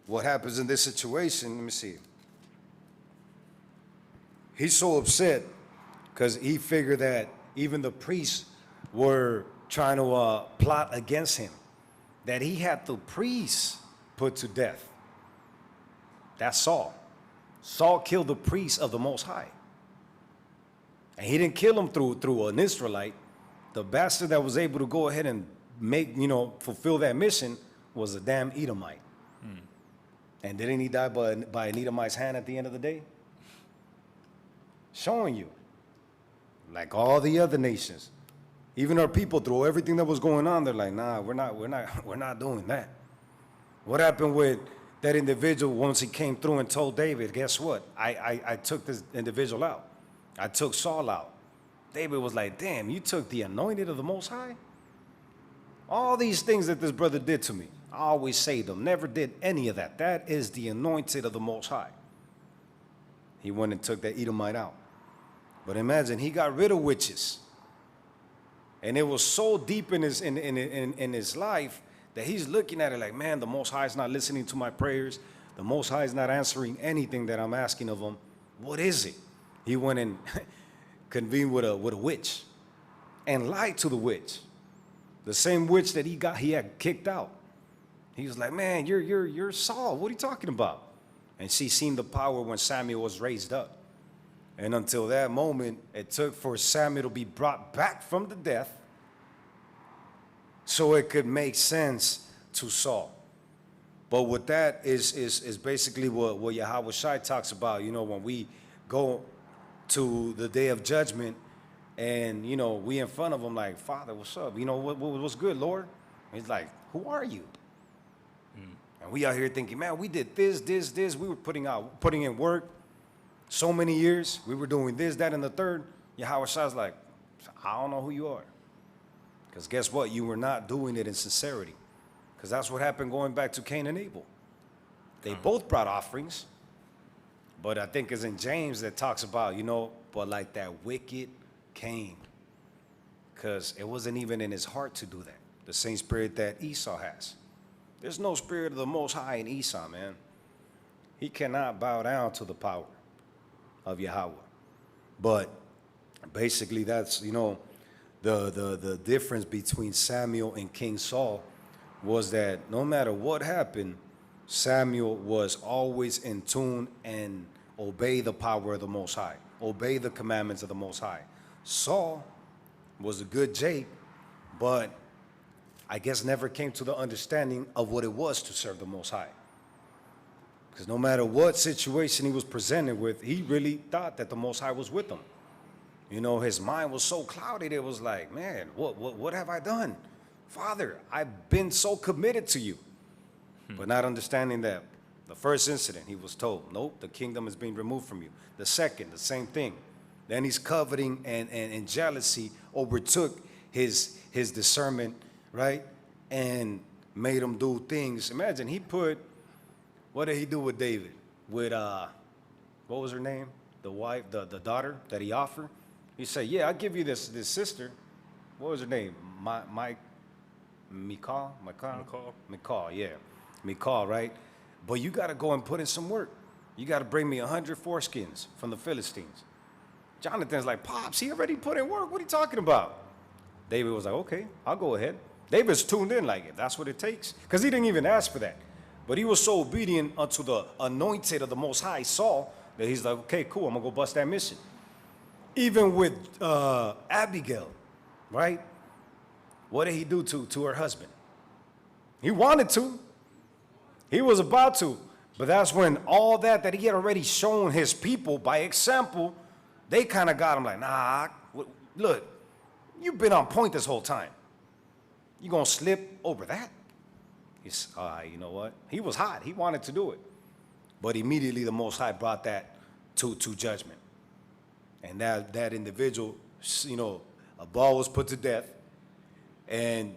what happens in this situation, let me see. He's so upset because he figured that even the priests were trying to plot against him, that he had the priests put to death. That's Saul. Saul killed the priests of the Most High. And he didn't kill him through an Israelite. The bastard that was able to go ahead and fulfill that mission was a damn Edomite. And didn't he die by an Edomite's hand at the end of the day? Showing you, like all the other nations, even our people, through everything that was going on, they're like, nah, we're not doing that. What happened with that individual once he came through and told David, guess what? I took this individual out. I took Saul out. David was like, damn, you took the anointed of the Most High? All these things that this brother did to me, I always saved him. Never did any of that. That is the anointed of the Most High. He went and took that Edomite out. But imagine, he got rid of witches. And it was so deep in his life that he's looking at it like, man, the Most High is not listening to my prayers. The Most High is not answering anything that I'm asking of him. What is it? He went and convened with a witch and lied to the witch. The same witch that he had kicked out. He was like, man, you're Saul. What are you talking about? And she seen the power when Samuel was raised up. And until that moment, it took for Samuel to be brought back from the death so it could make sense to Saul. But what that is basically what Yahweh Shai talks about, when we go to the day of judgment and, we in front of him like, Father, what's up? What's good, Lord? And he's like, who are you? And we out here thinking, man, we did this. We were putting in work so many years. We were doing this, that, and the third. Yahweh Shai's like, I don't know who you are. Because guess what? You were not doing it in sincerity. Because that's what happened going back to Cain and Abel. They both brought offerings. But I think it's in James that talks about, but like that wicked Cain. Because it wasn't even in his heart to do that. The same spirit that Esau has. There's no spirit of the Most High in Esau, man. He cannot bow down to the power of Yahweh. But basically that's, the difference between Samuel and King Saul was that no matter what happened, Samuel was always in tune and obey the power of the Most High, obey the commandments of the Most High. Saul was a good Jake, but I guess never came to the understanding of what it was to serve the Most High. Because no matter what situation he was presented with, he really thought that the Most High was with him. You know, his mind was so clouded, it was like, man, what have I done? Father, I've been so committed to you. But not understanding that the first incident, he was told, nope, the kingdom is being removed from you. The second, the same thing. Then his coveting and jealousy overtook his discernment, right? And made him do things. Imagine, what did he do with David? With, what was her name? The wife, the daughter that he offered? He said, yeah, I'll give you this sister. What was her name? Michal, yeah. Michal, right? But you got to go and put in some work. You got to bring me 100 foreskins from the Philistines. Jonathan's like, Pops, he already put in work. What are you talking about? David was like, okay, I'll go ahead. David's tuned in like, if that's what it takes. Because he didn't even ask for that. But he was so obedient unto the anointed of the Most High, Saul, that he's like, okay, cool, I'm going to go bust that mission. Even with Abigail, right? What did he do to her husband? He wanted to. He was about to. But that's when all that he had already shown his people by example, they kind of got him like, nah, look, you've been on point this whole time. You going to slip over that? He's, you know what? He was hot. He wanted to do it. But immediately the Most High brought that to judgment. And that individual, you know, a ball was put to death. And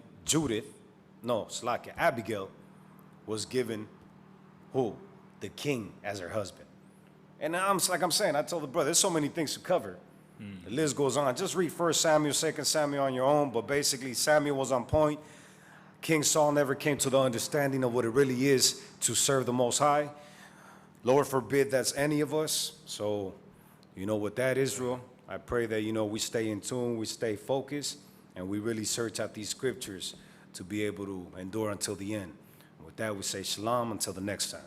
Abigail was given who? The king as her husband. And I'm saying, I told the brother, there's so many things to cover. The list goes on. Just read 1 Samuel, 2 Samuel on your own. But basically, Samuel was on point. King Saul never came to the understanding of what it really is to serve the Most High. Lord forbid that's any of us. So, you know, with that, Israel, I pray that, you know, we stay in tune, we stay focused, and we really search out these scriptures to be able to endure until the end. With that, we say shalom until the next time.